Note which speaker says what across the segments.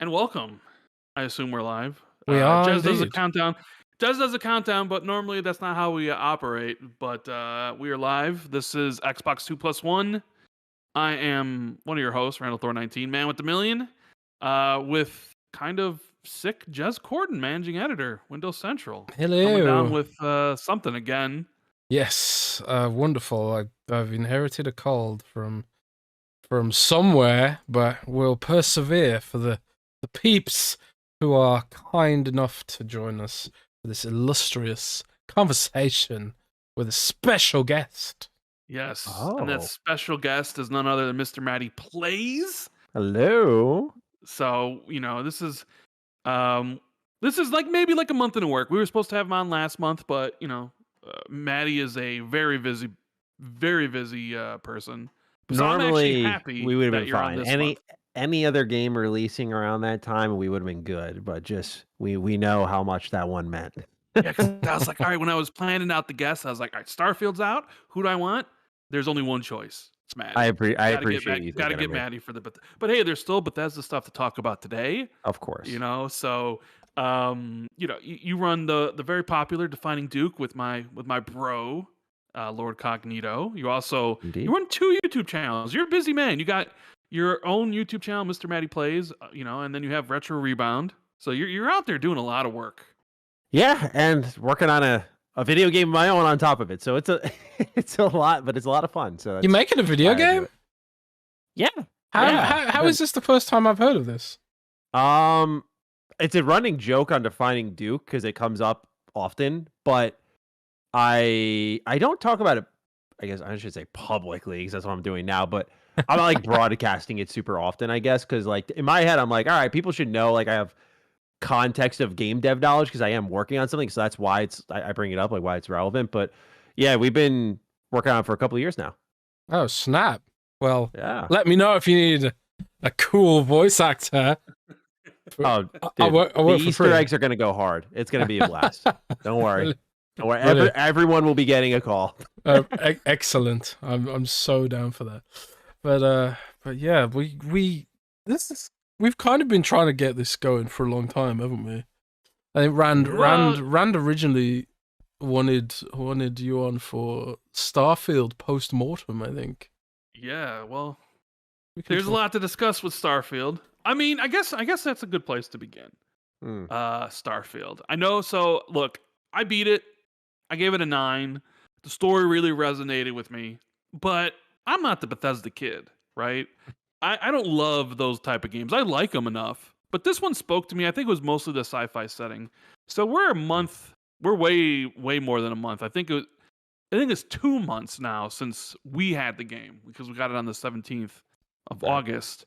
Speaker 1: And welcome. I assume we're live.
Speaker 2: We are
Speaker 1: Jez does a
Speaker 2: indeed.
Speaker 1: countdown. Jez does a countdown, but normally that's not how we operate. But we are live. This is XB2+1. I am one of your hosts, Randall Thor 19, man with the million, with kind of sick Jez Corden, managing editor, Windows Central. Coming down
Speaker 2: Hello.
Speaker 1: with something again.
Speaker 2: Yes, wonderful. I've inherited a cold from somewhere, but we'll persevere for the peeps who are kind enough to join us for this illustrious conversation with a special guest.
Speaker 1: Yes.
Speaker 3: Oh.
Speaker 1: And that special guest is none other than MrMattyPlays.
Speaker 3: Hello.
Speaker 1: So, this is like maybe like a month in work. We were supposed to have him on last month, but Matty is a very busy person. So I'm actually
Speaker 3: Normally,
Speaker 1: happy
Speaker 3: we would have
Speaker 1: that
Speaker 3: been
Speaker 1: you're on
Speaker 3: fine.
Speaker 1: this
Speaker 3: Any other game releasing around that time, we would have been good. But just we know how much that one meant.
Speaker 1: Yeah, 'cause I was like, all right, when I was planning out the guests, I was like, all right, Starfield's out. Who do I want? There's only one choice. It's Matty.
Speaker 3: I appreciate you.
Speaker 1: Gotta get Matty for the but hey, there's still Bethesda stuff to talk about today.
Speaker 3: Of course.
Speaker 1: So you run the very popular Defining Duke with my bro, Lord Cognito. You also
Speaker 3: Indeed.
Speaker 1: you run 2 YouTube channels. You're a busy man. You got your own YouTube channel, MrMattyPlays, and then you have Retro Rebound. So you're out there doing a lot of work.
Speaker 3: Yeah, and working on a video game of my own on top of it. So it's a lot, but it's a lot of fun. So
Speaker 2: You're making a video game?
Speaker 3: Yeah.
Speaker 2: How is this the first time I've heard of this?
Speaker 3: It's a running joke on Defining Duke because it comes up often, but I don't talk about it. I guess I should say publicly because that's what I'm doing now. But I'm not like broadcasting it super often. I guess because like in my head I'm like, all right, people should know like I have context of game dev knowledge because I am working on something. So that's why I bring it up, like why it's relevant. But yeah, we've been working on it for a couple of years now.
Speaker 2: Oh snap! Well,
Speaker 3: yeah.
Speaker 2: Let me know if you need a cool voice actor.
Speaker 3: Oh, dude,
Speaker 2: I work
Speaker 3: the
Speaker 2: for
Speaker 3: Easter
Speaker 2: free.
Speaker 3: eggs are going to go hard. It's going to be a blast. Don't worry. Don't worry. Everyone will be getting a call.
Speaker 2: Excellent. I'm so down for that. But yeah, we've kind of been trying to get this going for a long time, haven't we? I think Rand originally wanted you on for Starfield postmortem, I think.
Speaker 1: Yeah, well, there's a lot to discuss with Starfield. I mean, I guess that's a good place to begin. Starfield. I know. So look, I beat it. I gave it a 9. The story really resonated with me, but I'm not the Bethesda kid, right? I don't love those type of games. I like them enough, but this one spoke to me. I think it was mostly the sci-fi setting. So we're a month. We're way more than a month. I think it's 2 months now since we had the game because we got it on the 17th of August.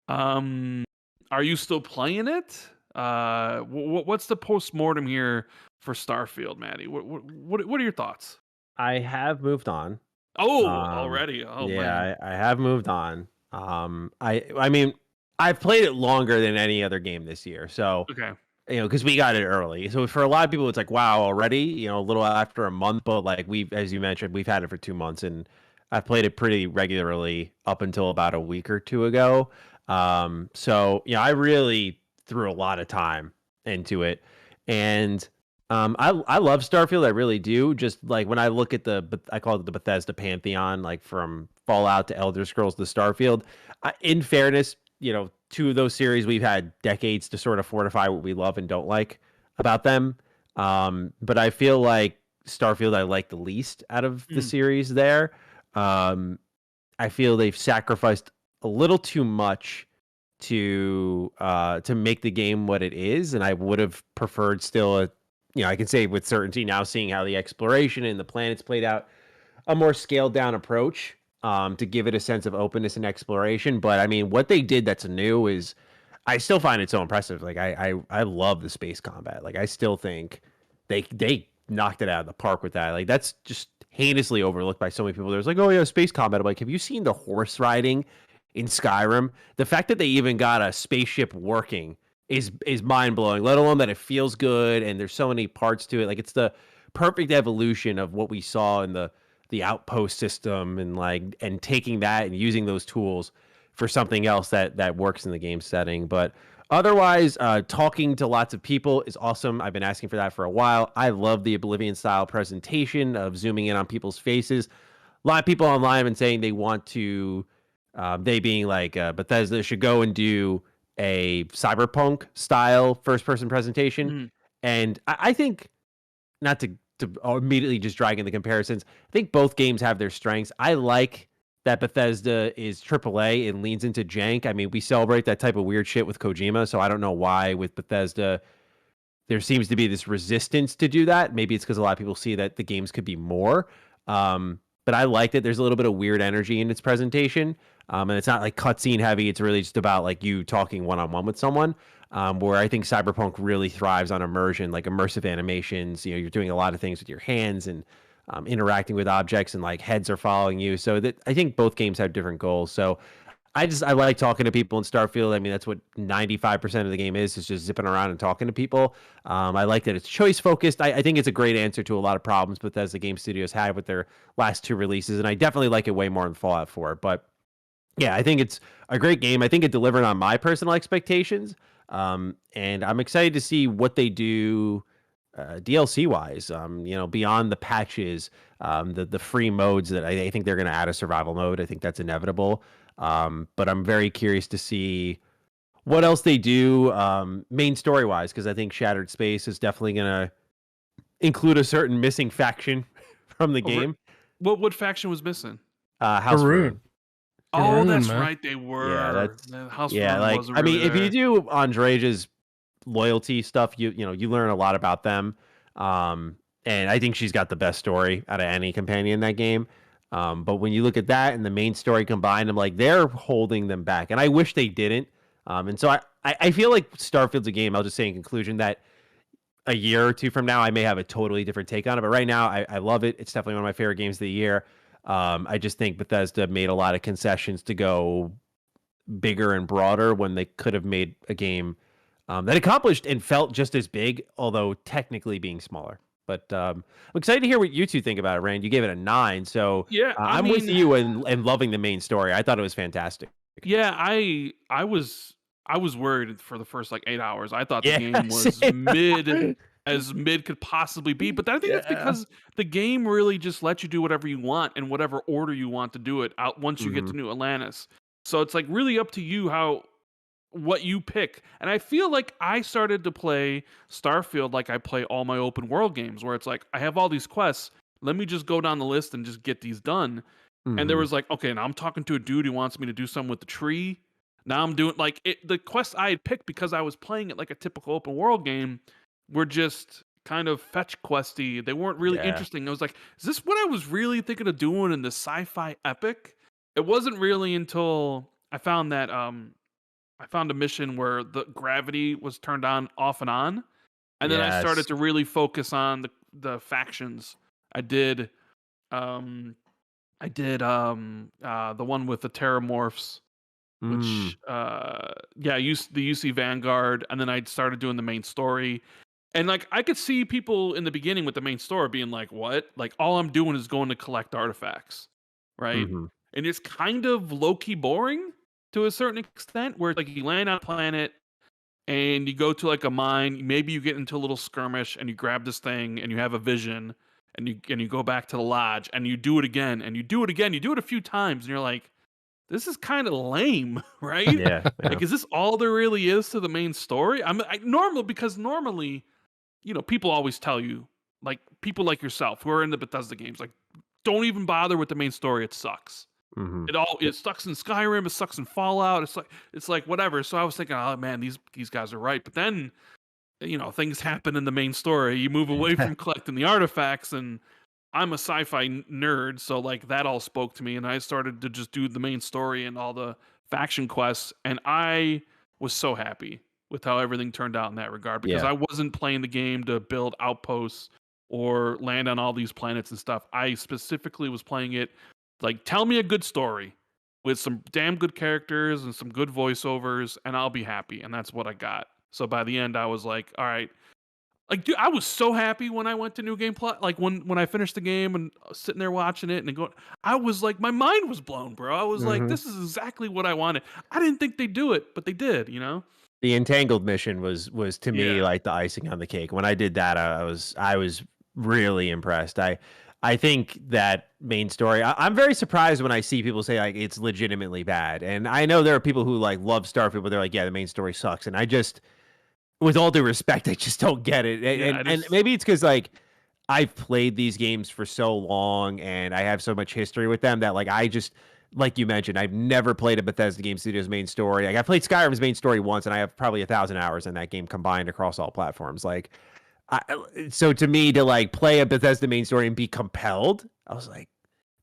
Speaker 1: Are you still playing it? What's the postmortem here for Starfield, Matty? What are your thoughts?
Speaker 3: I have moved on.
Speaker 1: Oh, already. Oh,
Speaker 3: yeah,
Speaker 1: man.
Speaker 3: I have moved on. I mean, I've played it longer than any other game this year. So,
Speaker 1: Okay.
Speaker 3: Because we got it early. So for a lot of people, it's like, wow, already, a little after a month. But like as you mentioned, we've had it for 2 months, and I've played it pretty regularly up until about a week or 2 ago. So I really threw a lot of time into it, and I love Starfield. I really do. Just like when I look at I call it the Bethesda pantheon, like from Fallout to Elder Scrolls to Starfield. In fairness, 2 of those series we've had decades to sort of fortify what we love and don't like about them. But I feel like Starfield I like the least out of the series there. I feel they've sacrificed a little too much to make the game what it is, and I would have preferred still I can say with certainty now, seeing how the exploration and the planets played out, a more scaled down approach to give it a sense of openness and exploration. But I mean, what they did that's new is, I still find it so impressive. Like I love the space combat. Like I still think they knocked it out of the park with that. Like that's just heinously overlooked by so many people. There's like, oh yeah, space combat. I'm like, have you seen the horse riding in Skyrim? The fact that they even got a spaceship working is mind blowing. Let alone that it feels good and there's so many parts to it. Like it's the perfect evolution of what we saw in the outpost system, and taking that and using those tools for something else that works in the game setting. But otherwise, talking to lots of people is awesome. I've been asking for that for a while. I love the Oblivion style presentation of zooming in on people's faces. A lot of people online have been saying they want to, they being like Bethesda should go and do a cyberpunk style first person presentation. And I think, not to immediately just drag in the comparisons, I think both games have their strengths. I like that Bethesda is AAA and leans into jank. I mean, we celebrate that type of weird shit with Kojima, so I don't know why with Bethesda there seems to be this resistance to do that. Maybe it's because a lot of people see that the games could be more. But I like that there's a little bit of weird energy in its presentation. And it's not like cutscene heavy. It's really just about like you talking one-on-one with someone. Where I think Cyberpunk really thrives on immersion, like immersive animations. You know, you're doing a lot of things with your hands and interacting with objects, and like heads are following you. So that I think both games have different goals. So I like talking to people in Starfield. I mean, that's what 95% of the game is just zipping around and talking to people. I like that it's choice focused. I think it's a great answer to a lot of problems Bethesda Game Studios had with their last 2 releases, and I definitely like it way more than Fallout 4. But yeah, I think it's a great game. I think it delivered on my personal expectations. And I'm excited to see what they do DLC wise, you know, beyond the patches, the free modes that I think they're going to add a survival mode. I think that's inevitable. But I'm very curious to see what else they do main story wise, because I think Shattered Space is definitely going to include a certain missing faction from the game.
Speaker 1: What faction was missing?
Speaker 3: House Ruin.
Speaker 1: Oh, that's right. They were. Yeah, that's
Speaker 3: House Ruin like was really if you do Andreja's loyalty stuff, you know you learn a lot about them. And I think she's got the best story out of any companion in that game. But when you look at that and the main story combined, I'm like, they're holding them back, and I wish they didn't. And so I feel like Starfield's a game. I'll just say in conclusion that a year or 2 from now, I may have a totally different take on it. But right now, I love it. It's definitely one of my favorite games of the year. I just think Bethesda made a lot of concessions to go bigger and broader when they could have made a game that accomplished and felt just as big, although technically being smaller. But I'm excited to hear what you two think about it, Rand. You gave it a 9, so
Speaker 1: yeah,
Speaker 3: I'm with you and loving the main story. I thought it was fantastic.
Speaker 1: Yeah, I was worried for the first like 8 hours. I thought the game was mid as mid could possibly be, but I think that's because the game really just lets you do whatever you want in whatever order you want to do it out once you get to New Atlantis. So it's like really up to you what you pick. And I feel like I started to play Starfield like I play all my open world games, where it's like I have all these quests, let me just go down the list and just get these done. And there was like, okay, now I'm talking to a dude who wants me to do something with the tree. Now I'm doing like the quests I had picked because I was playing it like a typical open world game were just kind of fetch questy. They weren't really interesting. I was like, is this what I was really thinking of doing in the sci-fi epic? It wasn't really until I found that I found a mission where the gravity was turned on off and on. And then I started to really focus on the factions. I did the one with the Terramorphs, which the UC Vanguard, and then I started doing the main story. And like I could see people in the beginning with the main story being like, what? Like all I'm doing is going to collect artifacts. Right? And it's kind of low-key boring to a certain extent, where like you land on a planet and you go to like a mine, maybe you get into a little skirmish and you grab this thing and you have a vision and you go back to the lodge and you do it again and you do it again. You do it a few times and you're like, this is kind of lame, right?
Speaker 3: Yeah.
Speaker 1: Like, is this all there really is to the main story? Normally, you know, people always tell you, like people like yourself who are in the Bethesda games, like, don't even bother with the main story. It sucks. It sucks in Skyrim. It sucks in Fallout. It's like whatever. So I was thinking, oh man, these guys are right. But then, you know, things happen in the main story. You move away from collecting the artifacts, and I'm a sci-fi nerd, so like that all spoke to me, and I started to just do the main story and all the faction quests, and I was so happy with how everything turned out in that regard, because I wasn't playing the game to build outposts or land on all these planets and stuff. I specifically was playing it like, tell me a good story with some damn good characters and some good voiceovers, and I'll be happy, and that's what I got. So by the end, I was like, all right, Like, dude, I was so happy when I went to New Game Plus. Like when I finished the game and sitting there watching it and going, I was like, my mind was blown, bro. I was like, this is exactly what I wanted. I didn't think they'd do it, but they did. You know.
Speaker 3: The Entangled mission was to me like the icing on the cake. When I did that, I was really impressed. I think that main story. I'm very surprised when I see people say like it's legitimately bad, and I know there are people who like love Starfield, but they're like, yeah, the main story sucks, and I just, with all due respect, I just don't get it. And maybe it's because like I've played these games for so long and I have so much history with them that like I just, like you mentioned, I've never played a Bethesda Game Studios main story. Like I played Skyrim's main story once, and I have probably 1,000 hours in that game combined across all platforms. Like, so to me, to like play a Bethesda main story and be compelled, I was like,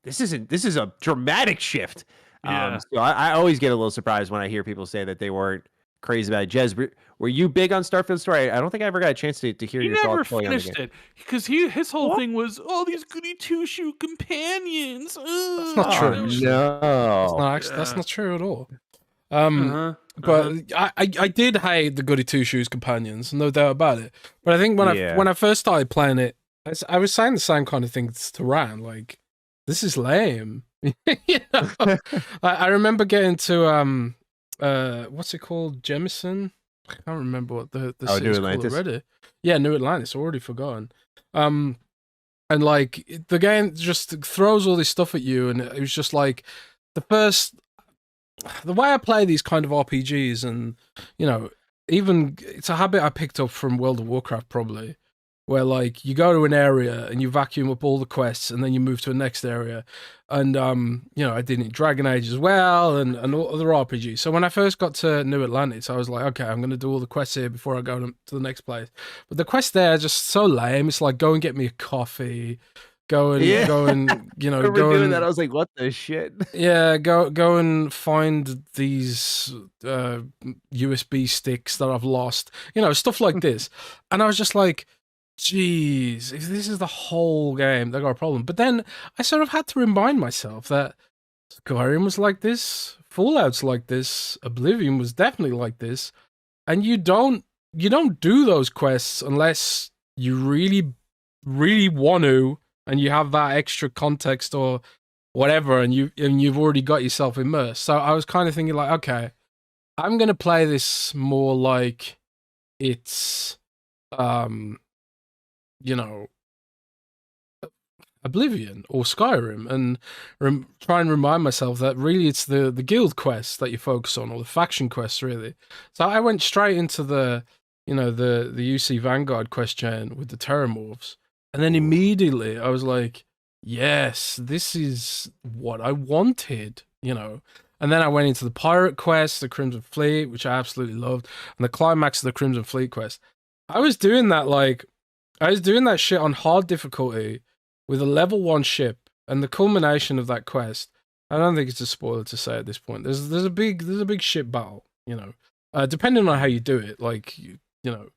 Speaker 3: this is a dramatic shift.
Speaker 1: Yeah.
Speaker 3: So I always get a little surprised when I hear people say that they weren't crazy about it. Jez, were you big on Starfield story? I don't think I ever got a chance to hear your thoughts.
Speaker 1: He never finished it because his whole thing was all these goody two-shoe companions.
Speaker 2: That's not true.
Speaker 3: No,
Speaker 2: that's not true at all. But I did hate the goody two shoes companions, no doubt about it. But I think when I first started playing it, I was saying the same kind of things to Ryan, like, this is lame. You know? I remember getting to what's it called, Jemison? I can't remember what the city's called already. Yeah, New Atlantis. Already forgotten. And like the game just throws all this stuff at you, and it was just like the way I play these kind of RPGs, and you know, even it's a habit I picked up from World of Warcraft probably, where like you go to an area and you vacuum up all the quests, and then you move to a next area. And you know, I did it in Dragon Age as well, and all other RPGs. So when I first got to New Atlantis, I was like, okay, I'm gonna do all the quests here before I go to the next place. But the quests there are just so lame. It's like, go and get me a coffee, go and you know, go
Speaker 3: doing
Speaker 2: and
Speaker 3: that. I was like, what the shit?
Speaker 2: Yeah, go and find these USB sticks that I've lost, you know, stuff like this. And I was just like, jeez, if this is the whole game, they got a problem. But then I sort of had to remind myself that Skyrim was like this, Fallout's like this, Oblivion was definitely like this, and you don't do those quests unless you really, really want to, and you have that extra context or whatever, and you've already got yourself immersed. So I was kind of thinking like, okay, I'm gonna play this more like it's you know, Oblivion or Skyrim, and try and remind myself that really it's the guild quests that you focus on, or the faction quests really. So I went straight into the, you know, the UC Vanguard quest chain with the Terramorphs, and then immediately I was like, yes, this is what I wanted, you know. And then I went into the pirate quest, the Crimson Fleet, which I absolutely loved, and the climax of the Crimson Fleet quest. I was doing that shit on hard difficulty with a level 1 ship, and the culmination of that quest, I don't think it's a spoiler to say at this point, there's a big ship battle, you know, depending on how you do it, like, you know,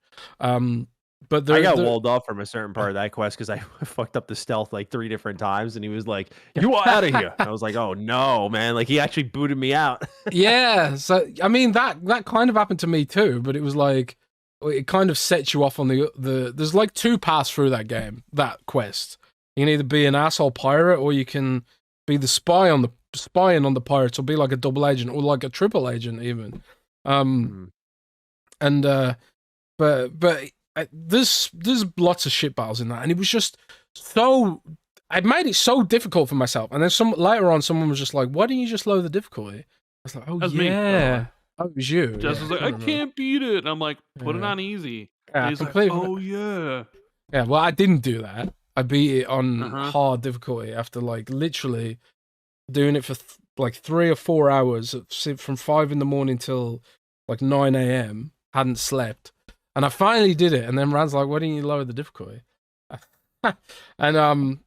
Speaker 2: but
Speaker 3: I got walled off from a certain part of that quest because I fucked up the stealth like 3 different times, and he was like, "You are out of here." I was like, "Oh no, man!" Like he actually booted me out.
Speaker 2: Yeah, so I mean that kind of happened to me too, but it was like it kind of sets you off on the. There's like 2 paths through that game, that quest. You can either be an asshole pirate, or you can be the spying on the pirates, or be like a double agent, or like a triple agent even. But there's lots of shit battles in that, and it was just so. I made it so difficult for myself, and then later on, someone was just like, "Why didn't you just lower the difficulty?" I was like, "Oh yeah, oh, it was you."
Speaker 1: Jess was like, "I can't beat it," and I'm like, "Put it on easy."
Speaker 2: Yeah,
Speaker 1: he's like, "Oh yeah."
Speaker 2: Yeah, well, I didn't do that. I beat it on hard difficulty after like literally doing it for like 3 or 4 hours from 5 in the morning till like 9 a.m. Hadn't slept. And I finally did it, and then Rand's like, "Why didn't you lower the difficulty?" And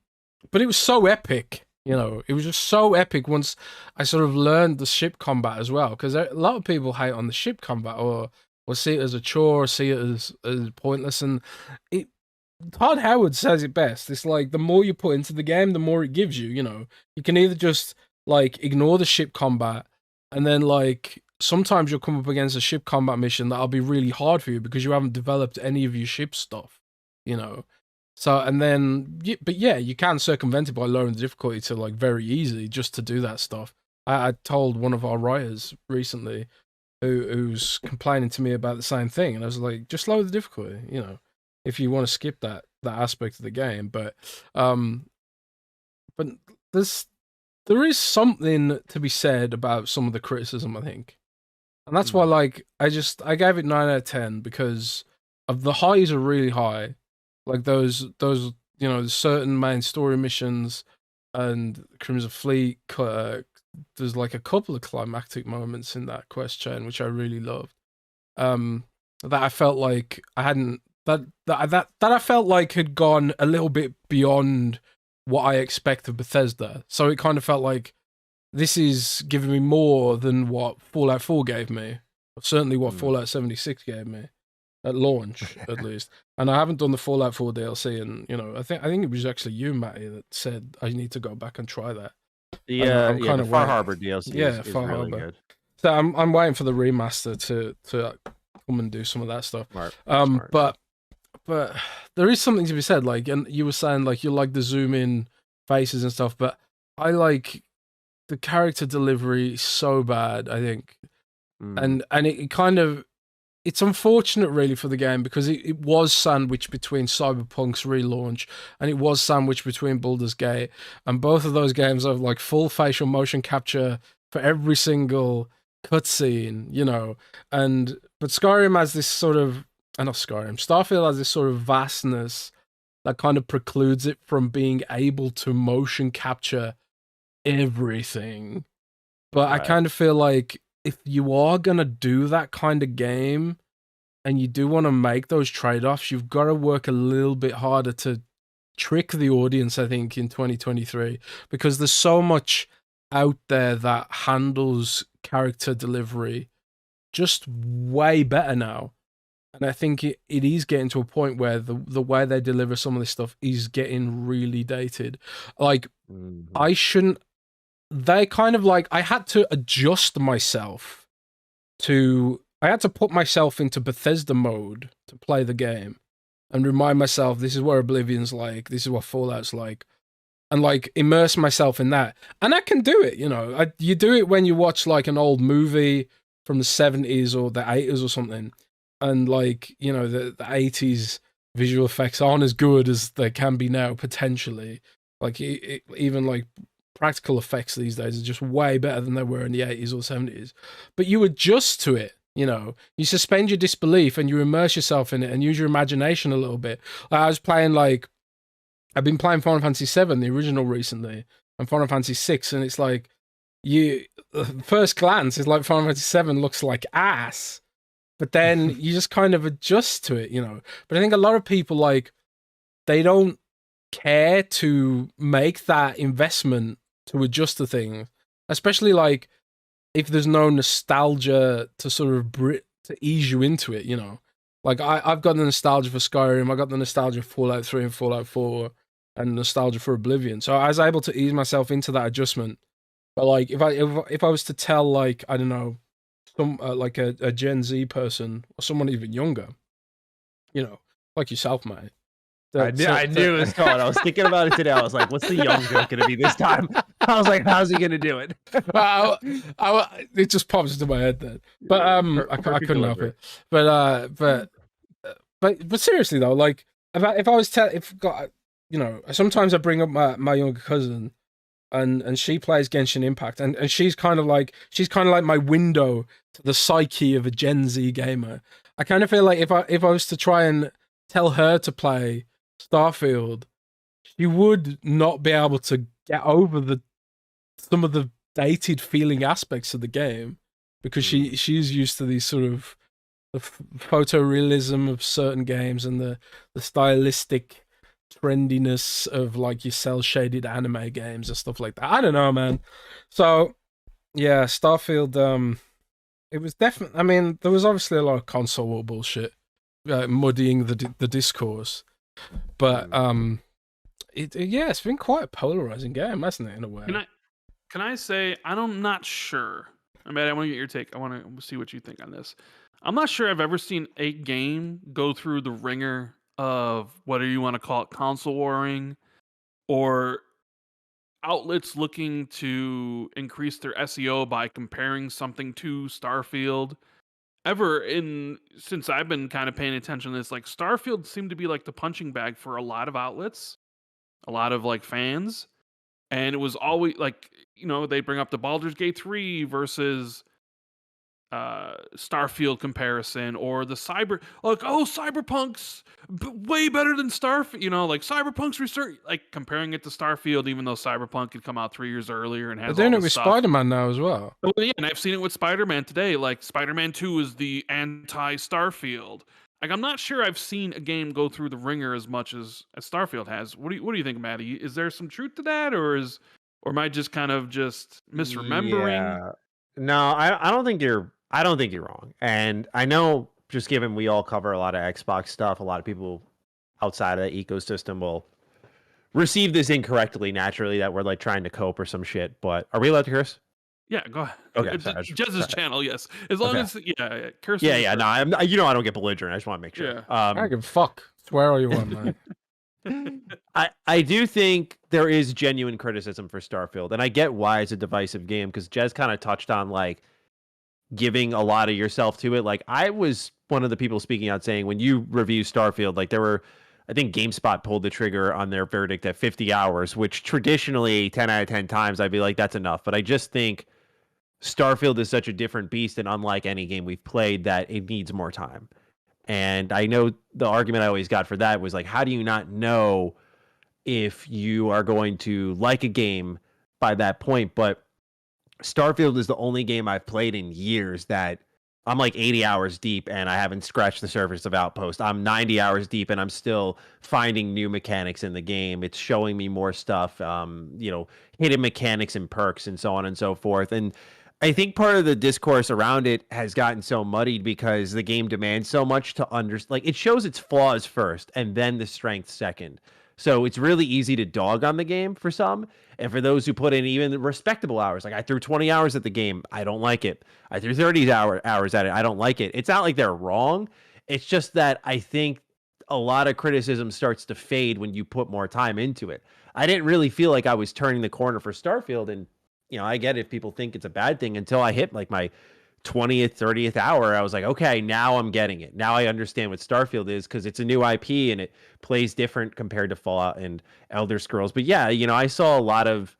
Speaker 2: but it was so epic, you know. It was just so epic once I sort of learned the ship combat as well, because a lot of people hate on the ship combat, or see it as a chore, or see it as pointless. And Todd Howard says it best. It's like the more you put into the game, the more it gives you. You know, you can either just like ignore the ship combat, and then like sometimes you'll come up against a ship combat mission that'll be really hard for you because you haven't developed any of your ship stuff. you know. So, and then, but yeah, you can circumvent it by lowering the difficulty to like very easy just to do that stuff. I told one of our writers recently who's complaining to me about the same thing, and I was like, just lower the difficulty, you know, if you want to skip that aspect of the game. But there is something to be said about some of the criticism, I think. And that's why, like, I gave it 9 out of 10 because of the highs are really high. Like those, you know, certain main story missions and Crimson Fleet. There's like a couple of climactic moments in that quest chain which I really loved. That I felt like I hadn't that I felt like had gone a little bit beyond what I expect of Bethesda. So it kind of felt like this is giving me more than what Fallout 4 gave me, or certainly what Fallout 76 gave me at launch, at least. And I haven't done the Fallout 4 DLC, and you know, I think it was actually you, Matty, that said I need to go back and try that.
Speaker 3: The Far Harbor DLC is
Speaker 2: Far
Speaker 3: really
Speaker 2: Harbor.
Speaker 3: good.
Speaker 2: So I'm waiting for the remaster to come and do some of that stuff.
Speaker 3: Smart.
Speaker 2: But there is something to be said, like, and you were saying like you like the zoom in faces and stuff, but I like the character delivery so bad, I think. And it kind of, it's unfortunate really for the game because it was sandwiched between Cyberpunk's relaunch and it was sandwiched between Baldur's Gate, and both of those games have like full facial motion capture for every single cutscene, you know. But Skyrim has this sort of, not Skyrim, Starfield has this sort of vastness that kind of precludes it from being able to motion capture everything. But I kind of feel like if you are gonna do that kind of game and you do want to make those trade-offs, you've got to work a little bit harder to trick the audience, I think, in 2023, because there's so much out there that handles character delivery just way better now. And I think it is getting to a point where the way they deliver some of this stuff is getting really dated. Like, they kind of like, I had to adjust myself I had to put myself into Bethesda mode to play the game and remind myself this is what Oblivion's like, this is what Fallout's like, and like immerse myself in that. And I can do it, you know. You do it when you watch like an old movie from the 70s or the 80s or something, and like, you know, the 80s visual effects aren't as good as they can be now, potentially. Like even like practical effects these days are just way better than they were in the 80s or 70s. But you adjust to it, you know. You suspend your disbelief and you immerse yourself in it and use your imagination a little bit. Like I've been playing Final Fantasy VII, the original, recently, and Final Fantasy VI, and it's like, first glance, it's like Final Fantasy VII looks like ass. But then you just kind of adjust to it, you know. But I think a lot of people, like, they don't care to make that investment to adjust to things, especially like if there's no nostalgia to sort of to ease you into it, you know. Like I've got the nostalgia for Skyrim, I got the nostalgia for Fallout 3 and Fallout 4, and nostalgia for Oblivion. So I was able to ease myself into that adjustment. But like if I was to tell, like, I don't know, some like a Gen Z person or someone even younger, you know, like yourself, mate.
Speaker 3: I knew it was coming. I was thinking about it today. I was like, what's the young joke going to be this time? I was like, how's he going to do it?
Speaker 2: It just pops into my head then. But I couldn't help it. But seriously though, like if I was you know, sometimes I bring up my younger cousin, and she plays Genshin Impact, and she's kind of like my window to the psyche of a Gen Z gamer. I kind of feel like if I was to try and tell her to play Starfield, she would not be able to get over some of the dated feeling aspects of the game, because she's used to these sort of the photorealism of certain games and the stylistic trendiness of like your cell shaded anime games and stuff like that. I don't know, man. So yeah, Starfield, it was definitely, I mean, there was obviously a lot of console war bullshit muddying the discourse, but it's been quite a polarizing game, hasn't it, in a way.
Speaker 1: Can I say I'm not sure. I mean, I want to get your take. I want to see what you think on this. I'm not sure I've ever seen a game go through the ringer of whether you want to call it console warring or outlets looking to increase their SEO by comparing something to Starfield. Since I've been kind of paying attention to this, like Starfield seemed to be like the punching bag for a lot of outlets, a lot of like fans. And it was always like, they bring up the Baldur's Gate 3 versus Starfield comparison, or the Cyberpunk's way better than Starfield, like Cyberpunk's research, like comparing it to Starfield, even though Cyberpunk had come out 3 years earlier and has
Speaker 2: They're
Speaker 1: all
Speaker 2: doing it
Speaker 1: this
Speaker 2: with
Speaker 1: stuff.
Speaker 2: Spider-Man now as well.
Speaker 1: Oh, yeah, and I've seen it with Spider-Man today. Like Spider-Man 2 is the anti-Starfield. Like I'm not sure I've seen a game go through the ringer as much as Starfield has. What do you think, Matty? Is there some truth to that, or am I just kind of just misremembering?
Speaker 3: Yeah. No, I don't think you're wrong. And I know, just given we all cover a lot of Xbox stuff, a lot of people outside of the ecosystem will receive this incorrectly naturally, that we're like trying to cope or some shit. But are we allowed to curse?
Speaker 1: Yeah, go ahead.
Speaker 3: Okay,
Speaker 1: Jazz's channel, yes. As long as curse.
Speaker 3: Yeah. No, I don't get belligerent. I just want to make sure.
Speaker 1: Yeah.
Speaker 2: I don't give a fuck. Swear all you want, man.
Speaker 3: I do think there is genuine criticism for Starfield, and I get why it's a divisive game, because Jez kind of touched on like giving a lot of yourself to it. Like I was one of the people speaking out saying when you review Starfield, like I think GameSpot pulled the trigger on their verdict at 50 hours, which traditionally 10 out of 10 times I'd be like, that's enough. But I just think Starfield is such a different beast, and unlike any game we've played, that it needs more time. And I know the argument I always got for that was like, how do you not know if you are going to like a game by that point? But Starfield is the only game I've played in years that I'm like 80 hours deep and I haven't scratched the surface of Outpost. I'm 90 hours deep and I'm still finding new mechanics in the game. It's showing me more stuff, hidden mechanics and perks and so on and so forth. And I think part of the discourse around it has gotten so muddied because the game demands so much to understand. Like it shows its flaws first and then the strengths second. So it's really easy to dog on the game for some. And for those who put in even respectable hours, like I threw 20 hours at the game, I don't like it. I threw 30 hours at it, I don't like it. It's not like they're wrong. It's just that I think a lot of criticism starts to fade when you put more time into it. I didn't really feel like I was turning the corner for Starfield, and I get it if people think it's a bad thing, until I hit like my 20th, 30th hour. I was like, okay, now I'm getting it. Now I understand what Starfield is, because it's a new IP and it plays different compared to Fallout and Elder Scrolls. But yeah, I saw a lot of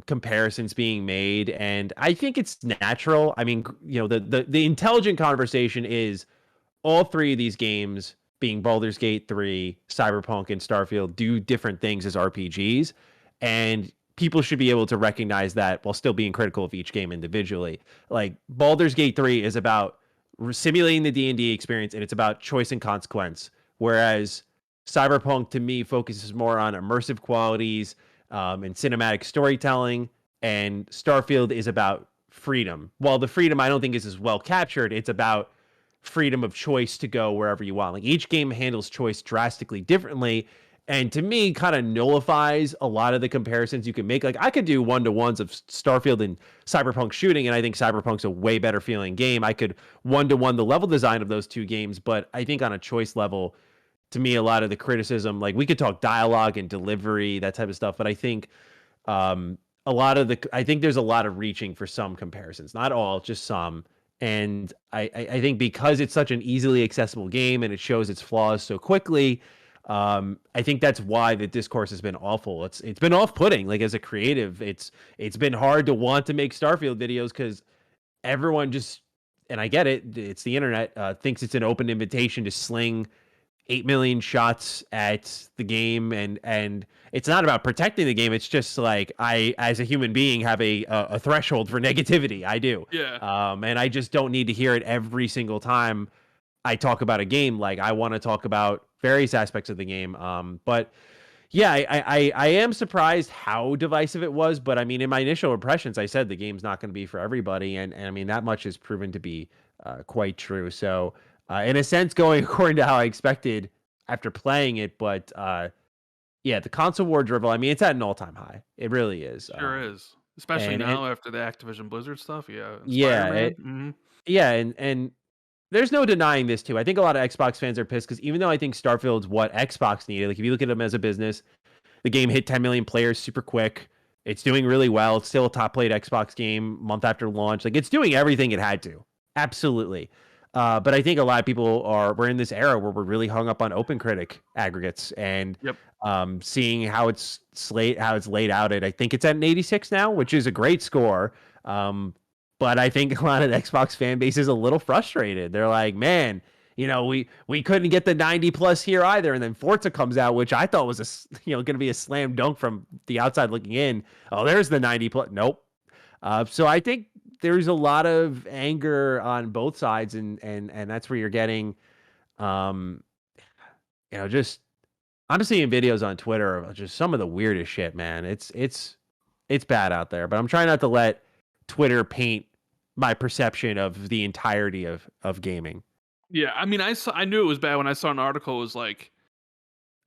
Speaker 3: comparisons being made, and I think it's natural. I mean, the intelligent conversation is all three of these games, being Baldur's Gate 3, Cyberpunk, and Starfield, do different things as RPGs, and people should be able to recognize that while still being critical of each game individually. Like Baldur's Gate 3 is about simulating the D&D experience, and it's about choice and consequence. Whereas Cyberpunk, to me, focuses more on immersive qualities and cinematic storytelling. And Starfield is about freedom. While the freedom I don't think is as well captured, it's about freedom of choice to go wherever you want. Like each game handles choice drastically differently. And to me, kind of nullifies a lot of the comparisons you can make. Like I could do 1-to-1s of Starfield and Cyberpunk shooting, and I think Cyberpunk's a way better feeling game. I could 1-to-1 the level design of those two games, but I think on a choice level, to me, a lot of the criticism, like we could talk dialogue and delivery, that type of stuff, but I think I think there's a lot of reaching for some comparisons, not all, just some. And I think because it's such an easily accessible game and it shows its flaws so quickly, I think that's why the discourse has been awful. It's been off-putting. Like as a creative, it's been hard to want to make Starfield videos because everyone just, and I get it, it's the internet, thinks it's an open invitation to sling 8 million shots at the game, and it's not about protecting the game. It's just like I, as a human being, have a threshold for negativity. I do.
Speaker 1: Yeah.
Speaker 3: And I just don't need to hear it every single time I talk about a game. Like I want to talk about various aspects of the game. But yeah, I am surprised how divisive it was. But I mean, in my initial impressions, I said the game's not going to be for everybody, and I mean that much is proven to be quite true. So in a sense, going according to how I expected after playing it. But yeah, the console war drivel, I mean, it's at an all-time high. It really is.
Speaker 1: Sure is. Especially now after the Activision Blizzard stuff. Yeah.
Speaker 3: Yeah.
Speaker 1: Mm-hmm.
Speaker 3: Yeah. And there's no denying this too. I think a lot of Xbox fans are pissed because even though I think Starfield's what Xbox needed, like if you look at them as a business, the game hit 10 million players super quick. It's doing really well. It's still a top played Xbox game month after launch. Like it's doing everything it had to. Absolutely. But I think a lot of people we're in this era where we're really hung up on OpenCritic aggregates and seeing how it's laid out at, I think it's at an 86 now, which is a great score. But I think a lot of the Xbox fan base is a little frustrated. They're like, man, we couldn't get the 90 plus here either. And then Forza comes out, which I thought was going to be a slam dunk from the outside looking in. Oh, there's the 90 plus. Nope. So I think there's a lot of anger on both sides, and that's where you're getting, just I'm seeing videos on Twitter of just some of the weirdest shit, man. It's bad out there, but I'm trying not to let Twitter paint my perception of the entirety of gaming.
Speaker 1: Yeah, I mean, I knew it was bad when I saw an article. It was like,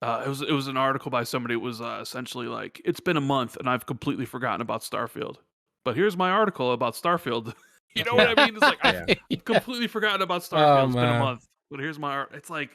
Speaker 1: it was an article by somebody. It was essentially like, it's been a month and I've completely forgotten about Starfield. But here's my article about Starfield. You know what I mean? It's like I've completely forgotten about Starfield. It's been a month, but here's my. It's like,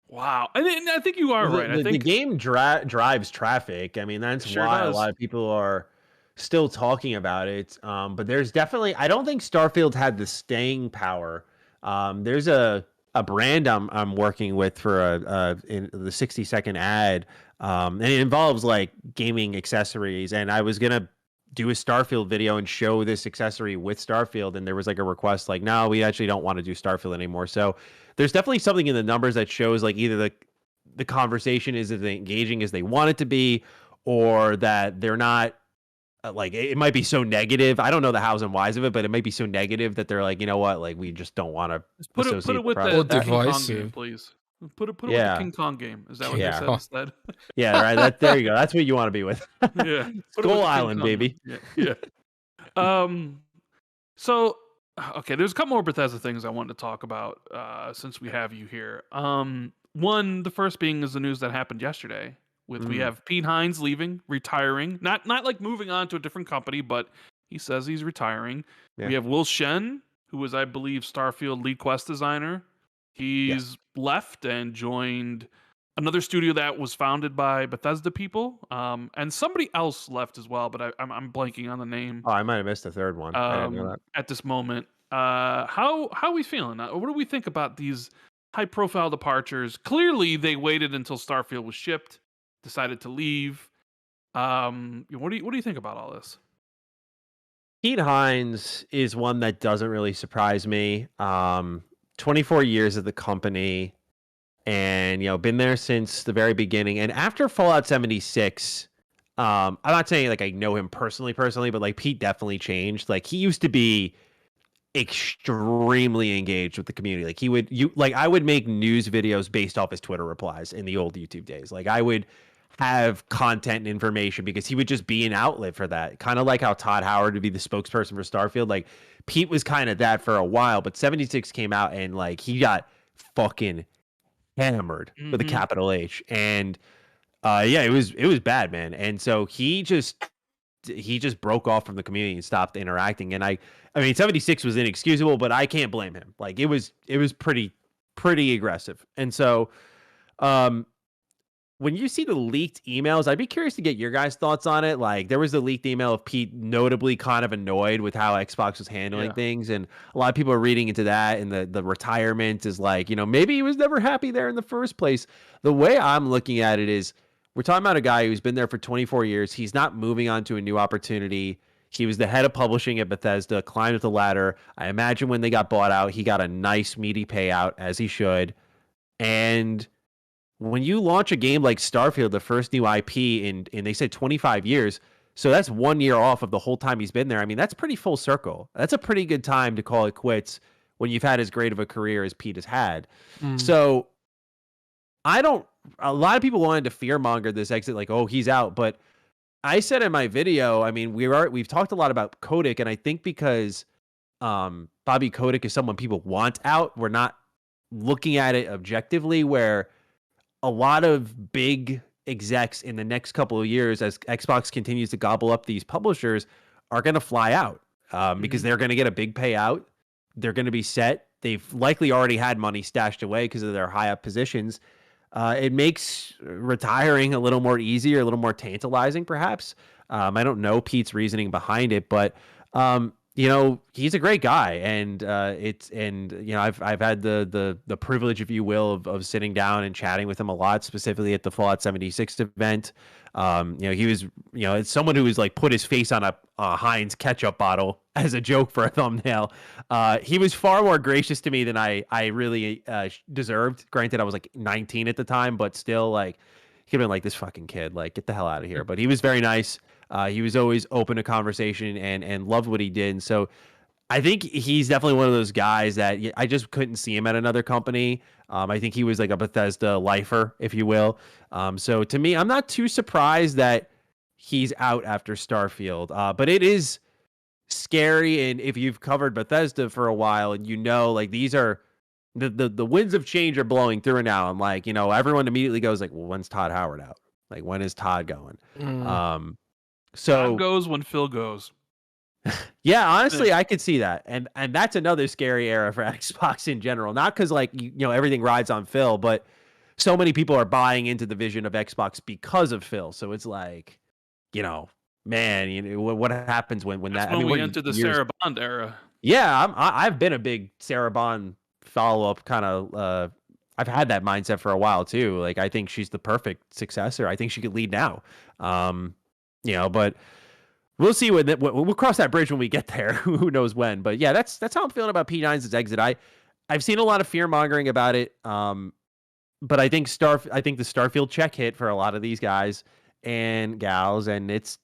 Speaker 1: wow. And I think you are right. I think
Speaker 3: the game drives traffic. I mean, that's why a lot of people are still talking about it. But there's definitely, I don't think Starfield had the staying power. There's a brand I'm working with for in the 60-second ad, and it involves like gaming accessories. And I was gonna do a Starfield video and show this accessory with Starfield, and there was like a request like, no, we actually don't want to do Starfield anymore. So there's definitely something in the numbers that shows like either the conversation is as engaging as they want it to be, or that they're not. Like it might be so negative. I don't know the hows and whys of it, but it might be so negative that they're like, you know what, like we just don't want to
Speaker 1: put it with the King Kong game, please. Put it with the King Kong game. Is that what they said instead?
Speaker 3: Yeah, right. There you go. That's what you want to be with.
Speaker 1: Yeah,
Speaker 3: Skull Island, baby.
Speaker 1: Yeah. So okay, there's a couple more Bethesda things I wanted to talk about since we have you here. One, the first being is the news that happened yesterday. We have Pete Hines leaving, retiring, not like moving on to a different company, but he says he's retiring. Yeah. We have Will Shen, who was, I believe, Starfield lead quest designer. He's left and joined another studio that was founded by Bethesda people, and somebody else left as well, but I'm blanking on the name.
Speaker 3: Oh, I might have missed the third one. I didn't know that.
Speaker 1: At this moment. How are we feeling? What do we think about these high-profile departures? Clearly, they waited until Starfield was shipped. Decided to leave. What do you think about all this?
Speaker 3: Pete Hines is one that doesn't really surprise me. 24 years at the company, and been there since the very beginning. And after Fallout 76, I'm not saying like I know him personally, but like Pete definitely changed. Like he used to be extremely engaged with the community. Like I would make news videos based off his Twitter replies in the old YouTube days. Like I would have content and information because he would just be an outlet for that. Kind of like how Todd Howard would be the spokesperson for Starfield. Like Pete was kind of that for a while, but 76 came out and like he got fucking hammered with a capital H. And it was bad, man. And so he just broke off from the community and stopped interacting. And I mean 76 was inexcusable, but I can't blame him. Like it was pretty aggressive. And so when you see the leaked emails, I'd be curious to get your guys' thoughts on it. Like there was the leaked email of Pete notably kind of annoyed with how Xbox was handling things. And a lot of people are reading into that. And the retirement is like, maybe he was never happy there in the first place. The way I'm looking at it is we're talking about a guy who's been there for 24 years. He's not moving on to a new opportunity. He was the head of publishing at Bethesda, climbed up the ladder. I imagine when they got bought out, he got a nice meaty payout, as he should. And when you launch a game like Starfield, the first new IP in they said 25 years, so that's 1 year off of the whole time he's been there. I mean, that's pretty full circle. That's a pretty good time to call it quits when you've had as great of a career as Pete has had. So a lot of people wanted to fearmonger this exit, like, oh, he's out. But I said in my video, I mean, we've talked a lot about Kotick, and I think because Bobby Kotick is someone people want out, we're not looking at it objectively, where a lot of big execs in the next couple of years, as Xbox continues to gobble up these publishers, are going to fly out because they're going to get a big payout. They're going to be set they've likely already had money stashed away because of their high up positions. It makes retiring a little more easy or a little more tantalizing, perhaps. I don't know Pete's reasoning behind it, but he's a great guy, and I've had the privilege, if you will, of sitting down and chatting with him a lot, specifically at the Fallout 76 event. He was, it's someone who was like put his face on a Heinz ketchup bottle as a joke for a thumbnail. He was far more gracious to me than I really deserved. Granted, I was like 19 at the time, but still, like, he'd been like, this fucking kid, like, get the hell out of here. But he was very nice. He was always open to conversation and loved what he did. And so I think he's definitely one of those guys that I just couldn't see him at another company. I think he was like a Bethesda lifer, if you will. So to me, I'm not too surprised that he's out after Starfield. But it is scary. And if you've covered Bethesda for a while and like these are the winds of change are blowing through now. And like, everyone immediately goes like, well, when's Todd Howard out? Like, when is Todd going? So
Speaker 1: Todd goes when Phil goes.
Speaker 3: Yeah, honestly, I could see that, and that's another scary era for Xbox in general. Not because like everything rides on Phil, but so many people are buying into the vision of Xbox because of Phil. So it's like, man, what happens when
Speaker 1: That's
Speaker 3: that?
Speaker 1: When we enter the Sarah Bond era.
Speaker 3: Yeah, I've been a big Sarah Bond follow up kind of. I've had that mindset for a while too. Like, I think she's the perfect successor. I think she could lead now. But. We'll see we'll cross that bridge when we get there. Who knows when? But yeah, that's how I'm feeling about P9's exit. I've seen a lot of fear mongering about it. But I think the Starfield check hit for a lot of these guys and gals, and it's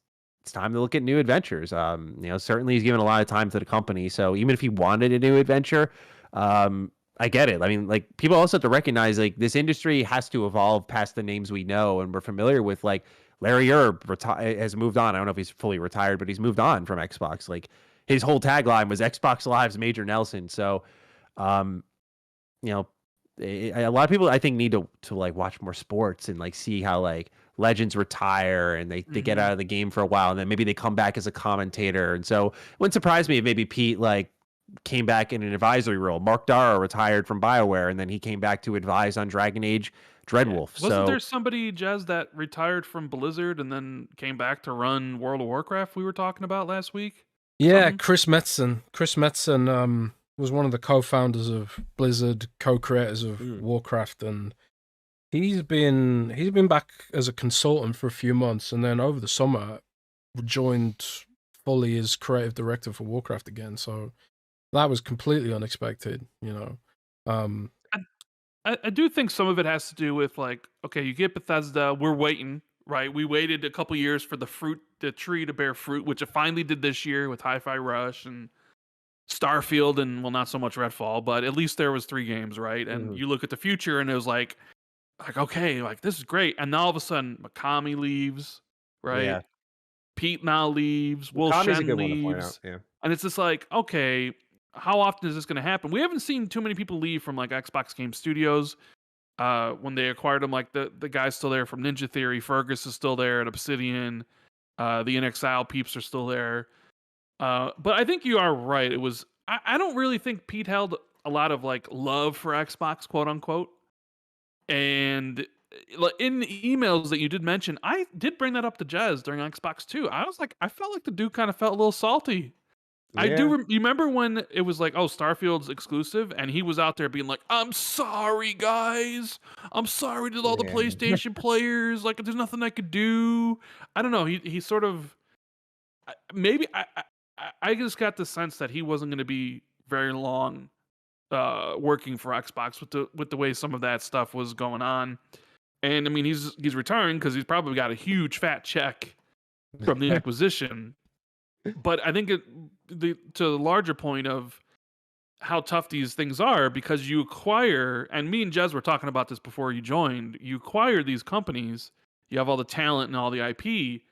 Speaker 3: time to look at new adventures. Certainly he's given a lot of time to the company. So even if he wanted a new adventure, I get it. I mean, like, people also have to recognize, like, this industry has to evolve past the names we know and we're familiar with. Like, Larry Erb has moved on. I don't know if he's fully retired, but he's moved on from Xbox. Like, his whole tagline was Xbox Live's Major Nelson. So, a lot of people, I think, need to like watch more sports and like see how like legends retire and they get out of the game for a while and then maybe they come back as a commentator. And so it wouldn't surprise me if maybe Pete like came back in an advisory role. Mark Dara retired from BioWare and then he came back to advise on Dragon Age Dreadwolf.
Speaker 1: Yeah. Wasn't there somebody, Jez, that retired from Blizzard and then came back to run World of Warcraft we were talking about last week?
Speaker 2: Yeah, something? Chris Metzen was one of the co-founders of Blizzard, co-creators of Warcraft, and he's been back as a consultant for a few months, and then over the summer joined fully as creative director for Warcraft again. So that was completely unexpected,
Speaker 1: I do think some of it has to do with like, okay, you get Bethesda, we're waiting, right? We waited a couple years for the tree to bear fruit, which it finally did this year with Hi-Fi Rush and Starfield and, well, not so much Redfall, but at least there was 3 games, right? And you look at the future and it was like, okay, like, this is great. And now all of a sudden, Mikami leaves, right?
Speaker 3: Yeah.
Speaker 1: Pete now leaves. Will Shen leaves.
Speaker 3: Yeah.
Speaker 1: And it's just like, okay, how often is this going to happen? We haven't seen too many people leave from like Xbox Game Studios when they acquired them. Like the guy's still there from Ninja Theory. Fergus is still there at Obsidian. The NXL peeps are still there. But I think you are right. It was I don't really think Pete held a lot of like love for Xbox, quote unquote. And in the emails that you did mention, I did bring that up to Jez during Xbox 2. I was like, I felt like the dude kind of felt a little salty. Yeah. I do. You remember when it was like, oh, Starfield's exclusive, and he was out there being like, "I'm sorry, guys. I'm sorry to all the PlayStation players. Like, there's nothing I could do." I don't know. He sort of maybe I just got the sense that he wasn't going to be very long working for Xbox with the way some of that stuff was going on. And I mean, he's retiring because he's probably got a huge fat check from the acquisition. But I think to the larger point of how tough these things are, because you acquire, and me and Jez were talking about this before you joined, you acquire these companies, you have all the talent and all the IP,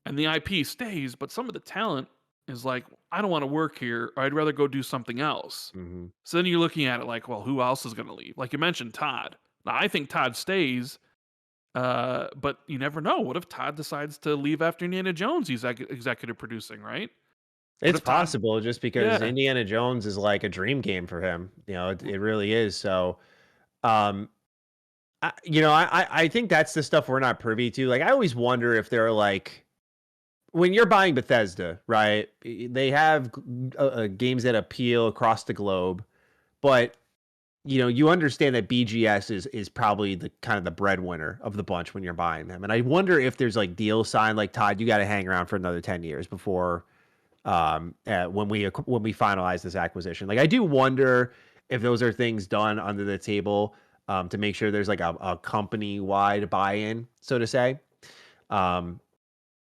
Speaker 1: and the IP stays, but some of the talent is like, I don't want to work here, or I'd rather go do something else. So then you're looking at it like, well, who else is going to leave? Like you mentioned, Todd. Now, I think Todd stays, but you never know. What if Todd decides to leave after Indiana Jones? He's executive producing, right?
Speaker 3: It's possible just because
Speaker 1: Yeah.
Speaker 3: Indiana Jones is like a dream game for him. You know, it really is. So, um, I think that's the stuff we're not privy to. Like, I always wonder if they're like, when you're buying Bethesda, right? They have games that appeal across the globe, but you understand that BGS is probably the kind of the breadwinner of the bunch when you're buying them. And I wonder if there's like deals signed, like Todd, you got to hang around for another 10 years before when we finalize this acquisition. Like, I do wonder if those are things done under the table to make sure there's like a company-wide buy-in, so to say.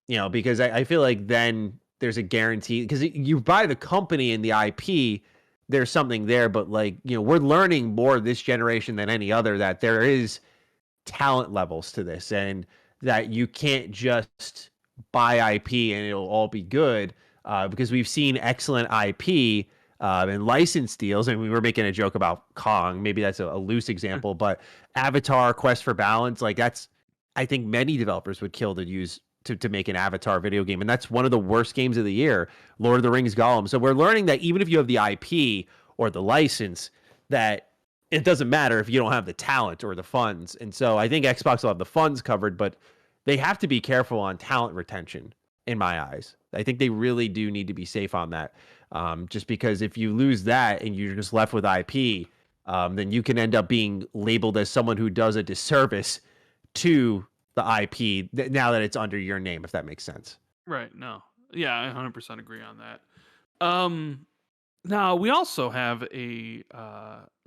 Speaker 3: Because I feel like then there's a guarantee, because you buy the company and the IP, there's something there, but like, we're learning more this generation than any other that there is talent levels to this, and that you can't just buy IP and it'll all be good, because we've seen excellent IP and license deals, and we were making a joke about Kong. Maybe that's a loose example, but Avatar, Quest for Balance, like that's, I think many developers would kill to use to make an Avatar video game, and that's one of the worst games of the year, Lord of the Rings Gollum. So we're learning that even if you have the IP or the license, that it doesn't matter if you don't have the talent or the funds. And so I think Xbox will have the funds covered, but they have to be careful on talent retention, in my eyes. I think they really do need to be safe on that, just because if you lose that and you're just left with IP, then you can end up being labeled as someone who does a disservice to the IP now that it's under your name, if that makes sense.
Speaker 1: Right. No. Yeah, I 100% agree on that. Now we also have a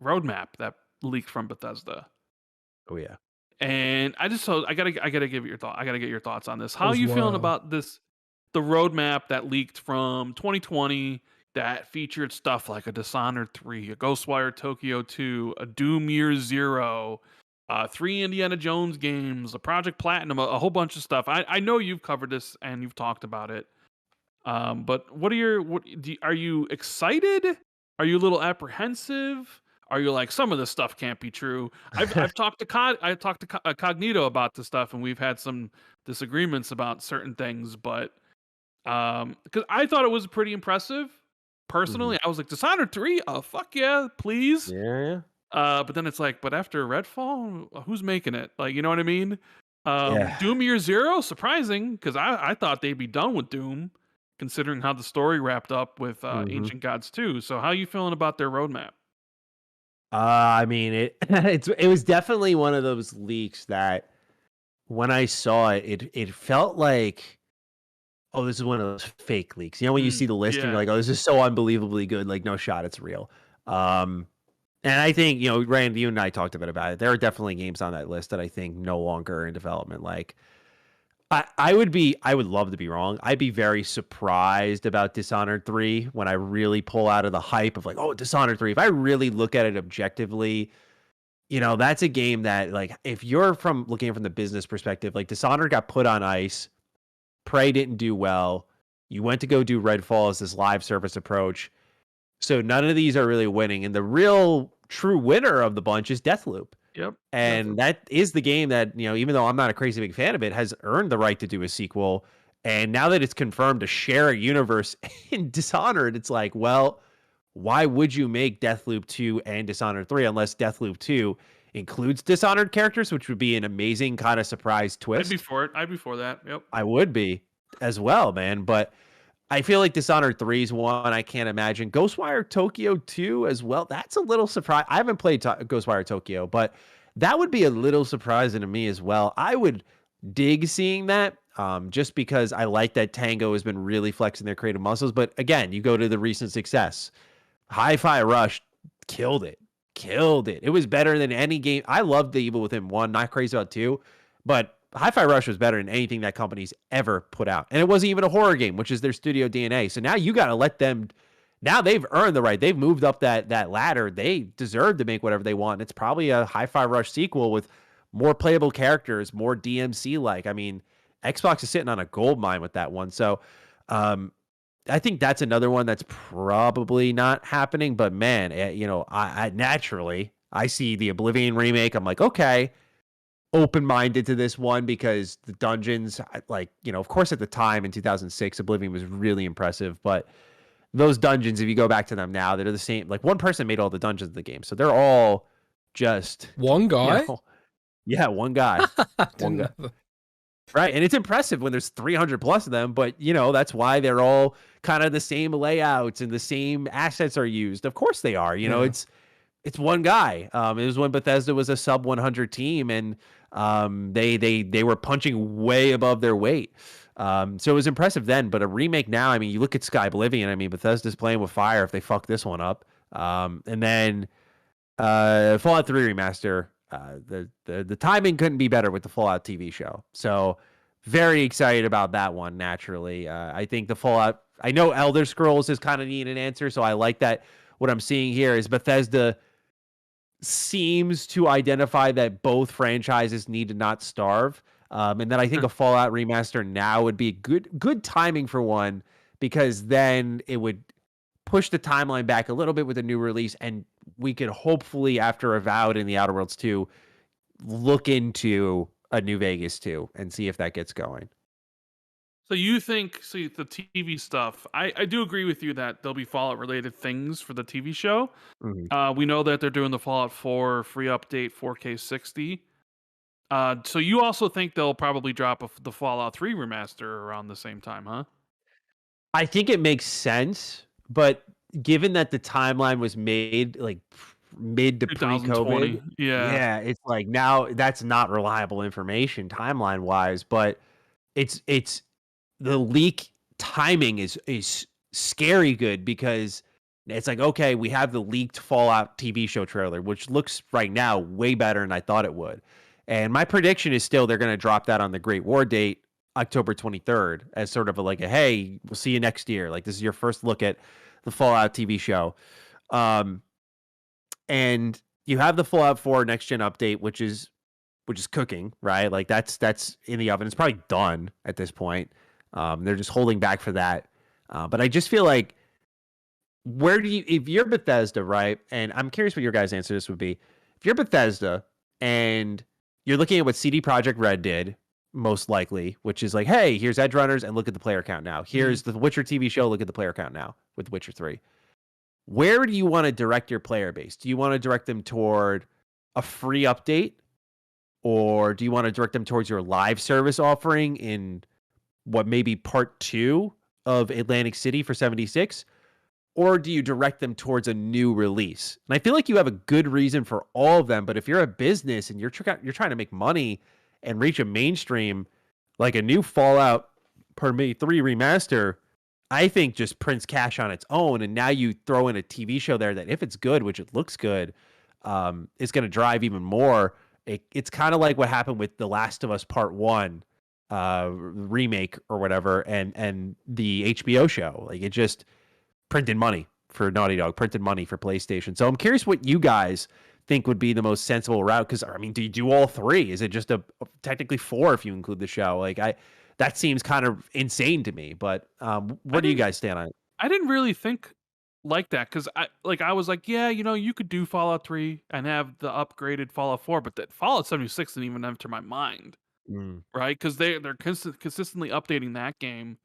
Speaker 1: roadmap that leaked from Bethesda.
Speaker 3: Oh yeah.
Speaker 1: And I gotta give your thought. I gotta get your thoughts on this. How are you feeling about this? The roadmap that leaked from 2020 that featured stuff like a Dishonored 3, a Ghostwire Tokyo 2, a Doom Year Zero, 3 Indiana Jones games, a Project Platinum, a whole bunch of stuff. I know you've covered this and you've talked about it. But are you excited? Are you a little apprehensive? Are you like, some of this stuff can't be true? I've talked to Cognito about this stuff, and we've had some disagreements about certain things, but because I thought it was pretty impressive. Personally, I was like, Dishonored 3, oh fuck yeah, please.
Speaker 3: Yeah.
Speaker 1: But then it's like, but after Redfall, who's making it? Like, you know what I mean?
Speaker 3: Yeah.
Speaker 1: Doom Year Zero, surprising, because I thought they'd be done with Doom, considering how the story wrapped up with Ancient Gods 2. So how are you feeling about their roadmap?
Speaker 3: I mean, it was definitely one of those leaks that when I saw it felt like, oh, this is one of those fake leaks. When you see the list and you're like, oh, this is so unbelievably good. Like, no shot, it's real. And I think, Randy, you and I talked a bit about it. There are definitely games on that list that I think no longer are in development. Like, I would love to be wrong. I'd be very surprised about Dishonored 3 when I really pull out of the hype of like, oh, Dishonored 3. If I really look at it objectively, that's a game that, like, if you're looking from the business perspective, like Dishonored got put on ice, Prey didn't do well. You went to go do Redfall as this live service approach. So none of these are really winning. And the real true winner of the bunch is Deathloop.
Speaker 1: Yep.
Speaker 3: And that is the game that, even though I'm not a crazy big fan of it, has earned the right to do a sequel. And now that it's confirmed to share a universe in Dishonored, it's like, well, why would you make Deathloop 2 and Dishonored 3 unless Deathloop 2 includes Dishonored characters, which would be an amazing kind of surprise twist?
Speaker 1: I'd be for it. I'd be for that. Yep.
Speaker 3: I would be as well, man. But I feel like Dishonored 3 is one I can't imagine. Ghostwire Tokyo 2 as well. That's a little surprise. I haven't played Ghostwire Tokyo, but that would be a little surprising to me as well. I would dig seeing that, just because I like that Tango has been really flexing their creative muscles. But again, you go to the recent success. Hi-Fi Rush killed it. It was better than any game. I loved The Evil Within 1, not crazy about 2, but Hi-Fi Rush was better than anything that company's ever put out. And it wasn't even a horror game, which is their studio DNA. So now you got to let them, now they've earned the right. They've moved up that ladder. They deserve to make whatever they want. It's probably a Hi-Fi Rush sequel with more playable characters, more DMC-like. I mean, Xbox is sitting on a gold mine with that one. So I think that's another one that's probably not happening. But man, I naturally, I see the Oblivion remake. I'm like, okay, open-minded to this one because the dungeons, like, of course at the time in 2006, Oblivion was really impressive. But those dungeons, if you go back to them now, they're the same. Like one person made all the dungeons in the game, so they're all just
Speaker 2: one guy.
Speaker 3: Yeah, one guy. One guy. Right, and it's impressive when there's 300 plus of them, but that's why they're all kind of the same layouts and the same assets are used. Of course they are. It's one guy. It was when Bethesda was a sub 100 team, and they were punching way above their weight. So it was impressive then, but a remake now, I mean, you look at Sky Oblivion, I mean, Bethesda's playing with fire if they fuck this one up. And then Fallout 3 remaster, the timing couldn't be better with the Fallout TV show. So very excited about that one, naturally. I think the Fallout, I know Elder Scrolls is kind of needing an answer, so I like that. What I'm seeing here is Bethesda seems to identify that both franchises need to not starve. And then I think a Fallout remaster now would be good timing for one, because then it would push the timeline back a little bit with a new release, and we could hopefully, after Avowed and the Outer Worlds 2, look into a New Vegas 2 and see if that gets going.
Speaker 1: So you think, the TV stuff, I do agree with you that there'll be Fallout-related things for the TV show.
Speaker 3: Mm-hmm.
Speaker 1: We know that they're doing the Fallout 4 free update 4K 60. So you also think they'll probably drop the Fallout 3 remaster around the same time, huh?
Speaker 3: I think it makes sense, but given that the timeline was made like mid to pre-COVID, it's like now that's not reliable information timeline-wise, but it's the leak timing is scary good, because it's like, okay, we have the leaked Fallout TV show trailer, which looks right now way better than I thought it would. And my prediction is still they're going to drop that on the Great War date, October 23rd, as sort of a hey, we'll see you next year. Like, this is your first look at the Fallout TV show. And you have the Fallout 4 next gen update, which is cooking, right? Like that's in the oven. It's probably done at this point. They're just holding back for that. But I just feel like, if you're Bethesda, right? And I'm curious what your guys' answer to this would be. If you're Bethesda and you're looking at what CD Projekt Red did, most likely, which is like, hey, here's Edgerunners, and look at the player count now. Here's the Witcher TV show, look at the player count now with Witcher 3. Where do you want to direct your player base? Do you want to direct them toward a free update? Or do you want to direct them towards your live service offering in what may be part 2 of Atlantic City for 76? Or do you direct them towards a new release? And I feel like you have a good reason for all of them, but if you're a business and you're trying to make money and reach a mainstream, like a new Fallout 3 remaster, I think just prints cash on its own. And now you throw in a TV show there that, if it's good, which it looks good, is going to drive even more. It's kind of like what happened with The Last of Us Part 1 remake or whatever, and the HBO show. Like, it just printed money for Naughty Dog, printed money for PlayStation. So I'm curious what you guys think would be the most sensible route. Because, I mean, do you do all 3? Is it just technically 4 if you include the show? Like, that seems kind of insane to me. But where do you guys stand on it?
Speaker 1: I didn't really think like that, because I was like, yeah, you could do Fallout 3 and have the upgraded Fallout 4, but that Fallout 76 didn't even enter my mind, right? Because they're consistently updating that game.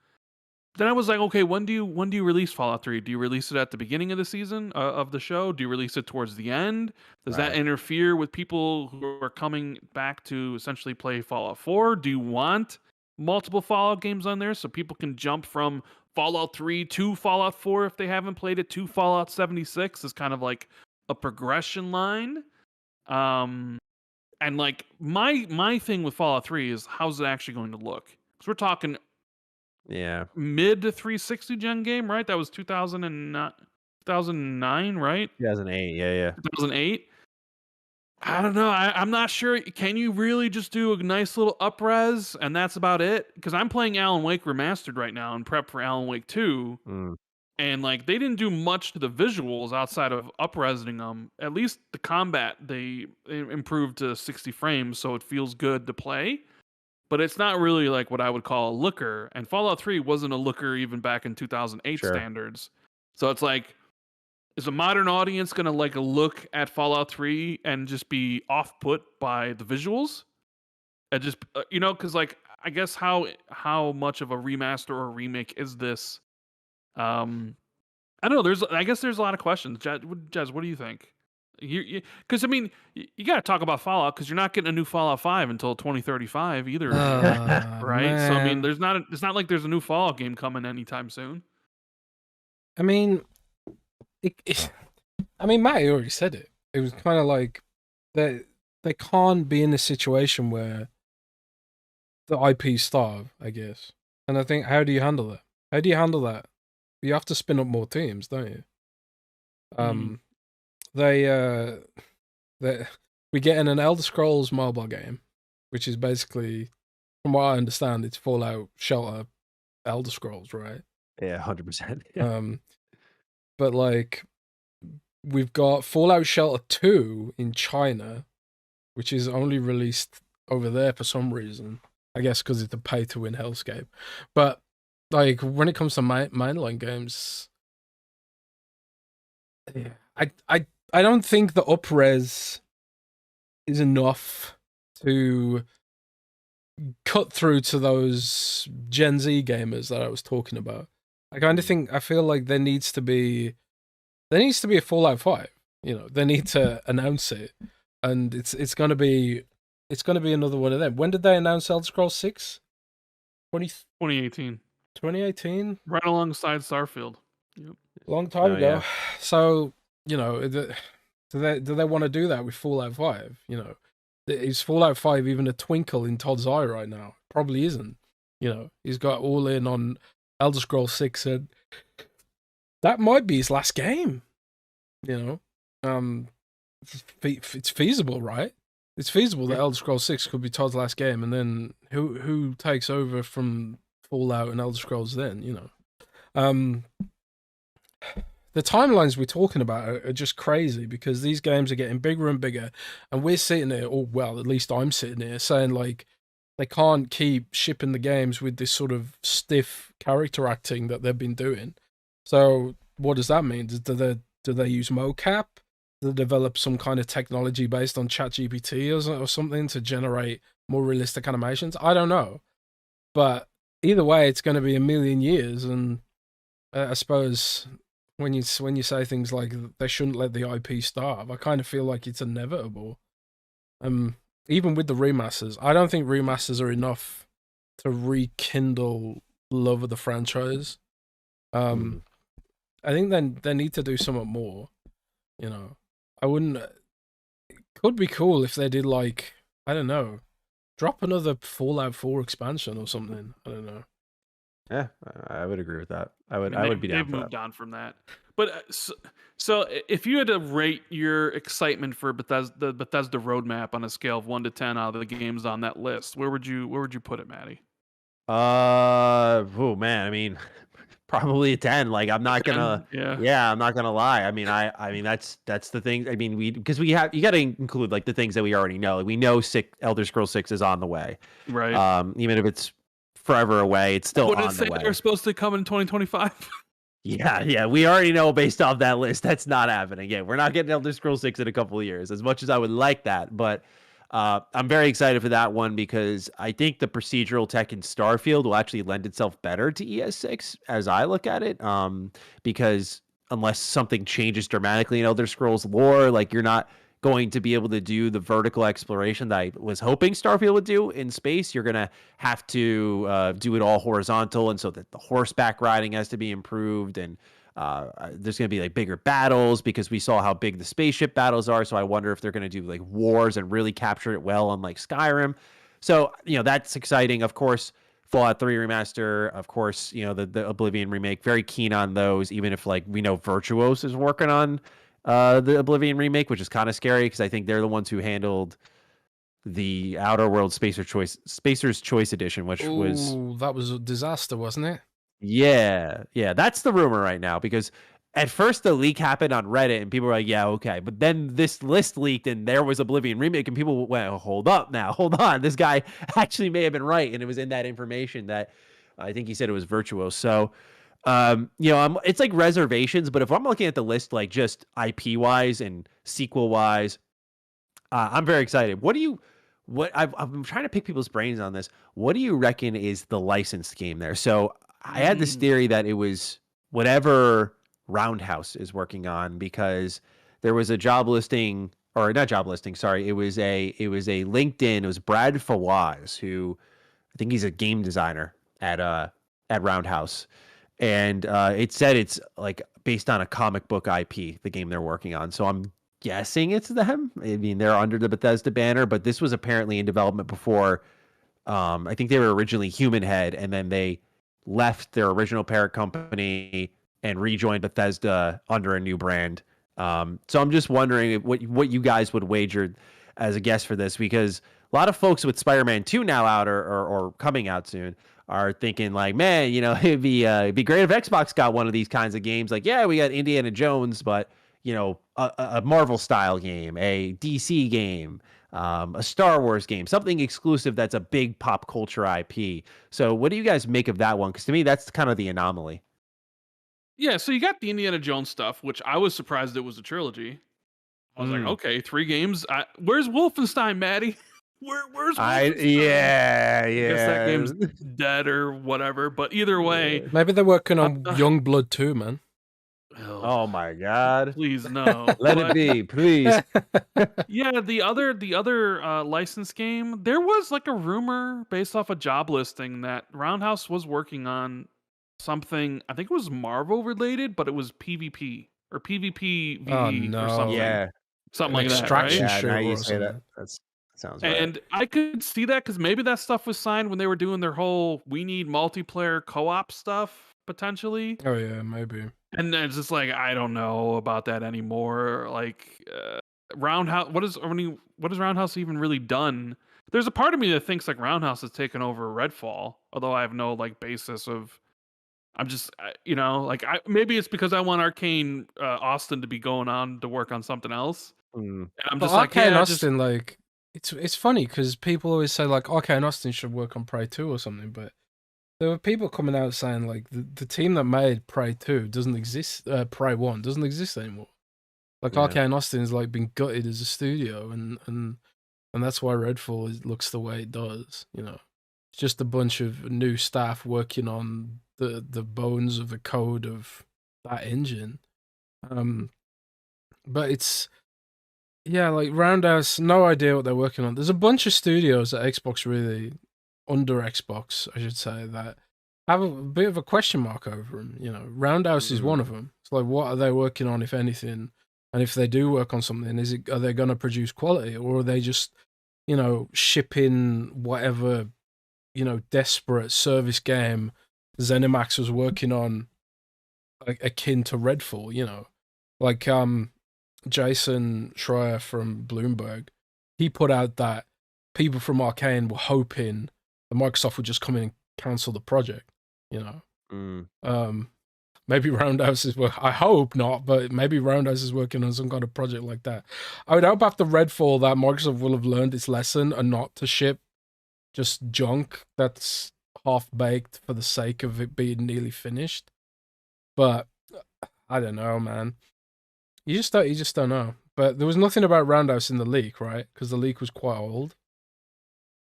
Speaker 1: Then I was like, okay, when do you release Fallout 3? Do you release it at the beginning of the season of the show? Do you release it towards the end? Does that interfere with people who are coming back to essentially play Fallout 4? Do you want multiple Fallout games on there so people can jump from Fallout 3 to Fallout 4 if they haven't played it, to Fallout 76 is kind of like a progression line? And like my thing with Fallout 3 is, how's it actually going to look? Because we're talking mid to 360 gen game, right? That was 2009, right?
Speaker 3: 2008,
Speaker 1: 2008. I don't know. I'm not sure. Can you really just do a nice little up-res and that's about it? Because I'm playing Alan Wake Remastered right now and prep for Alan Wake 2. And like, they didn't do much to the visuals outside of up-resing them. At least the combat, they improved to 60 frames, so it feels good to play. But it's not really like what I would call a looker. And Fallout 3 wasn't a looker even back in 2008 standards. So it's like, is a modern audience going to like look at Fallout 3 and just be off-put by the visuals? And just, because like, I guess how much of a remaster or remake is this? I don't know. I guess there's a lot of questions. Jez, what do you think? Because I mean, you got to talk about Fallout because you're not getting a new Fallout 5 until 2035 either, right? So I mean, it's not like there's a new Fallout game coming anytime soon.
Speaker 2: I mean, Matty already said it. It was kind of like they can't be in a situation where the IP starve, I guess. And I think, how do you handle that? How do you handle that? You have to spin up more teams, don't you? We get in an Elder Scrolls mobile game, which is basically, from what I understand, it's Fallout Shelter Elder Scrolls, right?
Speaker 3: Yeah, 100%.
Speaker 2: But like, we've got Fallout Shelter 2 in China, which is only released over there for some reason. I guess because it's a pay-to-win hellscape. But like, when it comes to mainline games, I don't think the up-res is enough to cut through to those Gen Z gamers that I was talking about. I feel like there needs to be a Fallout 5. You know, they need to announce it, and it's gonna be another one of them. When did they announce Elder Scrolls 6?
Speaker 1: 2018.
Speaker 2: 2018?
Speaker 1: Right alongside Starfield. Yep.
Speaker 2: Long time ago.
Speaker 3: Yeah.
Speaker 2: So, you know, do they want to do that with Fallout 5? You know, is Fallout 5 even a twinkle in Todd's eye right now? Probably isn't. You know, he's got all in on Elder Scrolls 6, and that might be his last game. You know, it's feasible, right? It's feasible that Elder Scrolls 6 could be Todd's last game, and then who takes over from Fallout and Elder Scrolls then? You know, the timelines we're talking about are just crazy because these games are getting bigger and bigger, and we're sitting here, or well, at least I'm sitting here saying like, they can't keep shipping the games with this sort of stiff character acting that they've been doing. So what does that mean? Do they use mocap? Do they develop some kind of technology based on ChatGPT or something to generate more realistic animations? I don't know. But either way, it's going to be a million years, and I suppose when you say things like they shouldn't let the IP starve, I kind of feel like it's inevitable. Even with the remasters, I don't think remasters are enough to rekindle love of the franchise. I think then they need to do something more. You know, it could be cool if they did, like, I don't know, drop another Fallout 4 expansion or something. I don't know.
Speaker 3: Yeah, I would agree with that. I would be down
Speaker 1: They've
Speaker 3: for
Speaker 1: moved
Speaker 3: that.
Speaker 1: on from that. But so if you had to rate your excitement for the Bethesda roadmap on a scale of 1 to 10 out of the games on that list, where would you put it, Matty?
Speaker 3: Oh man, I mean, probably a 10. Like, I'm not
Speaker 1: 10?
Speaker 3: gonna,
Speaker 1: Yeah.
Speaker 3: I'm not gonna lie. I mean, I mean that's the thing. I mean, because you got to include like the things that we already know. Like, we know Elder Scrolls 6 is on the way,
Speaker 1: Right.
Speaker 3: even if it's forever away, it's still
Speaker 1: What did
Speaker 3: on
Speaker 1: it say
Speaker 3: the way.
Speaker 1: they're supposed to come in 2025?
Speaker 3: Yeah, we already know based off that list that's not happening. Yeah, we're not getting Elder Scrolls 6 in a couple of years, as much as I would like that. But I'm very excited for that one because I think the procedural tech in Starfield will actually lend itself better to ES6 as I look at it. Because unless something changes dramatically in Elder Scrolls lore, like, you're not going to be able to do the vertical exploration that I was hoping Starfield would do in space. You're going to have to do it all horizontal, and so that the horseback riding has to be improved, and there's going to be like bigger battles because we saw how big the spaceship battles are. So I wonder if they're going to do like wars and really capture it well, unlike Skyrim. So, you know, that's exciting. Of course, Fallout 3 remaster, of course, you know, the Oblivion remake, very keen on those, even if, like, we know Virtuos is working on the Oblivion remake, which is kind of scary because I think they're the ones who handled the Outer Worlds Spacer's Choice Edition, which
Speaker 2: that was a disaster, wasn't it?
Speaker 3: Yeah, that's the rumor right now, because at first the leak happened on Reddit and people were like, yeah, okay, but then this list leaked and there was Oblivion remake and people went, oh, hold on, this guy actually may have been right, and it was in that information that I think he said it was Virtuos. So you know, it's like reservations, but if I'm looking at the list, like, just IP wise and sequel wise, I'm very excited. I'm trying to pick people's brains on this. What do you reckon is the licensed game there? So I had this theory that it was whatever Roundhouse is working on, because there was a job listing, or not job listing, sorry, it was a LinkedIn. It was Brad Fawaz, who I think he's a game designer at Roundhouse, and it said it's like based on a comic book IP, the game they're working on. So I'm guessing it's them. I mean, they're under the Bethesda banner, but this was apparently in development before. I think they were originally Human Head, and then they left their original parent company and rejoined Bethesda under a new brand. So I'm just wondering what you guys would wager as a guess for this, because a lot of folks with Spider-Man 2 now out or coming out soon are thinking like, man, you know, it'd be great if Xbox got one of these kinds of games. Like, yeah, we got Indiana Jones, but you know, a Marvel style game, a DC game, a Star Wars game, something exclusive that's a big pop culture IP. So what do you guys make of that one? Because to me, that's kind of the anomaly.
Speaker 1: Yeah, so you got the Indiana Jones stuff, which I was surprised it was a trilogy. I was like, okay, 3 games. Where's Wolfenstein, Matty? Where's Wolfenstein?
Speaker 3: Yeah.
Speaker 1: I guess that game's dead or whatever. But either way,
Speaker 2: maybe they're working on Youngblood 2, man.
Speaker 3: Oh my God!
Speaker 1: Please no.
Speaker 3: Let it be, please.
Speaker 1: Yeah, the other license game, there was like a rumor based off a job listing that Roundhouse was working on something. I think it was Marvel related, but it was PvP or PvP or something.
Speaker 3: Yeah,
Speaker 1: something like
Speaker 2: extraction
Speaker 1: that, right?
Speaker 3: Yeah, now you say that. That sounds right.
Speaker 1: And I could see that because maybe that stuff was signed when they were doing their whole "we need multiplayer co-op" stuff potentially.
Speaker 2: Oh yeah, maybe.
Speaker 1: And then it's just like, I don't know about that anymore. Like Roundhouse, what has Roundhouse even really done? There's a part of me that thinks like Roundhouse has taken over Redfall, although I have no like basis of. I'm just, you know, like maybe it's because I want Arcane Austin to be going on to work on something else. And I'm just like,
Speaker 2: Arcane
Speaker 1: yeah,
Speaker 2: Austin, like it's funny because people always say like Arcane Austin should work on Prey 2 or something, but there were people coming out saying like the team that made Prey 2 doesn't exist, Prey 1 doesn't exist anymore. Like Arcane Austin has like been gutted as a studio, and that's why Redfall looks the way it does. You know, it's just a bunch of new staff working on the bones of the code of that engine. But it's like Roundhouse, no idea what they're working on. There's a bunch of studios at Xbox really. Under Xbox, I should say, that have a bit of a question mark over them. You know, Roundhouse is one of them. It's like, what are they working on, if anything? And if they do work on something, are they going to produce quality, or are they just, you know, shipping whatever, you know, desperate service game ZeniMax was working on, like akin to Redfall? You know, like Jason Schreier from Bloomberg, he put out that people from Arcane were hoping Microsoft would just come in and cancel the project, you know. Maybe Roundhouse is I hope not, but maybe Roundhouse is working on some kind of project like that. I would hope after Redfall that Microsoft will have learned its lesson and not to ship just junk that's half baked for the sake of it being nearly finished. But I don't know, man. You just don't know. But there was nothing about Roundhouse in the leak, right? Because the leak was quite old.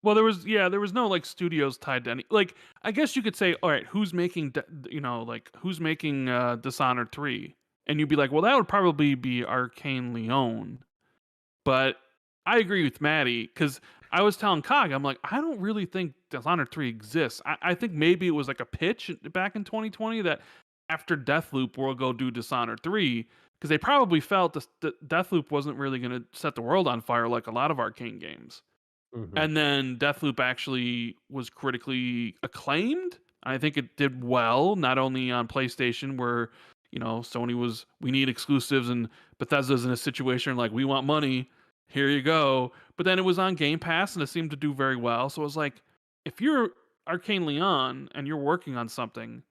Speaker 1: Well, there was no like studios tied to any. Like, I guess you could say, all right, who's making Dishonored 3? And you'd be like, well, that would probably be Arcane Leon. But I agree with Matty, because I was telling Cog, I'm like, I don't really think Dishonored 3 exists. I think maybe it was like a pitch back in 2020 that after Deathloop we'll go do Dishonored 3, because they probably felt that Deathloop wasn't really going to set the world on fire like a lot of Arcane games. And then Deathloop actually was critically acclaimed. I think it did well, not only on PlayStation, where, you know, Sony was, we need exclusives, and Bethesda's in a situation like, we want money, here you go. But then it was on Game Pass, and it seemed to do very well. So it was like, if you're Arcane Leon and you're working on something,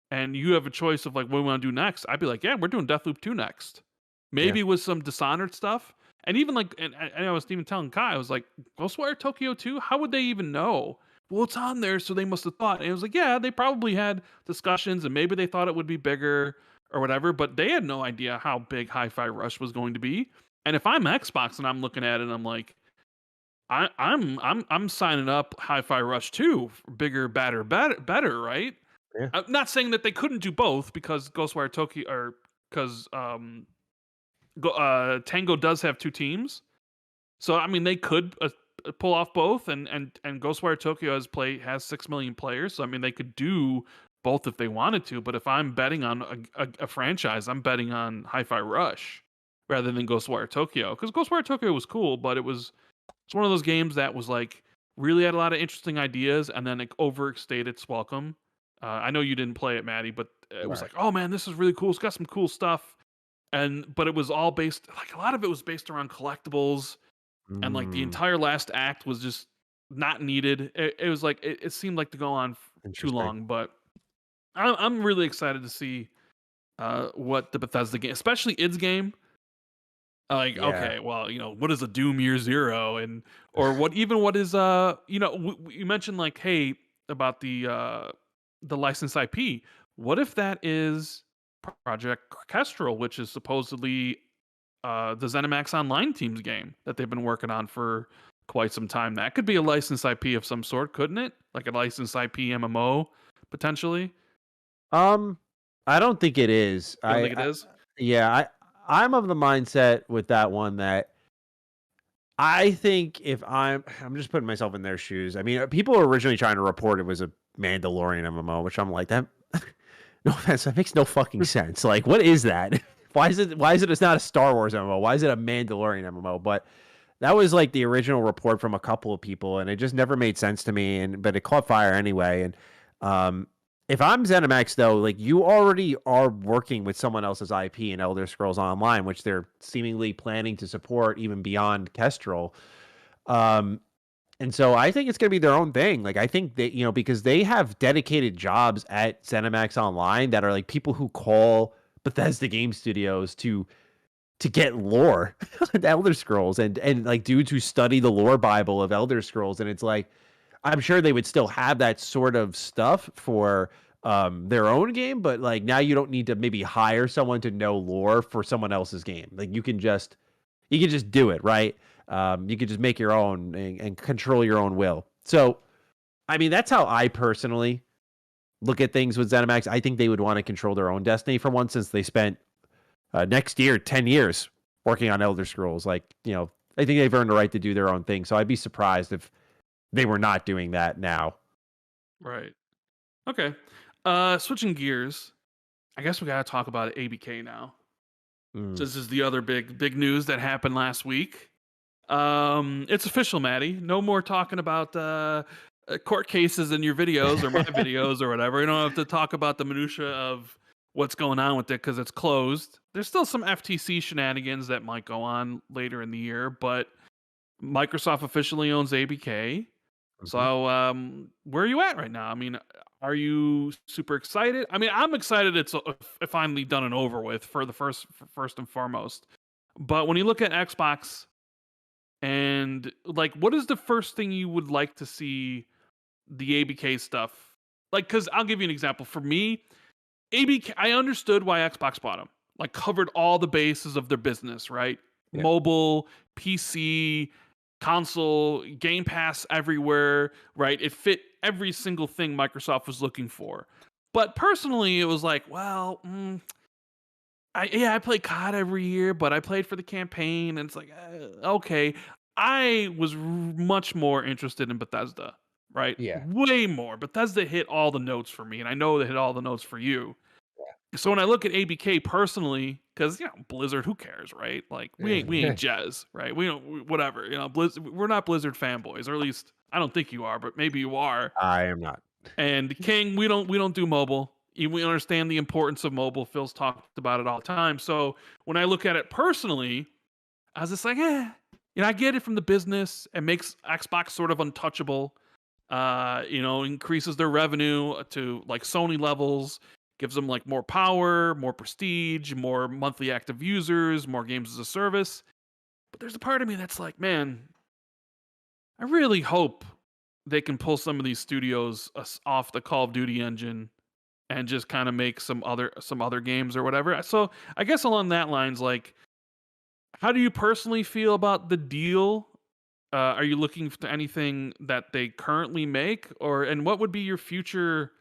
Speaker 1: and you have a choice of like, what we want to do next, I'd be like, yeah, we're doing Deathloop 2 next. Maybe with some Dishonored stuff. And even like, and I was even telling Kai, I was like, Ghostwire Tokyo 2? How would they even know? Well, it's on there, so they must have thought. And it was like, yeah, they probably had discussions, and maybe they thought it would be bigger or whatever, but they had no idea how big Hi-Fi Rush was going to be. And if I'm Xbox and I'm looking at it, I'm like, I'm signing up Hi-Fi Rush 2, bigger, better, right? Yeah. I'm not saying that they couldn't do both, because Ghostwire Tokyo or because Tango does have 2 teams. So I mean, they could pull off both, and Ghostwire Tokyo has 6 million players. So I mean, they could do both if they wanted to. But if I'm betting on a franchise, I'm betting on Hi-Fi Rush rather than Ghostwire Tokyo, because Ghostwire Tokyo was cool, but it's one of those games that was like really had a lot of interesting ideas, and then it overstayed its welcome. I know you didn't play it, Matty, but it was
Speaker 3: Right.
Speaker 1: like, oh man, this is really cool. It's got some cool stuff, but it was all based, like a lot of it was based around collectibles, and like the
Speaker 3: Mm,
Speaker 1: entire last act was just not needed. It was like it seemed like to go on too
Speaker 3: interesting.
Speaker 1: long, but I'm really excited to see what the Bethesda game, especially its game. Like,
Speaker 3: Yeah.
Speaker 1: okay, well, what is a Doom Year Zero, or what is you mentioned like, hey, about the licensed IP. What if that is Project Kestrel, which is supposedly the ZeniMax Online team's game that they've been working on for quite some time? That could be a licensed IP of some sort, couldn't it? Like a licensed IP MMO potentially.
Speaker 3: I don't think it is.
Speaker 1: You don't think it is?
Speaker 3: Yeah, I'm of the mindset with that one that I think if I'm just putting myself in their shoes. I mean, people were originally trying to report it was a Mandalorian MMO, which I'm like, that no offense, that makes no fucking sense. Like, what is that? Why is it it's not a Star Wars MMO? Why is it a Mandalorian MMO? But that was like the original report from a couple of people, and it just never made sense to me. But it caught fire anyway. And if I'm ZeniMax, though, like you already are working with someone else's IP in Elder Scrolls Online, which they're seemingly planning to support even beyond Kestrel. And so I think it's going to be their own thing. Like, I think they, because they have dedicated jobs at ZeniMax Online that are like people who call Bethesda Game Studios to get lore in Elder Scrolls, and like dudes who study the lore Bible of Elder Scrolls. And it's like, I'm sure they would still have that sort of stuff for their own game, but like now you don't need to maybe hire someone to know lore for someone else's game. Like you can just do it, right? You could just make your own and control your own will. So, I mean, that's how I personally look at things with ZeniMax. I think they would want to control their own destiny for once, since they spent next year 10 years working on Elder Scrolls. Like, I think they've earned the right to do their own thing. So I'd be surprised if they were not doing that now.
Speaker 1: Right. Okay. Switching gears, I guess we gotta talk about ABK now.
Speaker 3: Mm.
Speaker 1: This is the other big news that happened last week. It's official, Matty. No more talking about court cases in your videos or my videos or whatever. You don't have to talk about the minutia of what's going on with it because it's closed. There's still some FTC shenanigans that might go on later in the year, but Microsoft officially owns ABK.
Speaker 3: Mhm.
Speaker 1: So, where are you at right now? I mean, are you super excited? I mean, I'm excited it's finally done and over with for the first and foremost. But when you look at Xbox, and like, what is the first thing you would like to see the ABK stuff? Like, because I'll give you an example. For me, ABK, I understood why Xbox bought them. Like, covered all the bases of their business, right?
Speaker 3: Yeah.
Speaker 1: Mobile, PC, console, Game Pass everywhere, right? It fit every single thing Microsoft was looking for. But personally, it was like, well, I play COD every year, but I played for the campaign, and it's like, okay. I was much more interested in Bethesda, right?
Speaker 3: Yeah.
Speaker 1: Way more. Bethesda hit all the notes for me, and I know they hit all the notes for you. So when I look at ABK personally, because Blizzard, who cares, right? Like we ain't Jez, right? We don't whatever, we're not Blizzard fanboys, or at least I don't think you are, but maybe you are.
Speaker 3: I am not.
Speaker 1: And King, we don't do mobile. We understand the importance of mobile. Phil's talked about it all the time. So when I look at it personally, I was just like, I get it from the business. It makes Xbox sort of untouchable. Increases their revenue to like Sony levels, gives them like more power, more prestige, more monthly active users, more games as a service. But there's a part of me that's like, man, I really hope they can pull some of these studios off the Call of Duty engine and just kind of make some other games or whatever. So I guess along that lines, like, how do you personally feel about the deal? Are you looking to anything that they currently make, and what would be your future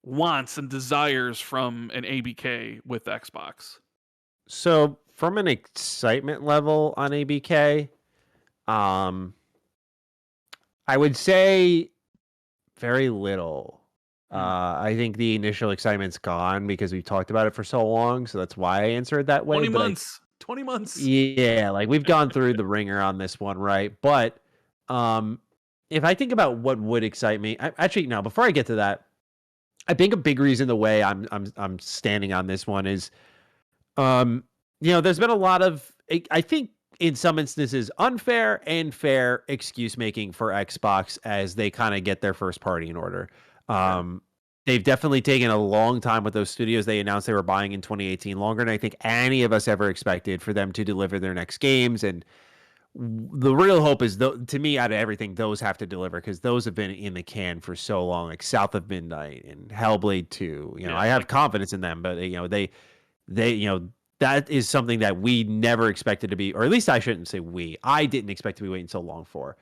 Speaker 1: wants and desires from an ABK with Xbox?
Speaker 3: So from an excitement level on ABK, I would say very little. I think the initial excitement's gone because we've talked about it for so long, so that's why I answered that way.
Speaker 1: 20 months. 20 months.
Speaker 3: Yeah, like we've gone through the ringer on this one, right? But if I think about what would excite me, actually no, before I get to that, I think a big reason the way I'm standing on this one is there's been a lot of, I think in some instances, unfair and fair excuse making for Xbox as they kind of get their first party in order. They've definitely taken a long time with those studios they announced they were buying in 2018, longer than I think any of us ever expected for them to deliver their next games. And the real hope is, to me, out of everything, those have to deliver because those have been in the can for so long, like South of Midnight and Hellblade 2. I have confidence in them, but they that is something that we never expected to be, or at least I shouldn't say we. I didn't expect to be waiting so long for.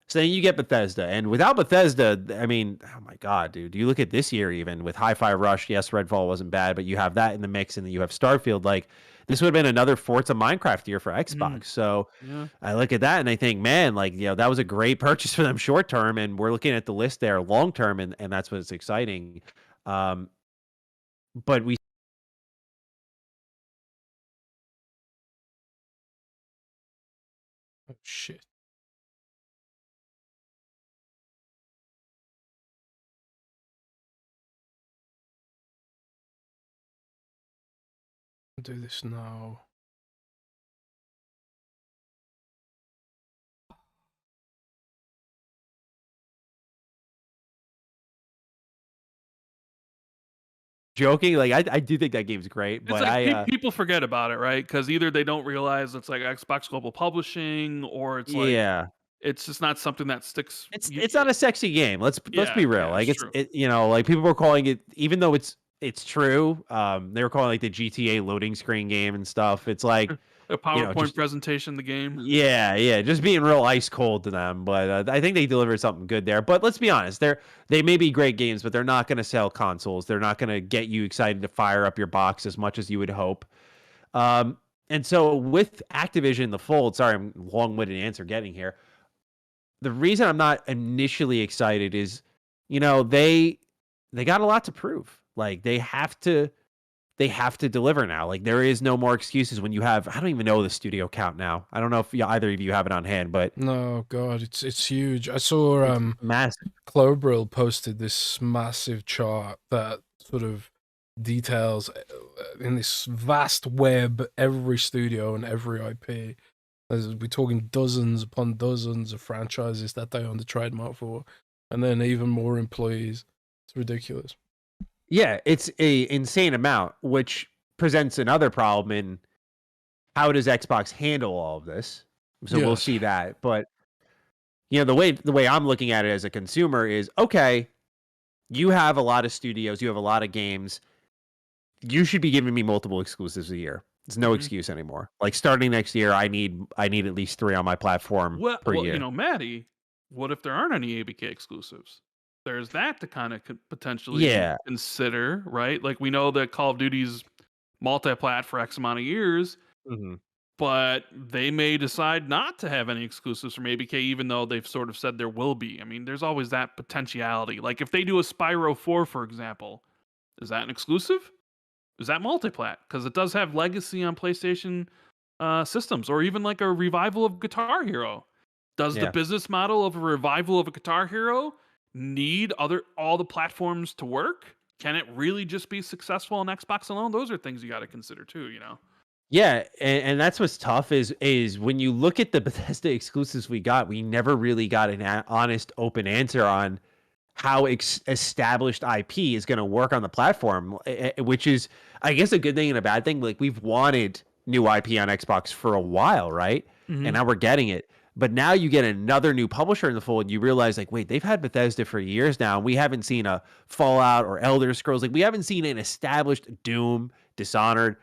Speaker 3: So then you get Bethesda, and without Bethesda, I mean, oh my God, dude, you look at this year even with Hi-Fi Rush. Yes, Redfall wasn't bad, but you have that in the mix, and then you have Starfield. Like this would have been another Forza Minecraft year for Xbox. So I look at that and I think, man, like that was a great purchase for them short term, and we're looking at the list there long term, and that's what's exciting. But we.
Speaker 2: Oh, shit. I'll do this now.
Speaker 3: Joking, like I do think that game's great, but
Speaker 1: like people forget about it, right? Because either they don't realize it's like Xbox Global Publishing, or it's like it's just not something that sticks.
Speaker 3: It's not a sexy game. Let's be real. Like
Speaker 1: it's
Speaker 3: like people were calling it, even though it's true. They were calling it like the GTA loading screen game and stuff. It's like
Speaker 1: a PowerPoint presentation, the game.
Speaker 3: Yeah, just being real ice cold to them. But I think they delivered something good there. But let's be honest, they may be great games, but they're not going to sell consoles. They're not going to get you excited to fire up your box as much as you would hope. And so with Activision in the fold, sorry, I'm long-winded answer getting here. The reason I'm not initially excited is, they got a lot to prove. Like they have to deliver now. Like there is no more excuses when you have, I don't even know the studio count now. I don't know if either of you have it on hand, but
Speaker 2: no, God, it's huge. I saw
Speaker 3: massive.
Speaker 2: Clobril posted this massive chart that sort of details in this vast web every studio and every IP. We're talking dozens upon dozens of franchises that they own the trademark for, and then even more employees. It's ridiculous.
Speaker 3: Yeah, it's a insane amount, which presents another problem in how does Xbox handle all of this. So we'll see that. But the way I'm looking at it as a consumer is, okay, you have a lot of studios, you have a lot of games. You should be giving me multiple exclusives a year. There's no excuse anymore. Like starting next year, I need at least 3 on my platform per year.
Speaker 1: Matty, what if there aren't any ABK exclusives? There's that to kind of potentially consider, right? Like we know that Call of Duty's multi-plat for X amount of years, but they may decide not to have any exclusives from ABK, even though they've sort of said there will be. I mean, there's always that potentiality. Like if they do a Spyro 4, for example, is that an exclusive? Is that multi-plat? Because it does have legacy on PlayStation systems, or even like a revival of Guitar Hero. Does the business model of a revival of a Guitar Hero need all the platforms to work? Can it really just be successful on Xbox alone? Those are things you got to consider too,
Speaker 3: Yeah, and that's what's tough is when you look at the Bethesda exclusives we got, we never really got an honest, open answer on how established IP is going to work on the platform, which is, I guess, a good thing and a bad thing. Like we've wanted new IP on Xbox for a while, right? And now we're getting it. But now you get another new publisher in the fold, and you realize, like, wait, they've had Bethesda for years now. And we haven't seen a Fallout or Elder Scrolls. Like, we haven't seen an established Doom, Dishonored,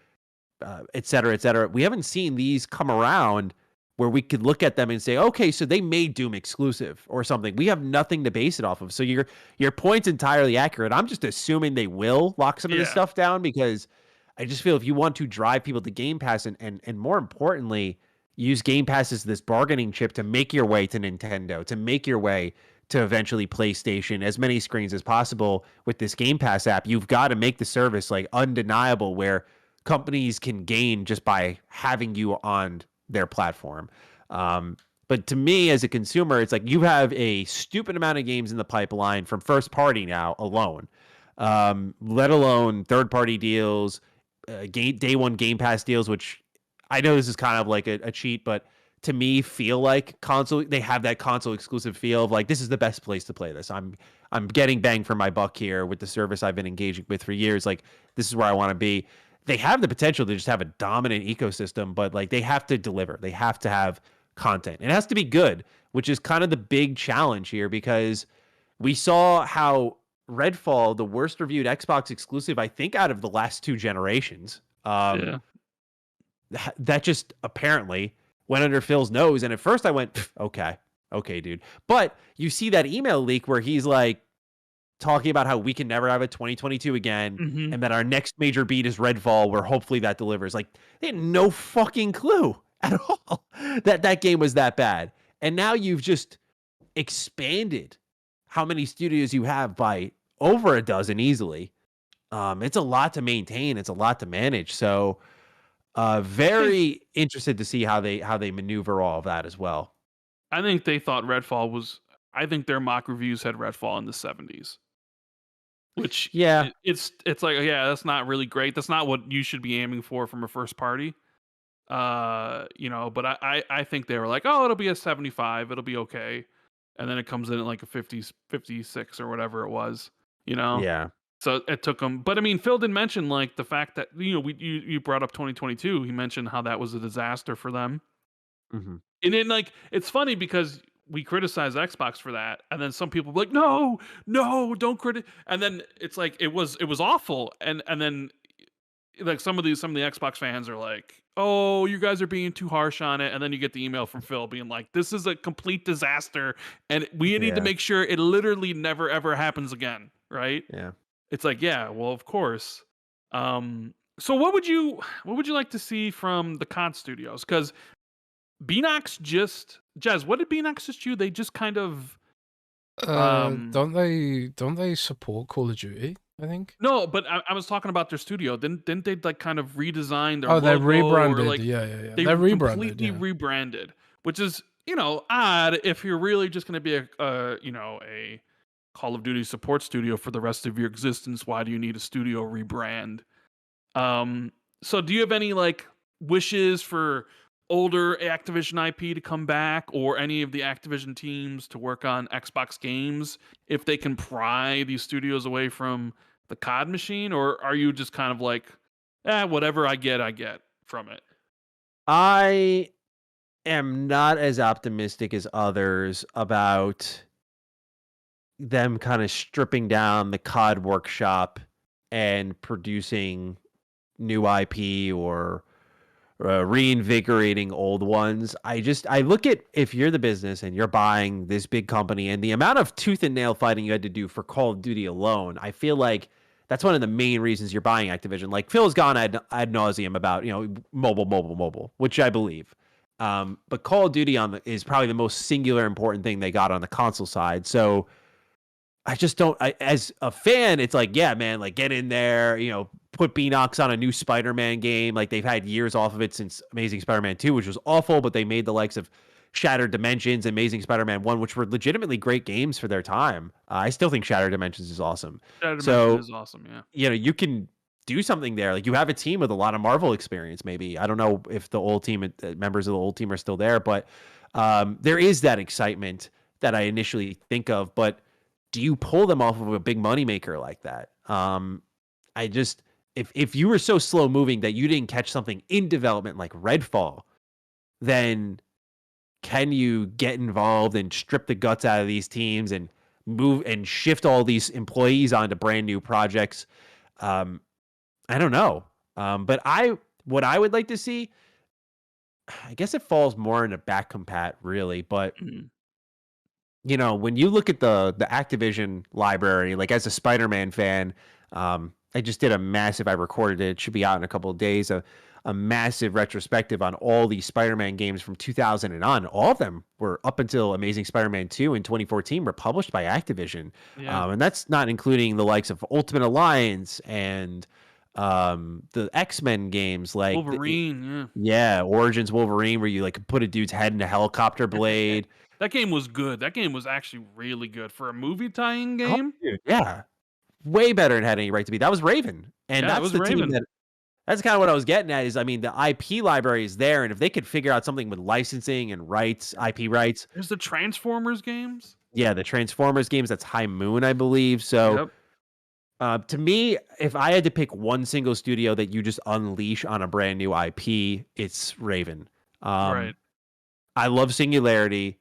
Speaker 3: et cetera, et cetera. We haven't seen these come around where we could look at them and say, okay, so they made Doom exclusive or something. We have nothing to base it off of. So your point's entirely accurate. I'm just assuming they will lock some of this stuff down because I just feel if you want to drive people to Game Pass and more importantly, use Game Pass as this bargaining chip to make your way to Nintendo, to make your way to eventually PlayStation, as many screens as possible with this Game Pass app, you've got to make the service like undeniable where companies can gain just by having you on their platform. But to me, as a consumer, it's like you have a stupid amount of games in the pipeline from first party now alone, let alone third party deals, day one Game Pass deals, which I know this is kind of like a cheat, but to me feel like console. They have that console exclusive feel of like this is the best place to play this. I'm getting bang for my buck here with the service I've been engaging with for years. Like this is where I want to be. They have the potential to just have a dominant ecosystem, but like they have to deliver. They have to have content. It has to be good, which is kind of the big challenge here because we saw how Redfall, the worst reviewed Xbox exclusive, I think, out of the last 2 generations. That just apparently went under Phil's nose. And at first I went, okay, dude. But you see that email leak where he's like talking about how we can never have a 2022 again and that our next major beat is Redfall, where hopefully that delivers. Like they had no fucking clue at all that game was that bad. And now you've just expanded how many studios you have by over a dozen easily. It's a lot to maintain. It's a lot to manage. So very interested to see how they maneuver all of that as well.
Speaker 1: I think they thought Redfall was. I think their mock reviews had Redfall in the 70s, which it's like that's not really great. That's not what you should be aiming for from a first party. But I think they were like, oh, it'll be a 75, it'll be okay, and then it comes in at like a 50, 56 or whatever it was.
Speaker 3: Yeah.
Speaker 1: So it took them, but I mean, Phil did mention like the fact that you brought up 2022. He mentioned how that was a disaster for them, and then like it's funny because we criticize Xbox for that, and then some people were like, no, don't criticize, and then it's like it was awful, and then like some of the Xbox fans are like, oh, you guys are being too harsh on it, and then you get the email from Phil being like, this is a complete disaster, and we need to make sure it literally never ever happens again, right?
Speaker 3: Yeah.
Speaker 1: It's like, yeah, well, of course. So what would you like to see from the COD studios? Because Beanox Jez, what did Beanox just do? They just kind of
Speaker 2: don't they support Call of Duty? I think.
Speaker 1: No, but I was talking about their studio. Didn't they like kind of redesign their logo?
Speaker 2: They rebranded.
Speaker 1: Like,
Speaker 2: yeah.
Speaker 1: They
Speaker 2: They're
Speaker 1: completely rebranded, which is odd if you're really just going to be a Call of Duty support studio for the rest of your existence. Why do you need a studio rebrand? So do you have any like wishes for older Activision IP to come back, or any of the Activision teams to work on Xbox games if they can pry these studios away from the COD machine? Or are you just kind of like, whatever I get from it?
Speaker 3: I am not as optimistic as others about them kind of stripping down the COD workshop and producing new IP or reinvigorating old ones. I look at, if you're the business and you're buying this big company and the amount of tooth and nail fighting you had to do for Call of Duty alone, I feel like that's one of the main reasons you're buying Activision. Like Phil's gone ad nauseum about, mobile, which I believe. But Call of Duty is probably the most singular important thing they got on the console side. So I just don't, as a fan, it's like, yeah, man, like get in there, put Beanox on a new Spider-Man game. Like they've had years off of it since Amazing Spider-Man 2, which was awful, but they made the likes of Shattered Dimensions and Amazing Spider-Man 1, which were legitimately great games for their time. I still think Shattered Dimensions is awesome.
Speaker 1: Shattered Dimensions is awesome, yeah.
Speaker 3: You can do something there. Like you have a team with a lot of Marvel experience, maybe. I don't know if the old team, members of the old team are still there, but there is that excitement that I initially think of, but do you pull them off of a big moneymaker like that? If you were so slow moving that you didn't catch something in development like Redfall, then can you get involved and strip the guts out of these teams and move and shift all these employees onto brand new projects? I don't know. But what I would like to see, I guess it falls more into back compat really, but when you look at the Activision library, like as a Spider-Man fan, I just did a massive. I recorded it. It should be out in a couple of days. A massive retrospective on all these Spider-Man games from 2000 and on. All of them were up until Amazing Spider-Man 2 in 2014 were published by Activision.
Speaker 1: Yeah.
Speaker 3: And that's not including the likes of Ultimate Alliance and the X-Men games like
Speaker 1: Wolverine.
Speaker 3: yeah, Origins Wolverine, where you like put a dude's head in a helicopter blade.
Speaker 1: That game was good. That game was actually really good for a movie tie-in game.
Speaker 3: Oh, dude, yeah, way better than it had any right to be. That was Raven, and that's the
Speaker 1: Raven.
Speaker 3: team that. That's kind of what I was getting at. Is I mean, the IP library is there, and if they could figure out something with licensing and rights, IP rights.
Speaker 1: There's the Transformers games.
Speaker 3: Yeah, the Transformers games. That's High Moon, I believe. So, to me, if I had to pick one single studio that you just unleash on a brand new IP, it's Raven.
Speaker 1: Right.
Speaker 3: I love Singularity.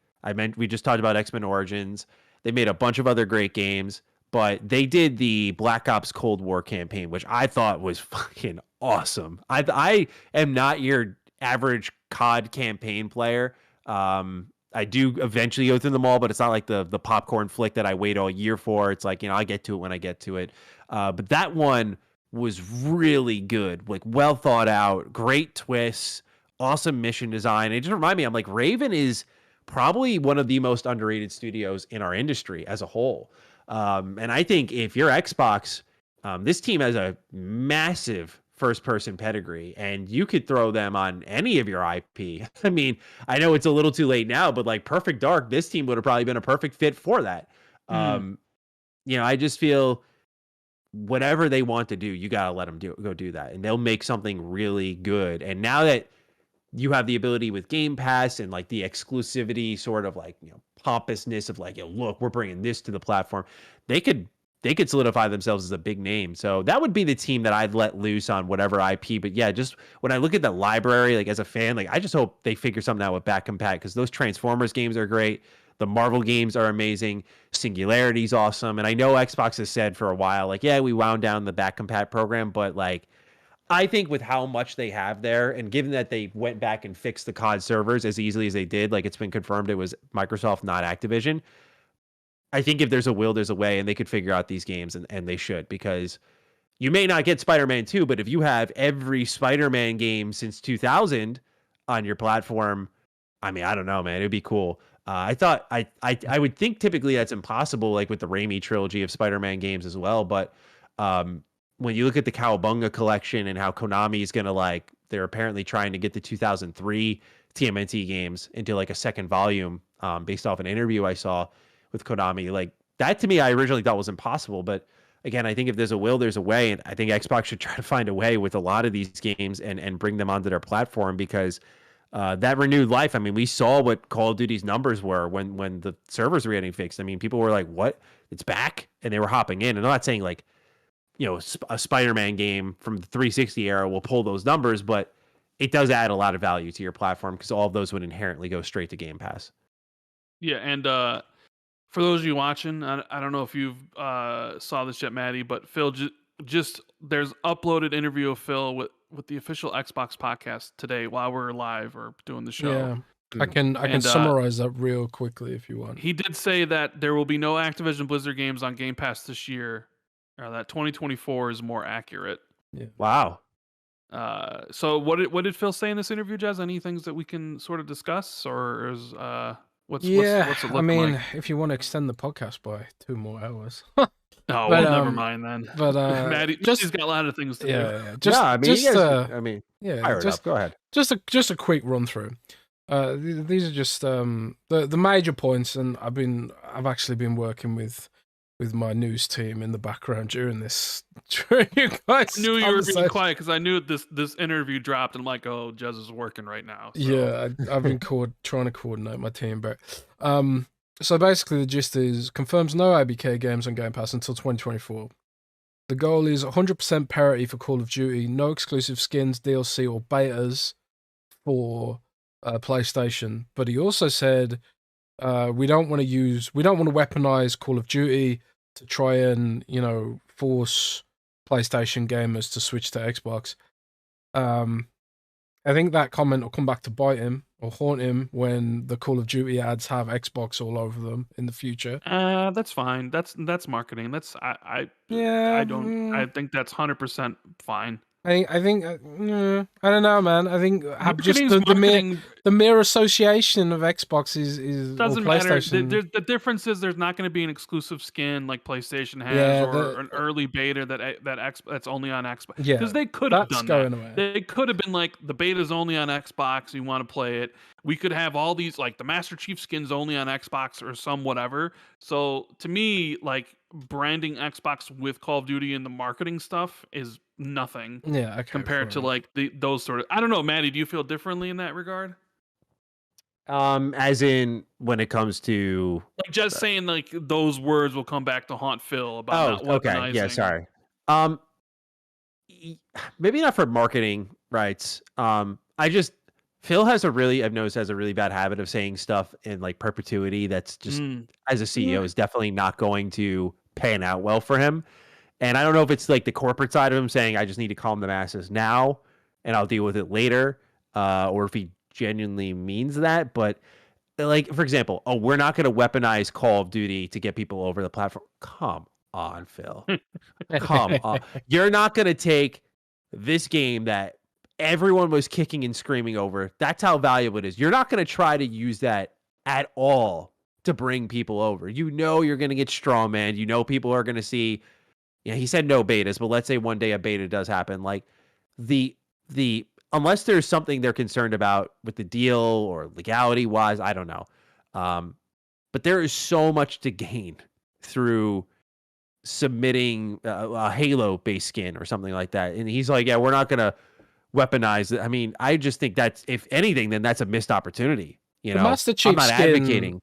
Speaker 3: We just talked about X-Men Origins. They made a bunch of other great games, but they did the Black Ops Cold War campaign, which I thought was fucking awesome. I am not your average COD campaign player. I do eventually go through them all, but it's not like the popcorn flick that I wait all year for. It's like, I get to it when I get to it. But that one was really good, like well thought out, great twists, awesome mission design. It just reminded me, I'm like, Raven is probably one of the most underrated studios in our industry as a whole. And I think if you're Xbox, this team has a massive first-person pedigree, and you could throw them on any of your IP. I mean, I know it's a little too late now, but like Perfect Dark, this team would have probably been a perfect fit for that. I just feel whatever they want to do, you got to let them go do that, and they'll make something really good. And now that you have the ability with Game Pass and like the exclusivity sort of like, pompousness of like, look, we're bringing this to the platform. They could solidify themselves as a big name. So that would be the team that I'd let loose on whatever IP. But yeah, just when I look at the library, like as a fan, like I just hope they figure something out with Back Compat, because those Transformers games are great. The Marvel games are amazing. Singularity's awesome. And I know Xbox has said for a while, like, yeah, we wound down the Back Compat program, but like, I think with how much they have there, and given that they went back and fixed the COD servers as easily as they did, like it's been confirmed it was Microsoft, not Activision. I think if there's a will, there's a way, and they could figure out these games, and they should, because you may not get Spider-Man 2, but if you have every Spider-Man game since 2000 on your platform, I mean, I don't know, man, it'd be cool. I thought I would think typically that's impossible, like with the Raimi trilogy of Spider-Man games as well, but when you look at the Cowabunga collection and how Konami is going to they're apparently trying to get the 2003 TMNT games into like a second volume based off an interview I saw with Konami. Like that to me, I originally thought was impossible. But again, I think if there's a will, there's a way. And I think Xbox should try to find a way with a lot of these games and bring them onto their platform, because that renewed life. I mean, we saw what Call of Duty's numbers were when the servers were getting fixed. I mean, people were like, what? It's back? And they were hopping in. And I'm not saying like, a Spider-Man game from the 360 era will pull those numbers, but it does add a lot of value to your platform, because all of those would inherently go straight to Game Pass.
Speaker 1: Yeah, and for those of you watching, I don't know if you've saw this yet, Matty, but Phil just there's uploaded interview of Phil with the official Xbox podcast today while we're live or doing the show.
Speaker 2: Yeah. I can summarize that real quickly if you want.
Speaker 1: He did say that there will be no Activision Blizzard games on Game Pass this year. That 2024 is more accurate.
Speaker 2: Yeah.
Speaker 3: Wow.
Speaker 1: So what did Phil say in this interview, Jazz? Any things that we can sort of discuss, or is what's it look like?
Speaker 2: If you want to extend the podcast by 2 more hours.
Speaker 1: Oh, well, never mind then.
Speaker 2: But
Speaker 1: Matty's got a lot of things to do.
Speaker 3: Go ahead.
Speaker 2: Just a quick run through. These are just the major points, and I've actually been working with my news team in the background during this. You guys,
Speaker 1: I knew you were being quiet because I knew this interview dropped, and I'm like, oh, Jez is working right now. So.
Speaker 2: Yeah, I've been trying to coordinate my team, but so basically the gist is confirms no ABK games on Game Pass until 2024. The goal is 100% parity for Call of Duty, no exclusive skins, DLC, or betas for PlayStation. But he also said we don't want to weaponize Call of Duty to try and force PlayStation gamers to switch to Xbox. I think that comment will come back to bite him or haunt him when the Call of Duty ads have Xbox all over them in the future.
Speaker 1: That's fine. That's marketing. That's I think that's 100% fine.
Speaker 2: I think I don't know, man. I think just the mere association of Xbox is
Speaker 1: doesn't matter.
Speaker 2: PlayStation.
Speaker 1: The difference is there's not going to be an exclusive skin like PlayStation has, or an early beta that's only on Xbox.
Speaker 2: Yeah,
Speaker 1: because they could have done that.
Speaker 2: Away.
Speaker 1: They could have been like, the beta's only on Xbox. You want to play it? We could have all these, like, the Master Chief skins only on Xbox or some whatever. So to me, like, branding Xbox with Call of Duty and the marketing stuff is nothing.
Speaker 2: Yeah,
Speaker 1: compared to like those sort of. I don't know, Matty. Do you feel differently in that regard?
Speaker 3: As in when it comes to
Speaker 1: like just saying like those words will come back to haunt Phil about not weaponizing.
Speaker 3: Okay, yeah, sorry. Maybe not for marketing rights. Phil has I've noticed has a really bad habit of saying stuff in like perpetuity that's just as a CEO is definitely not going to pan out well for him. And I don't know if it's like the corporate side of him saying, I just need to calm the masses now and I'll deal with it later. Or if he genuinely means that. But like, for example, we're not going to weaponize Call of Duty to get people over the platform. Come on, Phil. Come on. You're not going to take this game that everyone was kicking and screaming over. That's how valuable it is. You're not going to try to use that at all to bring people over. You know you're going to get strawman. You know people are going to see. Yeah, he said no betas, but let's say one day a beta does happen. Like the unless there's something they're concerned about with the deal or legality wise, I don't know. But there is so much to gain through submitting a Halo based skin or something like that. And he's like, yeah, we're not gonna weaponize it. I mean, I just think that's, if anything, then that's a missed opportunity. You know,
Speaker 2: Master Chief
Speaker 3: I'm not advocating.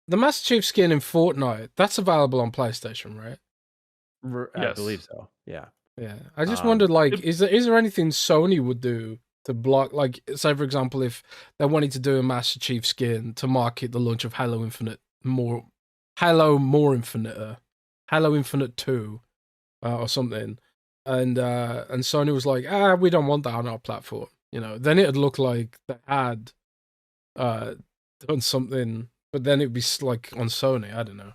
Speaker 2: The Master Chief skin in Fortnite, that's available on PlayStation, right?
Speaker 3: I believe so. Yeah.
Speaker 2: Yeah. I just wondered, like, is there anything Sony would do to block, like, say, for example, if they wanted to do a Master Chief skin to market the launch of Halo Infinite 2, or something, and Sony was like, we don't want that on our platform, you know, then it'd look like they had done something, but then it'd be like on Sony. I don't know.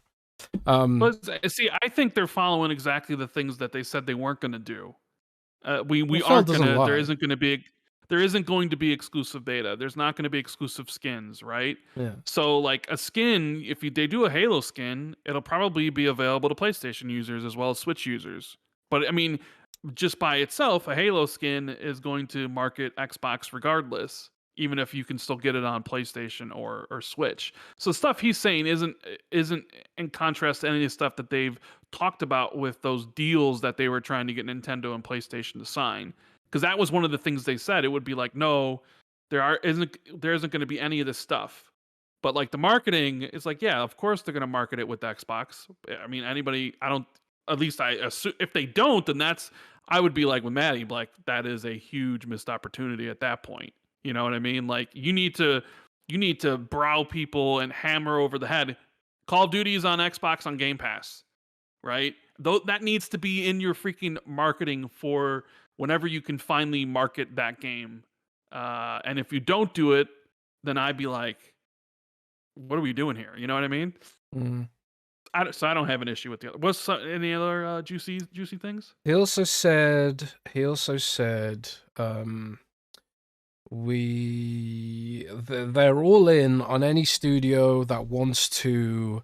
Speaker 1: But see, I think they're following exactly the things that they said they weren't going to do. We aren't going to. There isn't going to be exclusive beta. There's not going to be exclusive skins, right?
Speaker 2: Yeah.
Speaker 1: So like a skin, if they do a Halo skin, it'll probably be available to PlayStation users as well as Switch users. But I mean, just by itself, a Halo skin is going to market Xbox regardless, even if you can still get it on PlayStation or Switch. So stuff he's saying isn't in contrast to any of the stuff that they've talked about with those deals that they were trying to get Nintendo and PlayStation to sign. Because that was one of the things they said. It would be like, no, there isn't going to be any of this stuff. But like the marketing is like, yeah, of course they're going to market it with Xbox. I mean, if they don't, then I would be like with Matty, like that is a huge missed opportunity at that point. You know what I mean? Like you need to brow people and hammer over the head. Call of Duty is on Xbox on Game Pass, right? Though that needs to be in your freaking marketing for whenever you can finally market that game. And if you don't do it, then I'd be like, what are we doing here? You know what I mean?
Speaker 2: Mm.
Speaker 1: So I don't have an issue with the other. What's any other juicy things?
Speaker 2: He also said, they're all in on any studio that wants to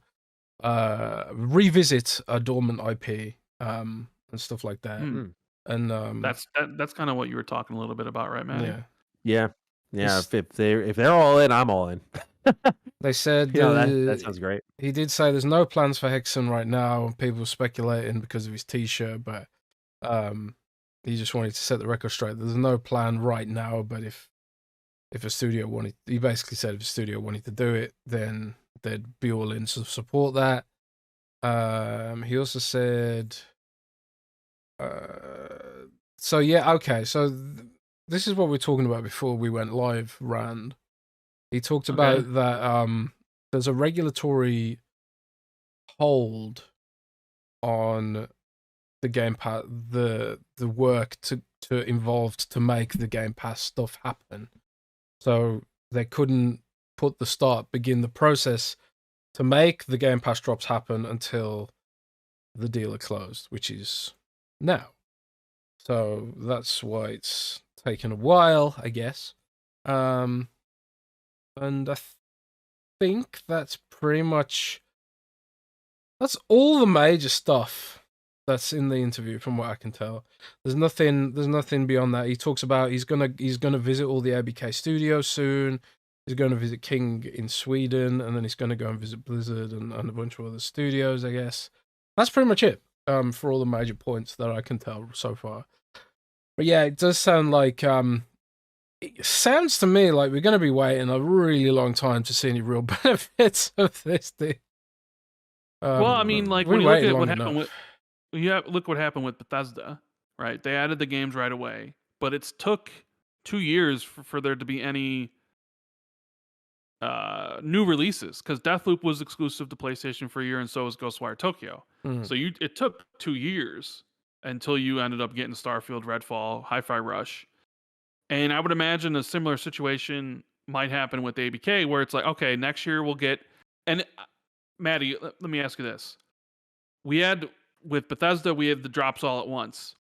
Speaker 2: revisit a dormant IP and stuff like that. And
Speaker 1: that's kind of what you were talking a little bit about, right, Matty?
Speaker 3: Yeah. If they're all in, I'm all in.
Speaker 2: They said
Speaker 3: that sounds great.
Speaker 2: He did say there's no plans for Hexen right now. People were speculating because of his T-shirt, but he just wanted to set the record straight. There's no plan right now, but if a studio wanted, he basically said if a studio wanted to do it, then they'd be all in to support that. He also said, so yeah, okay, so this is what we were talking about before we went live, Rand. He talked about that there's a regulatory hold on the game the work to involved to make the Game Pass stuff happen. So they couldn't begin the process to make the Game Pass drops happen until the deal closed, which is now. So that's why it's taken a while, I guess. And I think that's pretty much all the major stuff that's in the interview, from what I can tell. There's nothing beyond that. He talks about he's gonna visit all the ABK studios soon. He's going to visit King in Sweden, and then he's going to go and visit Blizzard and a bunch of other studios, I guess. That's pretty much it for all the major points that I can tell so far. But yeah, it does sound like it sounds to me like we're going to be waiting a really long time to see any real benefits of this thing.
Speaker 1: Well, I mean, like when you look at what happened look what happened with Bethesda, right? They added the games right away, but it's took 2 years for there to be any new releases, because Deathloop was exclusive to PlayStation for a year, and so was Ghostwire Tokyo. So it took 2 years until you ended up getting Starfield, Redfall, Hi-Fi Rush. And I would imagine a similar situation might happen with ABK, where it's like, okay, next year we'll get... And Matty, let me ask you this. With Bethesda, we had the drops all at once.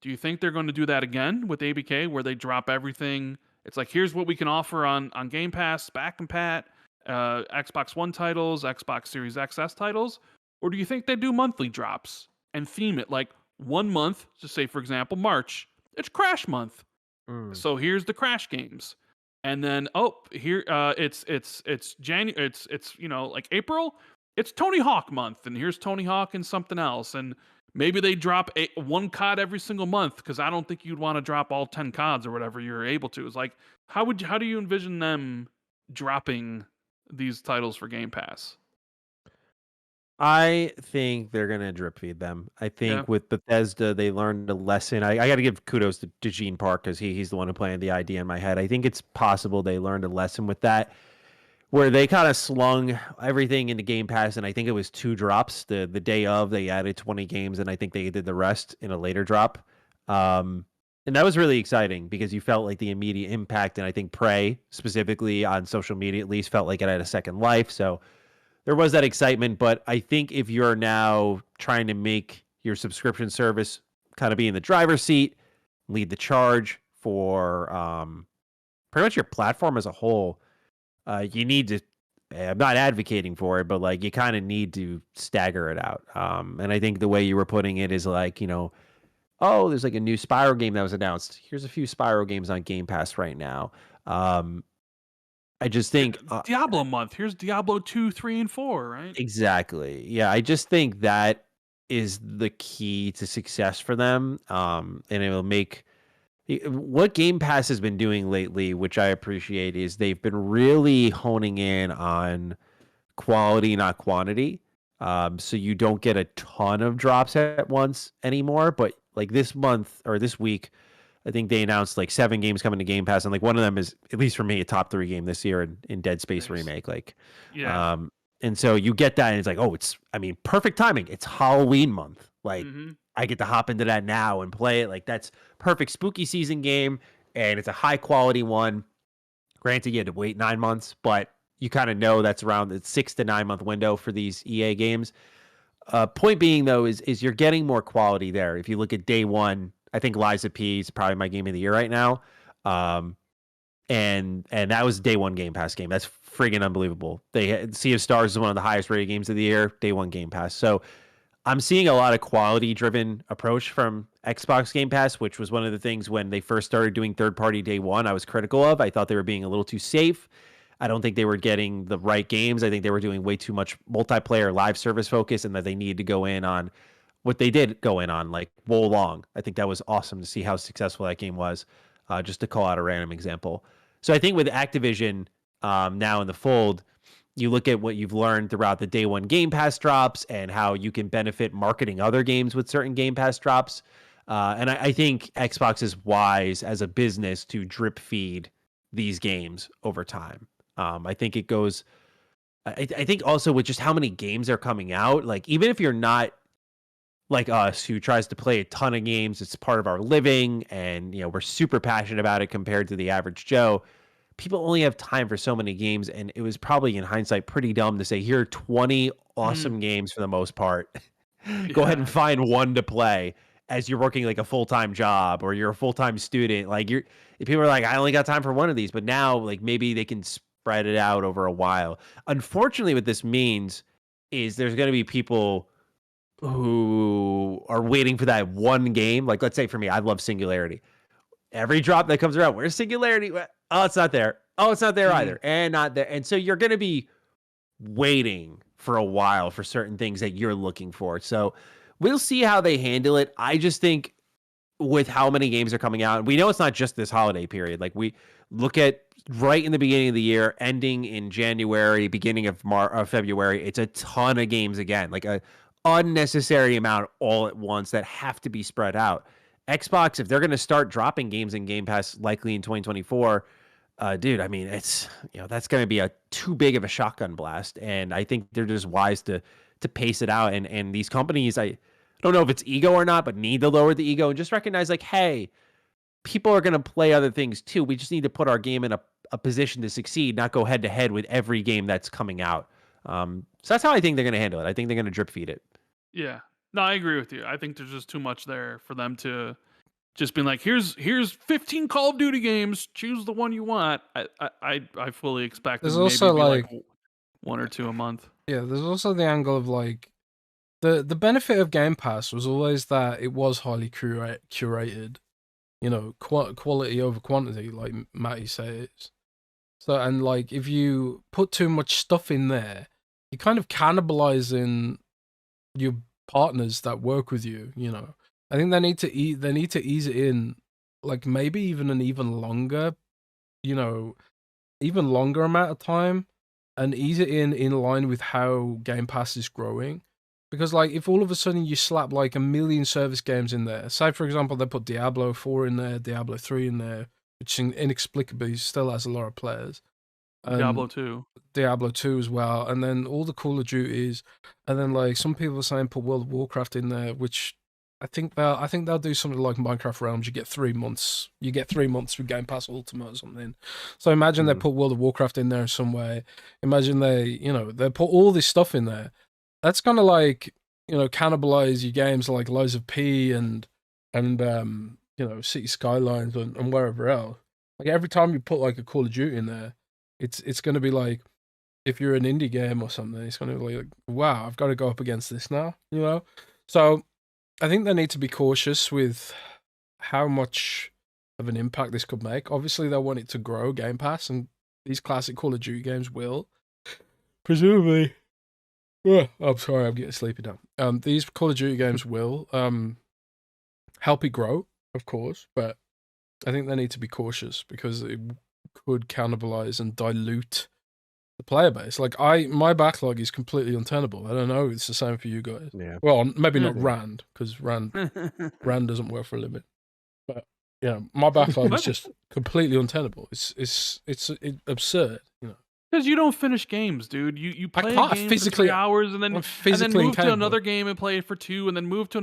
Speaker 1: Do you think they're going to do that again with ABK, where they drop everything? It's like, here's what we can offer on Game Pass, back and pat, Xbox One titles, Xbox Series XS titles? Or do you think they do monthly drops and theme it like 1 month, just say, for example, March, it's Crash month. So here's the Crash games. And then, here, it's January, it's like April, it's Tony Hawk month, and here's Tony Hawk and something else. And maybe they drop one COD every single month, because I don't think you'd want to drop all 10 CODs or whatever you're able to. It's like, how do you envision them dropping these titles for Game Pass?
Speaker 3: I think they're going to drip feed them. I think with Bethesda, they learned a lesson. I got to give kudos to Gene Park, because he's the one who planted the idea in my head. I think it's possible they learned a lesson with that, where they kind of slung everything into Game Pass, and I think it was 2 drops. The day of, they added 20 games, and I think they did the rest in a later drop. And that was really exciting, because you felt like the immediate impact, and I think Prey, specifically on social media at least, felt like it had a second life. So there was that excitement, but I think if you're now trying to make your subscription service kind of be in the driver's seat, lead the charge for pretty much your platform as a whole, you need to, I'm not advocating for it, but like you kind of need to stagger it out. And I think the way you were putting it is like, there's like a new Spyro game that was announced. Here's a few Spyro games on Game Pass right now. I just think
Speaker 1: Diablo month. Here's Diablo 2, 3, and 4, right?
Speaker 3: Exactly. Yeah, I just think that is the key to success for them. And it will make what Game Pass has been doing lately, which I appreciate, is they've been really honing in on quality, not quantity. So you don't get a ton of drops at once anymore. But like this month or this week, I think they announced like 7 games coming to Game Pass, and like one of them is, at least for me, a top 3 game this year in Dead Space remake. Like, and so you get that, and it's like, perfect timing. It's Halloween month. Like, I get to hop into that now and play it. Like, that's perfect spooky season game, and it's a high quality one. Granted, you had to wait 9 months, but you kind of know that's around the 6 to 9 month window for these EA games. Point being, though, is you're getting more quality there. If you look at day one, I think Lies of P is probably my game of the year right now. And that was day one Game Pass game. That's friggin' unbelievable. Sea of Stars is one of the highest rated games of the year, day one Game Pass. So I'm seeing a lot of quality driven approach from Xbox Game Pass, which was one of the things when they first started doing third party day one, I was critical of. I thought they were being a little too safe. I don't think they were getting the right games. I think they were doing way too much multiplayer live service focus, and that they needed to go in on what they did go in on, like Wo Long. I think that was awesome to see how successful that game was, just to call out a random example. So I think with Activision now in the fold, you look at what you've learned throughout the day one Game Pass drops and how you can benefit marketing other games with certain Game Pass drops. And I think Xbox is wise as a business to drip feed these games over time. I think it goes, I think also with just how many games are coming out, like even if you're not like us who tries to play a ton of games. It's part of our living, and we're super passionate about it compared to the average Joe. People only have time for so many games, and it was probably in hindsight pretty dumb to say, here are 20 awesome games for the most part. Go ahead and find one to play as you're working like a full-time job or you're a full-time student. Like people are like, I only got time for one of these, but now like maybe they can spread it out over a while. Unfortunately, what this means is there's going to be people who are waiting for that one game. Like, let's say for me, I love Singularity. Every drop that comes around, where's Singularity? Oh, it's not there. Oh, it's not there either. And not there. And so you're going to be waiting for a while for certain things that you're looking for. So we'll see how they handle it. I just think with how many games are coming out, and we know it's not just this holiday period. Like we look at right in the beginning of the year, ending in January, beginning of February, it's a ton of games again, like a unnecessary amount all at once that have to be spread out. Xbox, if they're going to start dropping games in Game Pass likely in 2024, dude, I mean, it's that's going to be too big of a shotgun blast, and I think they're just wise to pace it out. And these companies, I don't know if it's ego or not, but need to lower the ego and just recognize like, hey, people are going to play other things too. We just need to put our game in a position to succeed, not go head to head with every game that's coming out. So that's how I think they're going to handle it. I think they're going to drip feed it.
Speaker 1: Yeah. No, I agree with you. I think there's just too much there for them to just be like, here's 15 Call of Duty games. Choose the one you want. I fully expect
Speaker 2: there's
Speaker 1: maybe
Speaker 2: also
Speaker 1: like one or two a month.
Speaker 2: Yeah, there's also the angle of like the benefit of Game Pass was always that it was highly curated, quality over quantity, like Matty says. So, and like if you put too much stuff in there, you're kind of cannibalizing your partners that work with you. I think they need to ease it in, like maybe even an even longer amount of time, and ease it in line with how Game Pass is growing. Because like if all of a sudden you slap like 1 million service games in there, say for example they put Diablo 4 in there, Diablo 3 in there, which inexplicably still has a lot of players.
Speaker 1: Diablo 2
Speaker 2: as well, and then all the Call of Duties, and then like some people are saying put World of Warcraft in there, which I think they'll do something like Minecraft Realms. You get 3 months. You get 3 months with Game Pass Ultimate or something. So imagine they put World of Warcraft in there in some way. Imagine they put all this stuff in there. That's gonna like cannibalize your games like Lies of P and City Skylines and wherever else. Like every time you put like a Call of Duty in there, it's gonna be like, if you're an indie game or something, it's gonna be like, wow, I've got to go up against this now. So I think they need to be cautious with how much of an impact this could make. Obviously, they want it to grow Game Pass, and these classic Call of Duty games will, presumably. Oh, I'm sorry, I'm getting sleepy now. These Call of Duty games will help it grow, of course, but I think they need to be cautious because it could cannibalize and dilute the player base. Like my backlog is completely untenable. I don't know if it's the same for you guys.
Speaker 3: Yeah.
Speaker 2: Well, maybe not Rand, because Rand doesn't work for a living. But my backlog is just completely untenable. It's absurd.
Speaker 1: Because you don't finish games, dude. You play a game for 3 hours and then move to another game and play it for 2 and then move to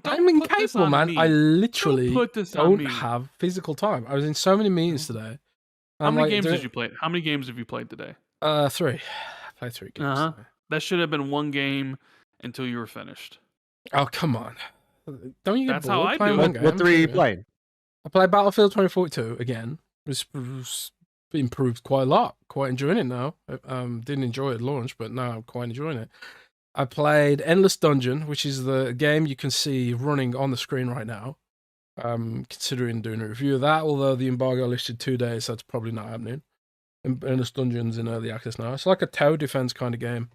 Speaker 2: I'm incapable, man.
Speaker 1: Me.
Speaker 2: I literally
Speaker 1: don't
Speaker 2: have physical time. I was in so many meetings today.
Speaker 1: How many games did you play? How many games have you played today?
Speaker 2: 3. I played 3 games. Today.
Speaker 1: That should have been 1 game until you were finished.
Speaker 2: Oh, come on. Don't you get bored playing one game?
Speaker 3: What 3 are you playing?
Speaker 2: I played Battlefield 2042 again. It was improved quite a lot. Quite enjoying it now. Didn't enjoy it at launch, but now I'm quite enjoying it. I played Endless Dungeon, which is the game you can see running on the screen right now. Considering doing a review of that, although the embargo listed 2 days, so that's probably not happening. Endless Dungeon's in early access now. It's like a tower defense kind of game.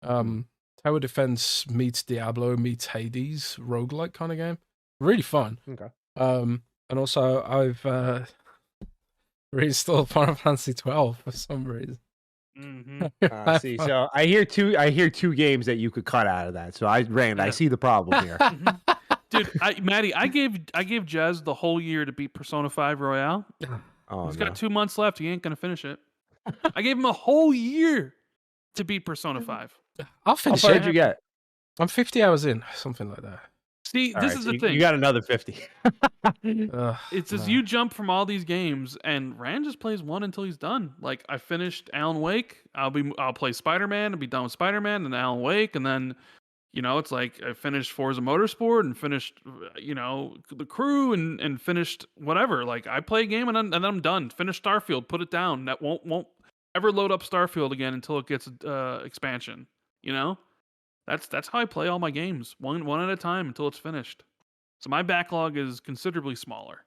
Speaker 2: Tower defense meets Diablo meets Hades, roguelike kind of game. Really fun.
Speaker 3: Okay.
Speaker 2: And also I've reinstalled Final Fantasy 12 for some reason.
Speaker 3: See, so I hear two games that you could cut out of that. So I see the problem here.
Speaker 1: Dude, Matty, I gave Jez the whole year to beat Persona 5 Royale. He's got 2 months left. He ain't gonna finish it. I gave him a whole year to beat Persona 5.
Speaker 2: I'll finish
Speaker 3: How far
Speaker 2: it.
Speaker 3: did you get?
Speaker 2: I'm 50 hours in, something like that.
Speaker 1: See,
Speaker 3: All
Speaker 1: this
Speaker 3: right,
Speaker 1: is
Speaker 3: so
Speaker 1: the thing.
Speaker 3: you got another 50.
Speaker 1: It's as you jump from all these games, and Rand just plays one until he's done. Like I finished Alan Wake. I'll play Spider-Man and be done with Spider-Man and Alan Wake, and then it's like I finished Forza Motorsport and finished the Crew and finished whatever. Like I play a game and then I'm done. Finish Starfield, put it down. That won't ever load up Starfield again until it gets expansion. That's how I play all my games, one at a time until it's finished. So my backlog is considerably smaller.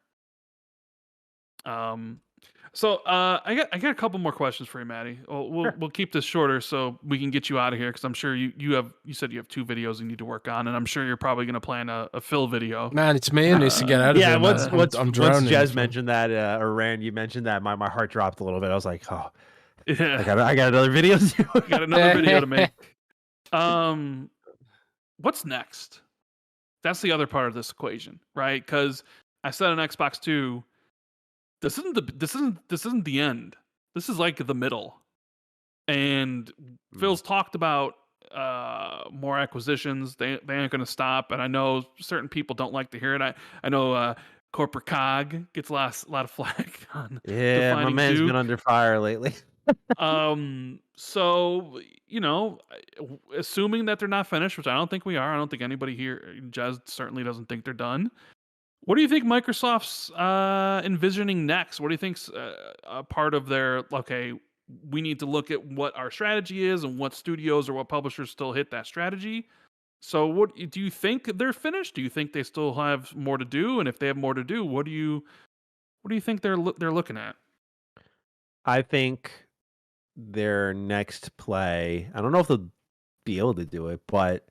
Speaker 1: So I got a couple more questions for you, Matty. We'll keep this shorter so we can get you out of here because I'm sure you said you have 2 videos you need to work on, and I'm sure you're probably going to plan a Phil video.
Speaker 2: Man, it's me who needs to get out of here. I'm drowning.
Speaker 3: Once Jez mentioned that, or Rand, you mentioned that, my heart dropped a little bit. I was like, oh,
Speaker 1: yeah,
Speaker 3: I got another video to do.
Speaker 1: Got another video to make. What's next? That's the other part of this equation, right? Because I said on Xbox 2, this isn't the end. This is like the middle. And Phil's talked about more acquisitions. They ain't going to stop. And I know certain people don't like to hear it. I know Corporate Cog gets a lot of flack on.
Speaker 3: Yeah, my man's been under fire lately.
Speaker 1: So assuming that they're not finished, which I don't think we are. I don't think anybody here, Jez certainly doesn't think they're done. What do you think Microsoft's envisioning next? What do you think's a part of their, okay, we need to look at what our strategy is and what studios or what publishers still hit that strategy? So what do you think they're finished? Do you think they still have more to do? And if they have more to do, what do you think they're looking at?
Speaker 3: I think their next play, I don't know if they'll be able to do it, but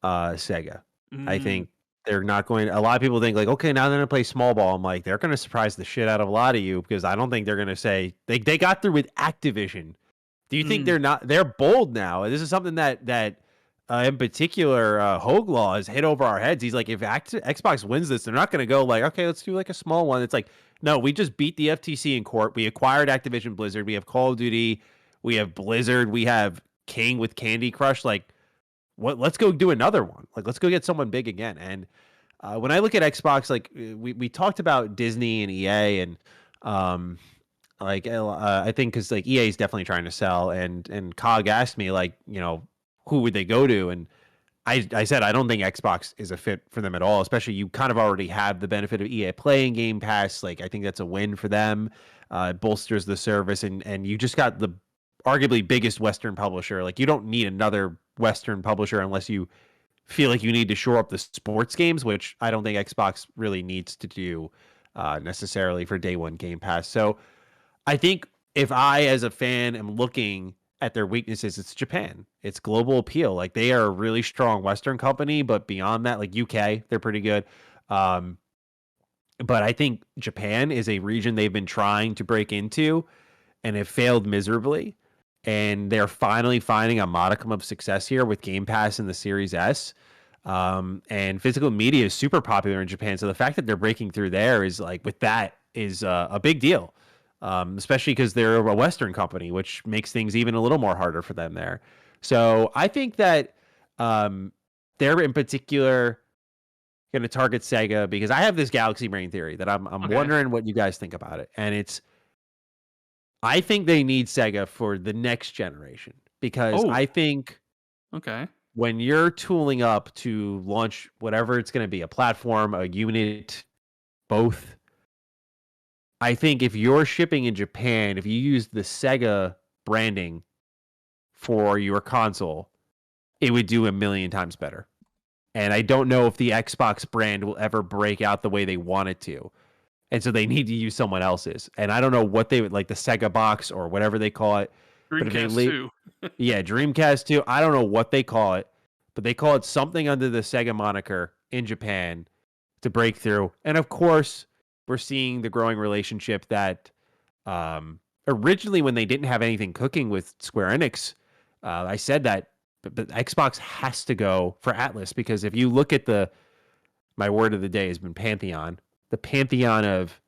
Speaker 3: Sega. I think they're not going. A lot of people think like, okay, now they're gonna play small ball. I'm like, they're gonna surprise the shit out of a lot of you because I don't think they're gonna say they got through with Activision. Do you think they're not? They're bold now. This is something that in particular Hoaglaw has hit over our heads. He's like, if Xbox wins this, they're not gonna go like, okay, let's do like a small one. It's like, no, we just beat the FTC in court. We acquired Activision Blizzard. We have Call of Duty. We have Blizzard. We have King with Candy Crush. Like, what? Let's go do another one. Like, let's go get someone big again. And when I look at Xbox, like we talked about Disney and EA, and I think because like EA is definitely trying to sell, and Cog asked me like, who would they go to, and I said I don't think Xbox is a fit for them at all. Especially you kind of already have the benefit of EA Play and Game Pass. Like I think that's a win for them. It bolsters the service, and you just got the arguably biggest Western publisher. Like you don't need another Western publisher unless you feel like you need to shore up the sports games, which I don't think Xbox really needs to do necessarily for day one Game Pass. So I think if I, as a fan, am looking at their weaknesses, it's Japan. It's global appeal. Like they are a really strong Western company, but beyond that, like UK, they're pretty good. But I think Japan is a region they've been trying to break into and have failed miserably. And they're finally finding a modicum of success here with Game Pass and the Series S. And physical media is super popular in Japan. So the fact that they're breaking through there is like with that is a big deal, especially because they're a Western company, which makes things even a little more harder for them there. So I think that they're in particular going to target Sega because I have this Galaxy Brain theory that I'm wondering what you guys think about it. And I think they need Sega for the next generation because I think when you're tooling up to launch whatever it's going to be, a platform, a unit, both, I think if you're shipping in Japan, if you use the Sega branding for your console, it would do a million times better. And I don't know if the Xbox brand will ever break out the way they want it to. And so they need to use someone else's. And I don't know what they would, like the Sega box or whatever they call it.
Speaker 1: Dreamcast 2.
Speaker 3: Yeah, Dreamcast 2. I don't know what they call it, but they call it something under the Sega moniker in Japan to break through. And of course, we're seeing the growing relationship that originally when they didn't have anything cooking with Square Enix, I said that but Xbox has to go for Atlas because if you look at my word of the day has been Pantheon. The pantheon of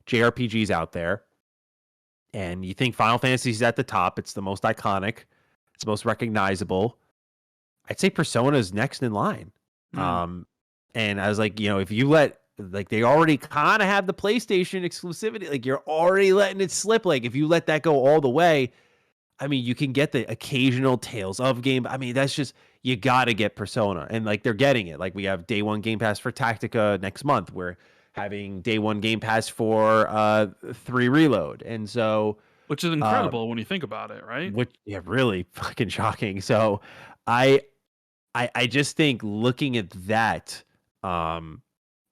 Speaker 3: JRPGs out there. And you think Final Fantasy is at the top. It's the most iconic. It's the most recognizable. I'd say Persona is next in line. And I was like, if you let, like, they already kind of have the PlayStation exclusivity, like you're already letting it slip. Like if you let that go all the way, I mean, you can get the occasional Tales of game. I mean, that's just, you got to get Persona, and like they're getting it. Like we have day one Game Pass for Tactica next month. We're having day one Game Pass for 3 Reload. And so,
Speaker 1: which is incredible when you think about it, right?
Speaker 3: Which, yeah, really fucking shocking. So I just think looking at that, the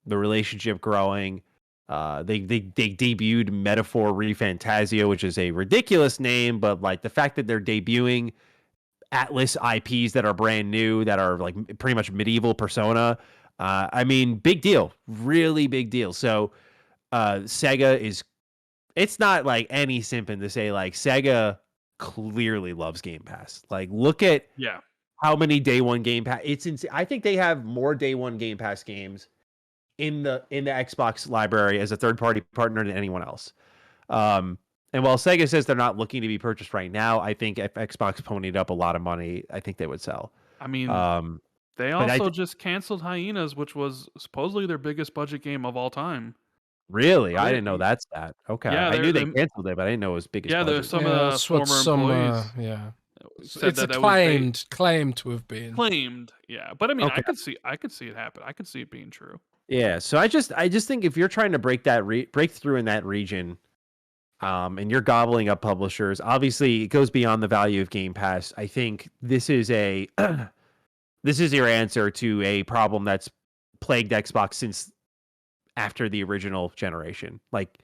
Speaker 3: relationship growing, they debuted Metaphor ReFantazio, which is a ridiculous name, but like the fact that they're debuting Atlas IPs that are brand new, that are like pretty much medieval Persona, I mean, big deal, really big deal. So Sega is, it's not like any simping to say like Sega clearly loves Game Pass. Like look at how many day one Game Pass, it's insane. I think they have more day one Game Pass games in the Xbox library as a third party partner than anyone else. And while Sega says they're not looking to be purchased right now, I think if Xbox ponied up a lot of money, I think they would sell.
Speaker 1: I mean, they also just canceled Hyenas, which was supposedly their biggest budget game of all time.
Speaker 3: Really? I didn't know that's that. Okay.
Speaker 1: Yeah,
Speaker 3: I knew they canceled it, but I didn't know it was biggest budget.
Speaker 1: There's some of the former employees.
Speaker 2: It's a claimed to have been.
Speaker 1: Claimed, yeah. But I mean, I could see it happen. I could see it being true.
Speaker 3: Yeah, so I just think if you're trying to break through in that region, and you're gobbling up publishers, obviously it goes beyond the value of Game Pass. I think this is this is your answer to a problem that's plagued Xbox since after the original generation. Like,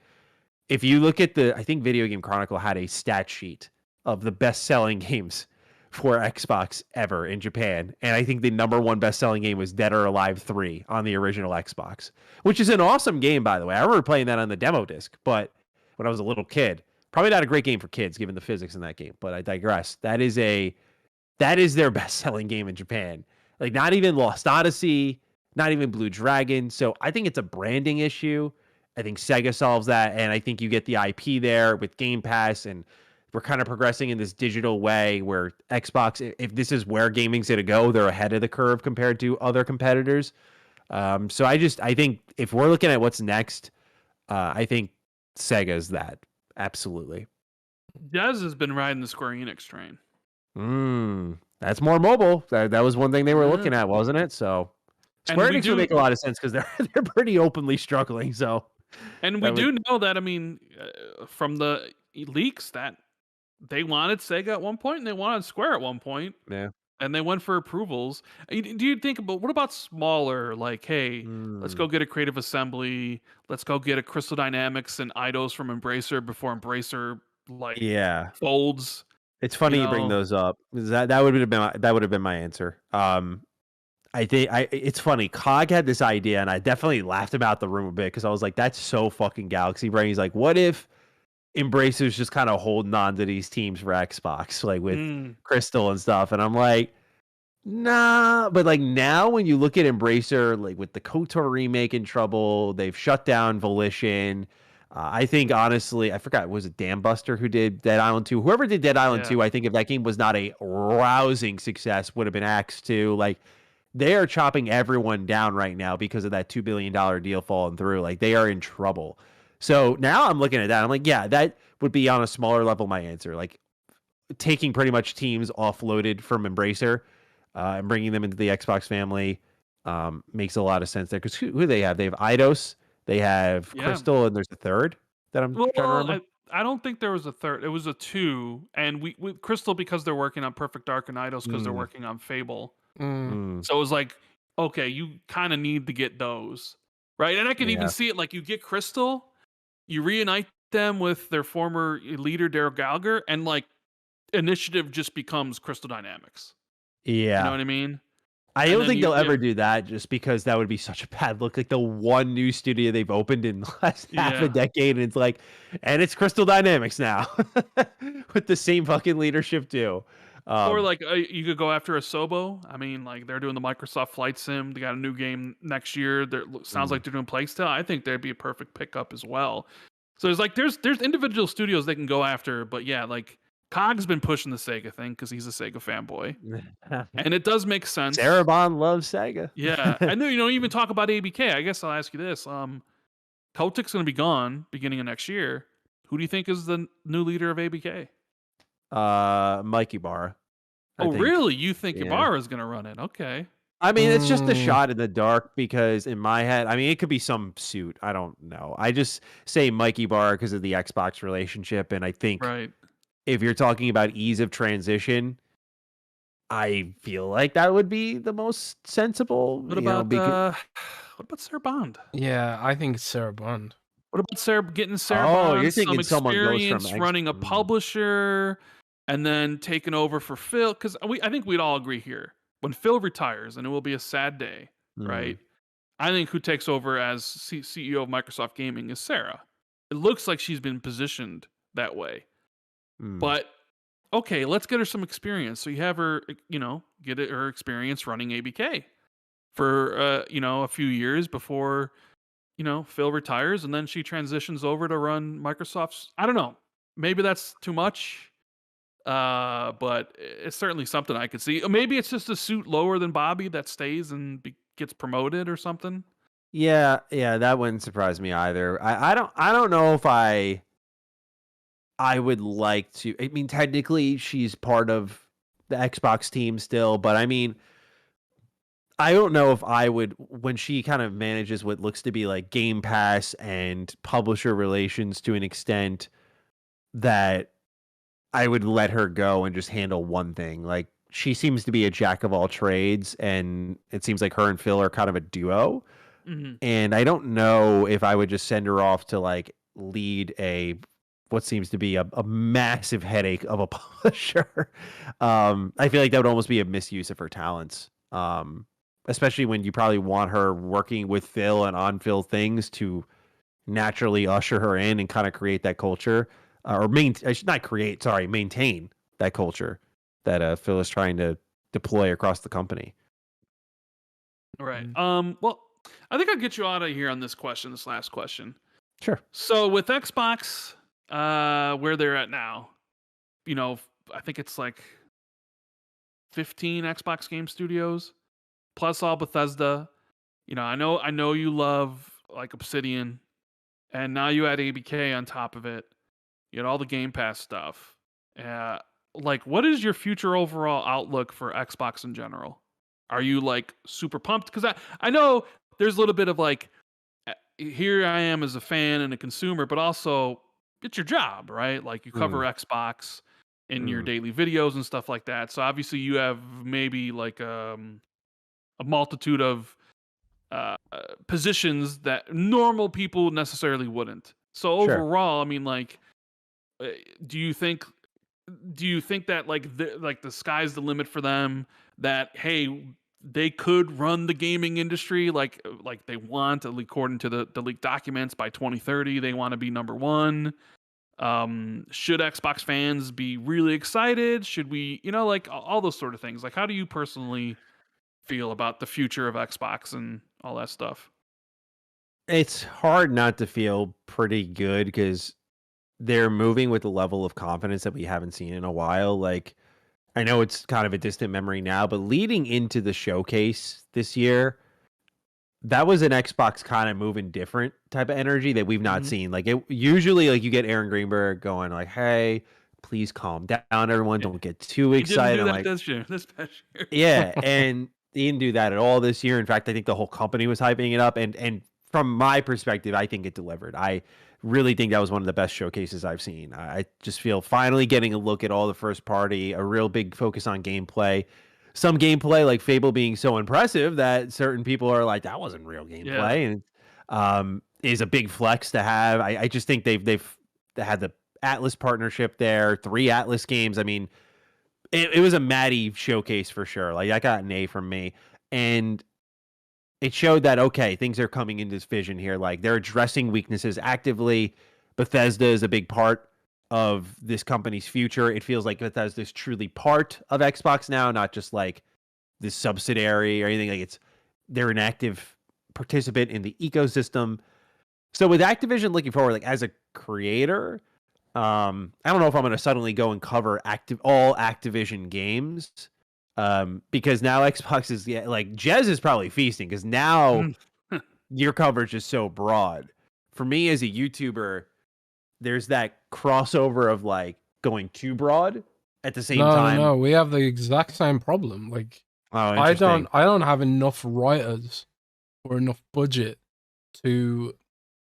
Speaker 3: if you look at I think Video Game Chronicle had a stat sheet of the best-selling games for Xbox ever in Japan, and I think the number one best-selling game was Dead or Alive 3 on the original Xbox, which is an awesome game, by the way. I remember playing that on the demo disc, but when I was a little kid, probably not a great game for kids given the physics in that game, but I digress. That is their best-selling game in Japan. Like, not even Lost Odyssey, not even Blue Dragon. So I think it's a branding issue. I think Sega solves that, and I think you get the IP there with Game Pass, and we're kind of progressing in this digital way where Xbox, if this is where gaming's going to go, they're ahead of the curve compared to other competitors. So I think if we're looking at what's next, I think Sega's that. Absolutely.
Speaker 1: Dez has been riding the Square Enix train.
Speaker 3: That's more mobile. That was one thing they were looking at, wasn't it? So Square Enix would make a lot of sense because they're pretty openly struggling. So,
Speaker 1: and we do know that, I mean, from the leaks that they wanted Sega at one point and they wanted Square at one point.
Speaker 3: Yeah.
Speaker 1: And they went for approvals. Do you think about, what about smaller? Like, hey, let's go get a Creative Assembly. Let's go get a Crystal Dynamics and Eidos from Embracer before Embracer folds.
Speaker 3: It's funny you bring those up. That would have been my answer. I think it's funny. COG had this idea, and I definitely laughed about the room a bit because I was like, "That's so fucking galaxy brain." He's like, "What if Embracer's just kind of holding on to these teams for Xbox, like with Crystal and stuff?" And I'm like, nah. But like now, when you look at Embracer, like with the KOTOR remake in trouble, they've shut down Volition. I think honestly, I forgot, was it Dan Buster who did Dead Island 2? Whoever did Dead Island 2, I think if that game was not a rousing success, would have been axed too. Like, they are chopping everyone down right now because of that $2 billion deal falling through. Like, they are in trouble. So now I'm looking at that. I'm like, yeah, that would be on a smaller level my answer. Like, taking pretty much teams offloaded from Embracer and bringing them into the Xbox family makes a lot of sense there. Because who do they have? They have Eidos, they have Crystal, and there's a third that I'm trying to remember.
Speaker 1: I don't think there was a third. It was a 2. And we Crystal, because they're working on Perfect Dark, and Eidos because they're working on Fable. So it was like, okay, you kind of need to get those, right? And I can even see it, like, you get Crystal, you reunite them with their former leader Daryl Gallagher, and like Initiative just becomes Crystal Dynamics.
Speaker 3: Yeah,
Speaker 1: you know what I mean?
Speaker 3: I don't think they'll ever do that, just because that would be such a bad look. Like the one new studio they've opened in the last half a decade, and it's like, and it's Crystal Dynamics now with the same fucking leadership too.
Speaker 1: Or like you could go after Asobo. I mean, like, they're doing the Microsoft Flight Sim. They got a new game next year. Sounds like they're doing Plague Tale. I think they'd be a perfect pickup as well. So there's individual studios they can go after, but yeah, like Cog's been pushing the Sega thing because he's a Sega fanboy, and it does make sense.
Speaker 3: Sarabon loves Sega.
Speaker 1: Yeah, I know you even talk about ABK. I guess I'll ask you this: Kotick's going to be gone beginning of next year. Who do you think is the new leader of ABK?
Speaker 3: Mike Ibarra.
Speaker 1: Oh, really? You think Ibarra is going to run it? Okay.
Speaker 3: I mean, it's just a shot in the dark because in my head, I mean, it could be some suit. I don't know. I just say Mike Ibarra because of the Xbox relationship, and I think if you're talking about ease of transition, I feel like that would be the most sensible.
Speaker 1: What about Sarah Bond?
Speaker 2: Yeah, I think it's Sarah Bond.
Speaker 1: What about getting Sarah Bond
Speaker 3: you're thinking
Speaker 1: some
Speaker 3: someone goes
Speaker 1: experience
Speaker 3: from
Speaker 1: running a publisher and then taking over for Phil? Because I think we'd all agree here. When Phil retires, and it will be a sad day, right? I think who takes over as CEO of Microsoft Gaming is Sarah. It looks like she's been positioned that way. But okay, let's get her some experience. So you have her, get her experience running ABK for a few years before Phil retires, and then she transitions over to run Microsoft's. I don't know. Maybe that's too much. But it's certainly something I could see. Maybe it's just a suit lower than Bobby that stays and gets promoted or something.
Speaker 3: Yeah, that wouldn't surprise me either. I don't know if I would like to. I mean, technically, she's part of the Xbox team still, but I mean, I don't know if I would, when she kind of manages what looks to be like Game Pass and publisher relations to an extent, that I would let her go and just handle one thing. Like, she seems to be a jack of all trades, and it seems like her and Phil are kind of a duo. And I don't know if I would just send her off to like lead what seems to be a massive headache of a publisher. I feel like that would almost be a misuse of her talents. Especially when you probably want her working with Phil and on Phil things to naturally usher her in and kind of create that culture. Maintain that culture that Phil is trying to deploy across the company.
Speaker 1: Right. Well, I think I'll get you out of here on this last question.
Speaker 3: Sure.
Speaker 1: So with Xbox, where they're at now, I think it's like 15 Xbox game studios, plus all Bethesda. I know you love like Obsidian, and now you add ABK on top of it. You had all the Game Pass stuff. Like, what is your future overall outlook for Xbox in general? Are you like super pumped? Because I know there's a little bit of like, here I am as a fan and a consumer, but also it's your job, right? Like, you cover Xbox in your daily videos and stuff like that. So obviously you have maybe like a multitude of positions that normal people necessarily wouldn't. So overall, I mean, like, do you think that like the sky's the limit for them? That hey, they could run the gaming industry like they want, according to the leaked documents, by 2030 they want to be number one. Should Xbox fans be really excited? Should we, like all those sort of things? Like, how do you personally feel about the future of Xbox and all that stuff?
Speaker 3: It's hard not to feel pretty good because they're moving with a level of confidence that we haven't seen in a while. Like, I know it's kind of a distant memory now, but leading into the showcase this year, that was an Xbox kind of moving different type of energy that we've not seen. Like, it usually, like, you get Aaron Greenberg going like, "Hey, please calm down, everyone. Don't get too excited."
Speaker 1: He didn't do that this past year.
Speaker 3: Yeah, and he didn't do that at all this year. In fact, I think the whole company was hyping it up, and from my perspective, I think it delivered. I really think that was one of the best showcases I've seen. I just feel finally getting a look at all the first party, a real big focus on gameplay. Some gameplay like Fable being so impressive that certain people are like, that wasn't real gameplay, and is a big flex to have. I just think they've had the Atlas partnership there, 3 Atlas games. I mean, it was a Matty showcase for sure. Like, that got an A from me, and it showed that, okay, things are coming into this vision here. Like, they're addressing weaknesses actively. Bethesda is a big part of this company's future. It feels like Bethesda is truly part of Xbox now, not just like this subsidiary or anything. Like, they're an active participant in the ecosystem. So with Activision looking forward, like, as a creator, I don't know if I'm going to suddenly go and cover all Activision games, because now Xbox is like Jez is probably feasting because now your coverage is so broad. For me as a YouTuber, there's that crossover of like going too broad at the same time.
Speaker 2: No, we have the exact same problem. Like, I don't have enough writers or enough budget to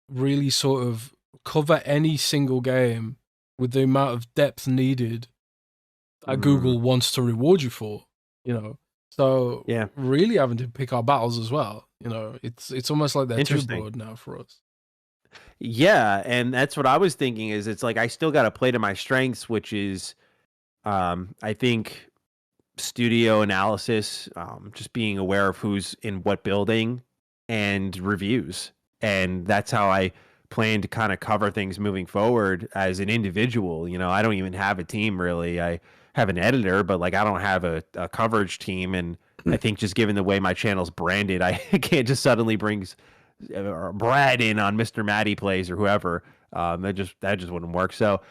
Speaker 2: really sort of cover any single game with the amount of depth needed that Google wants to reward you for, you know. So really having to pick our battles as well, you know. It's almost like they're too broad now for us.
Speaker 3: Yeah, and that's what I was thinking. Is it's like I still got to play to my strengths, which is, I think, studio analysis, just being aware of who's in what building, and reviews, and that's how I plan to kind of cover things moving forward as an individual. You know, I don't even have a team really. I have an editor, but like I don't have a coverage team, and I think just given the way my channel's branded, I can't just suddenly bring Brad in on MrMattyPlays or whoever. That just wouldn't work. So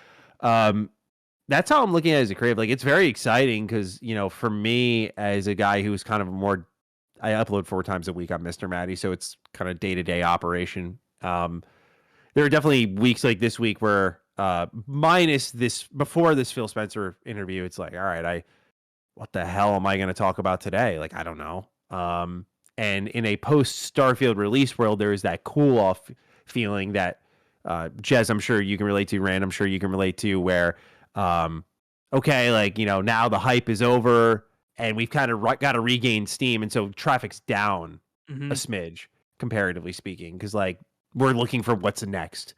Speaker 3: that's how I'm looking at it as a creative. Like, it's very exciting because, you know, for me as a guy who's kind of I upload 4 times a week on MrMatty, so it's kind of day-to-day operation. There are definitely weeks like this week where minus this, before this Phil Spencer interview, it's like, all right, what the hell am I going to talk about today? Like, I don't know. And in a post Starfield release world, there is that cool off feeling that Jez, I'm sure you can relate to, Rand, I'm sure you can relate to, where okay, like, you know, now the hype is over and we've kind of got to regain steam, and so traffic's down a smidge comparatively speaking, because like we're looking for what's next,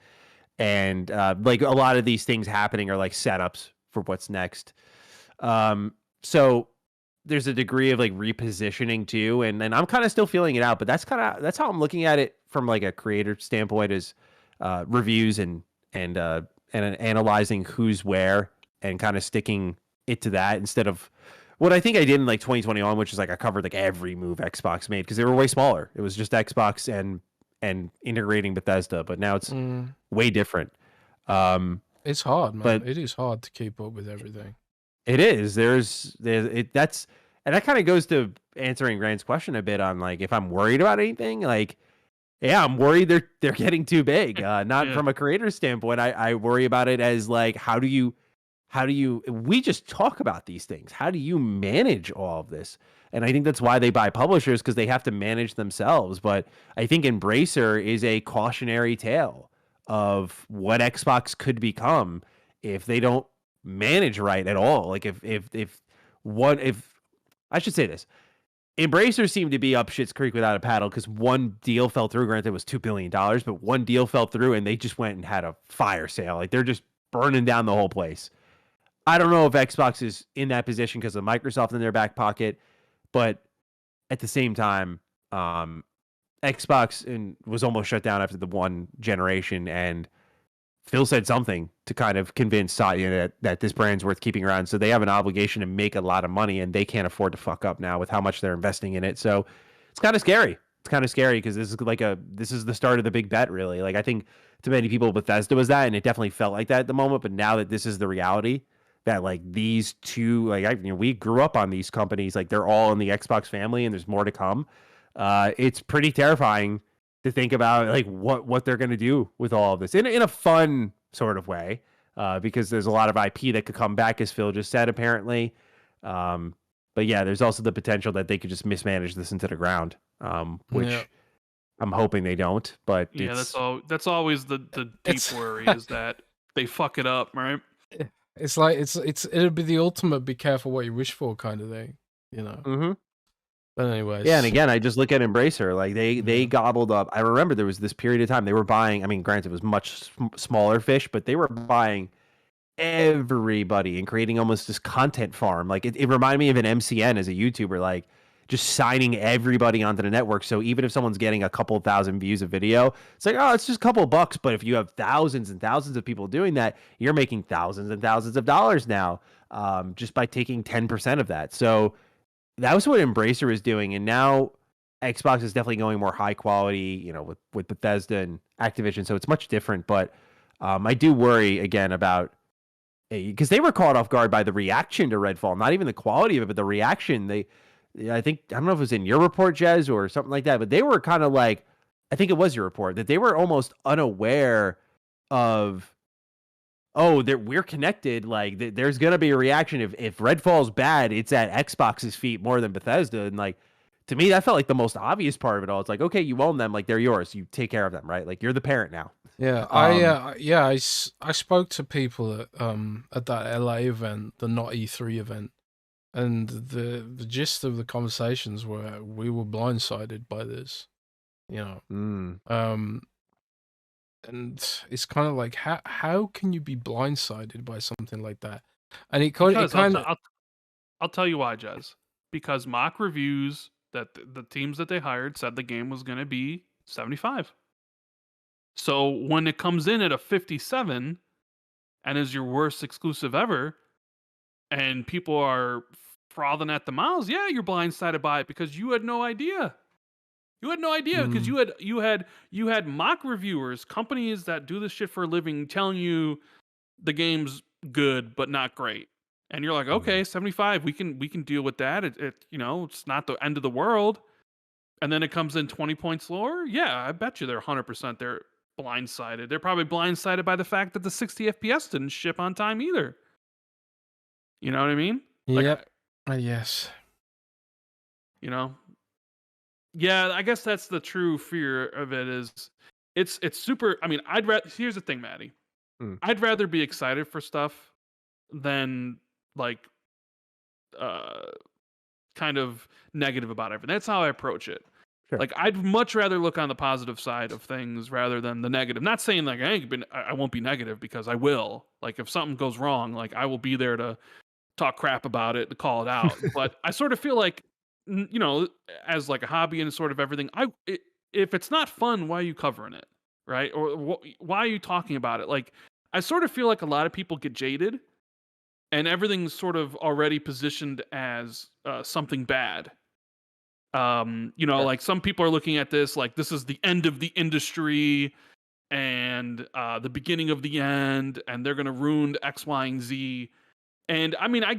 Speaker 3: and like a lot of these things happening are like setups for what's next. So there's a degree of like repositioning too, and I'm kind of still feeling it out, but that's how I'm looking at it from like a creator standpoint, is reviews and analyzing who's where and kind of sticking it to that, instead of what I think I did in like 2021, which is like I covered like every move Xbox made, because they were way smaller. It was just Xbox and integrating Bethesda, but now it's way different.
Speaker 2: It's hard, man. But it is hard to keep up with everything.
Speaker 3: It is. And that kind of goes to answering Rand's question a bit on like if I'm worried about anything. Like, yeah, I'm worried they're getting too big. Not from a creator standpoint. I worry about it as like, how do you we just talk about these things. How do you manage all of this? And I think that's why they buy publishers, because they have to manage themselves. But I think Embracer is a cautionary tale of what Xbox could become if they don't manage right at all. Like if I should say this, Embracer seemed to be up shit's creek without a paddle, because one deal fell through. Granted, it was $2 billion, but one deal fell through and they just went and had a fire sale. Like, they're just burning down the whole place. I don't know if Xbox is in that position because of Microsoft in their back pocket, but at the same time, Xbox was almost shut down after the one generation, and Phil said something to kind of convince Satya that this brand's worth keeping around. So they have an obligation to make a lot of money, and they can't afford to fuck up now with how much they're investing in it. So it's kind of scary. It's kind of scary because this is the start of the big bet, really. Like, I think to many people, Bethesda was that, and it definitely felt like that at the moment. But now that this is the reality, that like these two, like we grew up on these companies, like they're all in the Xbox family, and there's more to come. It's pretty terrifying to think about like what they're going to do with all of this in a fun sort of way, because there's a lot of IP that could come back, as Phil just said, apparently. But yeah, there's also the potential that they could just mismanage this into the ground, which I'm hoping they don't. But
Speaker 1: yeah, that's always the deep worry, is that they fuck it up, right?
Speaker 2: It's like it'll be the ultimate be careful what you wish for kind of thing, you know.
Speaker 3: Mm-hmm.
Speaker 2: But anyways,
Speaker 3: yeah, and again, I just look at Embracer, like they gobbled up. I remember there was this period of time they were buying. I mean, granted, it was much smaller fish, but they were buying everybody and creating almost this content farm. Like it reminded me of an MCN as a YouTuber, like just signing everybody onto the network. So even if someone's getting a couple thousand views of video, it's like, oh, it's just a couple of bucks. But if you have thousands and thousands of people doing that, you're making thousands and thousands of dollars now, just by taking 10% of that. So that was what Embracer is doing. And now Xbox is definitely going more high quality, you know, with Bethesda and Activision. So it's much different. But I do worry again about because they were caught off guard by the reaction to Redfall, not even the quality of it, but the reaction. I don't know if it was in your report, Jez, or something like that, but they were kind of like, I think it was your report, that they were almost unaware of, we're connected. Like there's gonna be a reaction if Redfall's bad, it's at Xbox's feet more than Bethesda. And like, to me, that felt like the most obvious part of it all. It's like, okay, you own them, like they're yours, you take care of them, right? Like you're the parent now.
Speaker 2: Yeah, I spoke to people at that LA event, the not E3 event, and the gist of the conversations were we were blindsided by this, and it's kind of like how can you be blindsided by something like that? And
Speaker 1: I'll tell you why, Jez. Because mock reviews that the teams that they hired said the game was going to be 75. So when it comes in at a 57 and is your worst exclusive ever, and people are frothing at the mouths, yeah, you're blindsided by it because you had no idea. You had no idea because you had mock reviewers, companies that do this shit for a living, telling you the game's good but not great, and you're like, okay, 75, we can deal with that. It's not the end of the world. And then it comes in 20 points lower. Yeah, I bet you they're 100%. They're blindsided. They're probably blindsided by the fact that the 60 FPS didn't ship on time either. You know what I mean?
Speaker 2: Yep. Yes.
Speaker 1: Yeah, I guess that's the true fear of it is it's super. I mean, here's the thing, Matty. I'd rather be excited for stuff than like kind of negative about everything. That's how I approach it.
Speaker 3: Sure.
Speaker 1: Like I'd much rather look on the positive side of things rather than the negative. Not saying like I won't be negative, because I will. Like if something goes wrong, like I will be there to talk crap about it, to call it out. But I sort of feel like, as like a hobby and sort of everything, if it's not fun, why are you covering it, right? Or why are you talking about it? Like I sort of feel like a lot of people get jaded, and everything's sort of already positioned as something bad.
Speaker 3: Sure.
Speaker 1: Like some people are looking at this like this is the end of the industry and the beginning of the end, and they're going to ruin X, Y, and Z. And I mean, I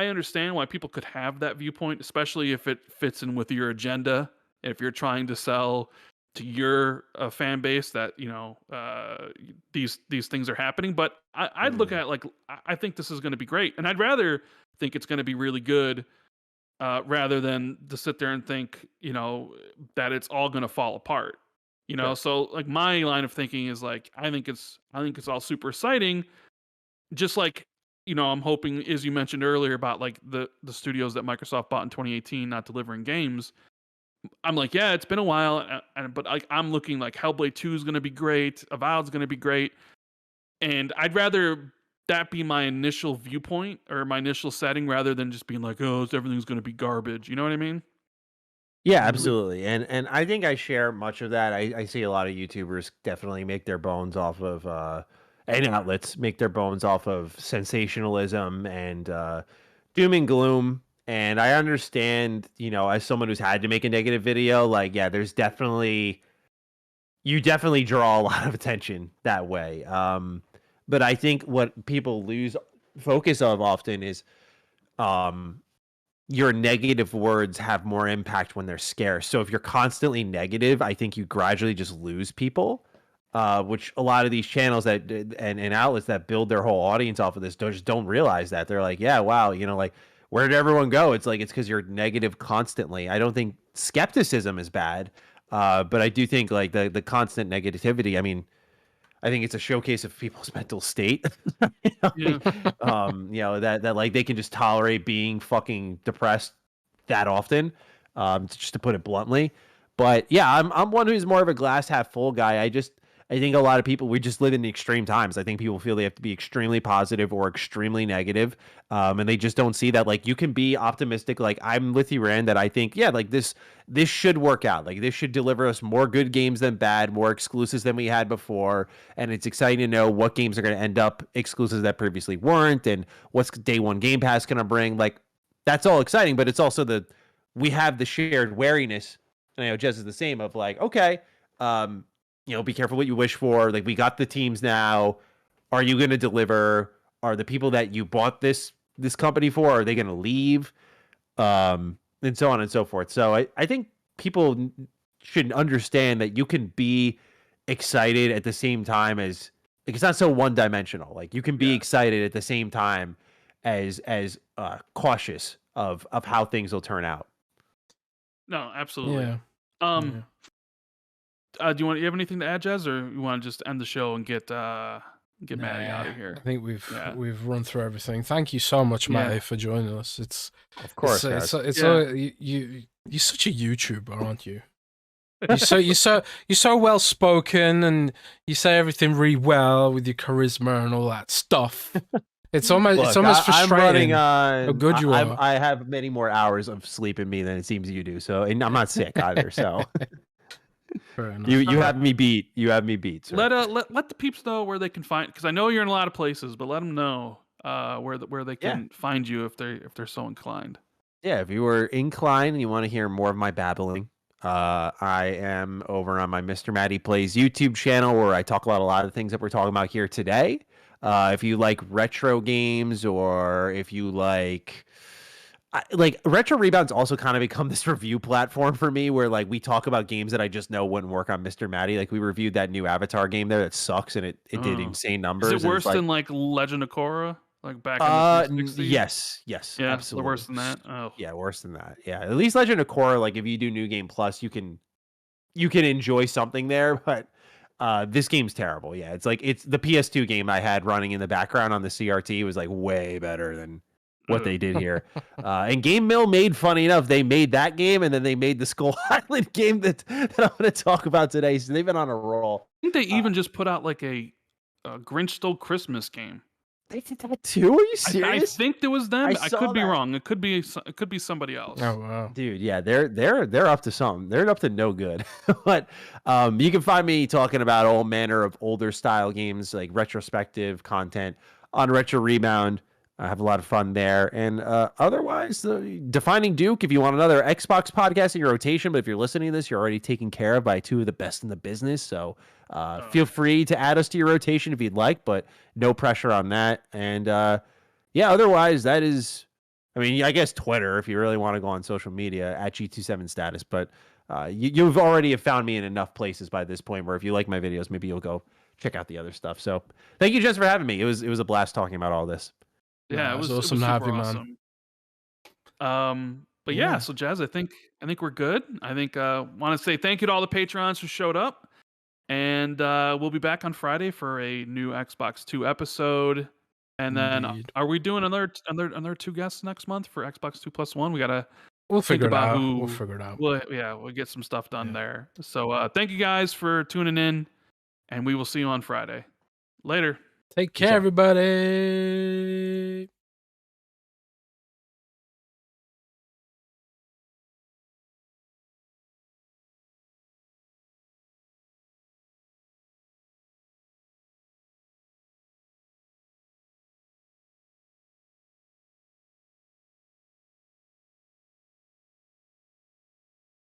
Speaker 1: understand why people could have that viewpoint, especially if it fits in with your agenda. If you're trying to sell to your fan base that these things are happening, but I'd look at it like I think this is going to be great, and I'd rather think it's going to be really good rather than to sit there and think that it's all going to fall apart.
Speaker 3: Sure.
Speaker 1: So like my line of thinking is like I think it's all super exciting, just like. I'm hoping, as you mentioned earlier, about like the studios that Microsoft bought in 2018 not delivering games. I'm like, yeah, it's been a while, but I'm looking like Hellblade 2 is going to be great, Avowed's going to be great, and I'd rather that be my initial viewpoint or my initial setting rather than just being like, oh, everything's going to be garbage. You know what I mean?
Speaker 3: Yeah, absolutely. And I think I share much of that. I see a lot of YouTubers definitely make their bones off of and outlets make their bones off of sensationalism and doom and gloom. And I understand, as someone who's had to make a negative video, like, yeah, you definitely draw a lot of attention that way. But I think what people lose focus of often is your negative words have more impact when they're scarce. So if you're constantly negative, I think you gradually just lose people. Which a lot of these channels and outlets that build their whole audience off of this just don't realize that. They're like, yeah, wow, like where did everyone go? It's like it's because you're negative constantly. I don't think skepticism is bad, but I do think like the constant negativity. I mean, I think it's a showcase of people's mental state. That like they can just tolerate being fucking depressed that often, just to put it bluntly. But yeah, I'm one who's more of a glass half full guy. I think a lot of people, we just live in the extreme times. I think people feel they have to be extremely positive or extremely negative, and they just don't see that. Like you can be optimistic. Like I'm with you, Rand, that I think, yeah, like this should work out. Like this should deliver us more good games than bad, more exclusives than we had before. And it's exciting to know what games are going to end up exclusives that previously weren't, and what's day one Game Pass going to bring. Like that's all exciting, but it's also we have the shared wariness. And I know Jez is the same of like, okay, be careful what you wish for. Like, we got the teams now. Are you going to deliver? Are the people that you bought this company for, are they going to leave? And so on and so forth. So I think people should understand that you can be excited at the same time as, like, it's not so one-dimensional. Like, you can be excited at the same time as cautious of how things will turn out.
Speaker 1: No, absolutely.
Speaker 2: Yeah.
Speaker 1: Do you have anything to add, Jez, or you want to just end the show and get Matty out of here?
Speaker 2: I think we've run through everything. Thank you so much, Matty, for joining us. It's
Speaker 3: of course
Speaker 2: you're such a YouTuber, aren't you? You're so well spoken, and you say everything really well with your charisma and all that stuff. It's almost frustrating how good you are.
Speaker 3: I have many more hours of sleep in me than it seems you do. So, and I'm not sick either. So. You have me beat. You have me beat. Sir.
Speaker 1: Let the peeps know where they can find, because I know you're in a lot of places, but let them know where they can find you if they're so inclined.
Speaker 3: Yeah, if you were inclined and you want to hear more of my babbling, I am over on my MrMattyPlays YouTube channel, where I talk about a lot of things that we're talking about here today. If you like retro games, or if you like Retro Rebound's also kind of become this review platform for me, where like we talk about games that I just know wouldn't work on Mr. Matty. Like, we reviewed that new Avatar game there that sucks, and it did insane numbers.
Speaker 1: Is it worse than like Legend of Korra? Like back in the 360s?
Speaker 3: Yes,
Speaker 1: yeah,
Speaker 3: absolutely.
Speaker 1: Worse than that. Oh,
Speaker 3: yeah, worse than that. Yeah, at least Legend of Korra, like, if you do New Game Plus, you can enjoy something there, but this game's terrible. Yeah, it's the PS2 game I had running in the background on the CRT was like way better than what they did here. And Game Mill made, funny enough, they made that game, and then they made the Skull Island game that I'm going to talk about today. So they've been on a roll.
Speaker 1: I think they even just put out like a Grinch Stole Christmas game.
Speaker 3: They did that too? Are you serious?
Speaker 1: I think it was them. I could be wrong. It could be somebody else.
Speaker 2: Oh wow,
Speaker 3: dude! Yeah, they're up to something. They're up to no good. But you can find me talking about all manner of older style games, like retrospective content on Retro Rebound. I have a lot of fun there. And otherwise, Defining Duke, if you want another Xbox podcast in your rotation, but if you're listening to this, you're already taken care of by two of the best in the business. So feel free to add us to your rotation if you'd like, but no pressure on that. And otherwise, that is, I guess Twitter, if you really want to go on social media, at G27 status. But you've already have found me in enough places by this point where if you like my videos, maybe you'll go check out the other stuff. So thank you, Jess, for having me. It was a blast talking about all this.
Speaker 1: Yeah, it was awesome to have you, man. But yeah, so Jazz, I think we're good. I think want to say thank you to all the Patrons who showed up, and we'll be back on Friday for a new Xbox 2 episode. And then are we doing another two guests next month for Xbox 2+1?
Speaker 2: We'll figure it out. We'll figure it out.
Speaker 1: We'll get some stuff done there. So thank you guys for tuning in, and we will see you on Friday. Later.
Speaker 2: Take care, everybody.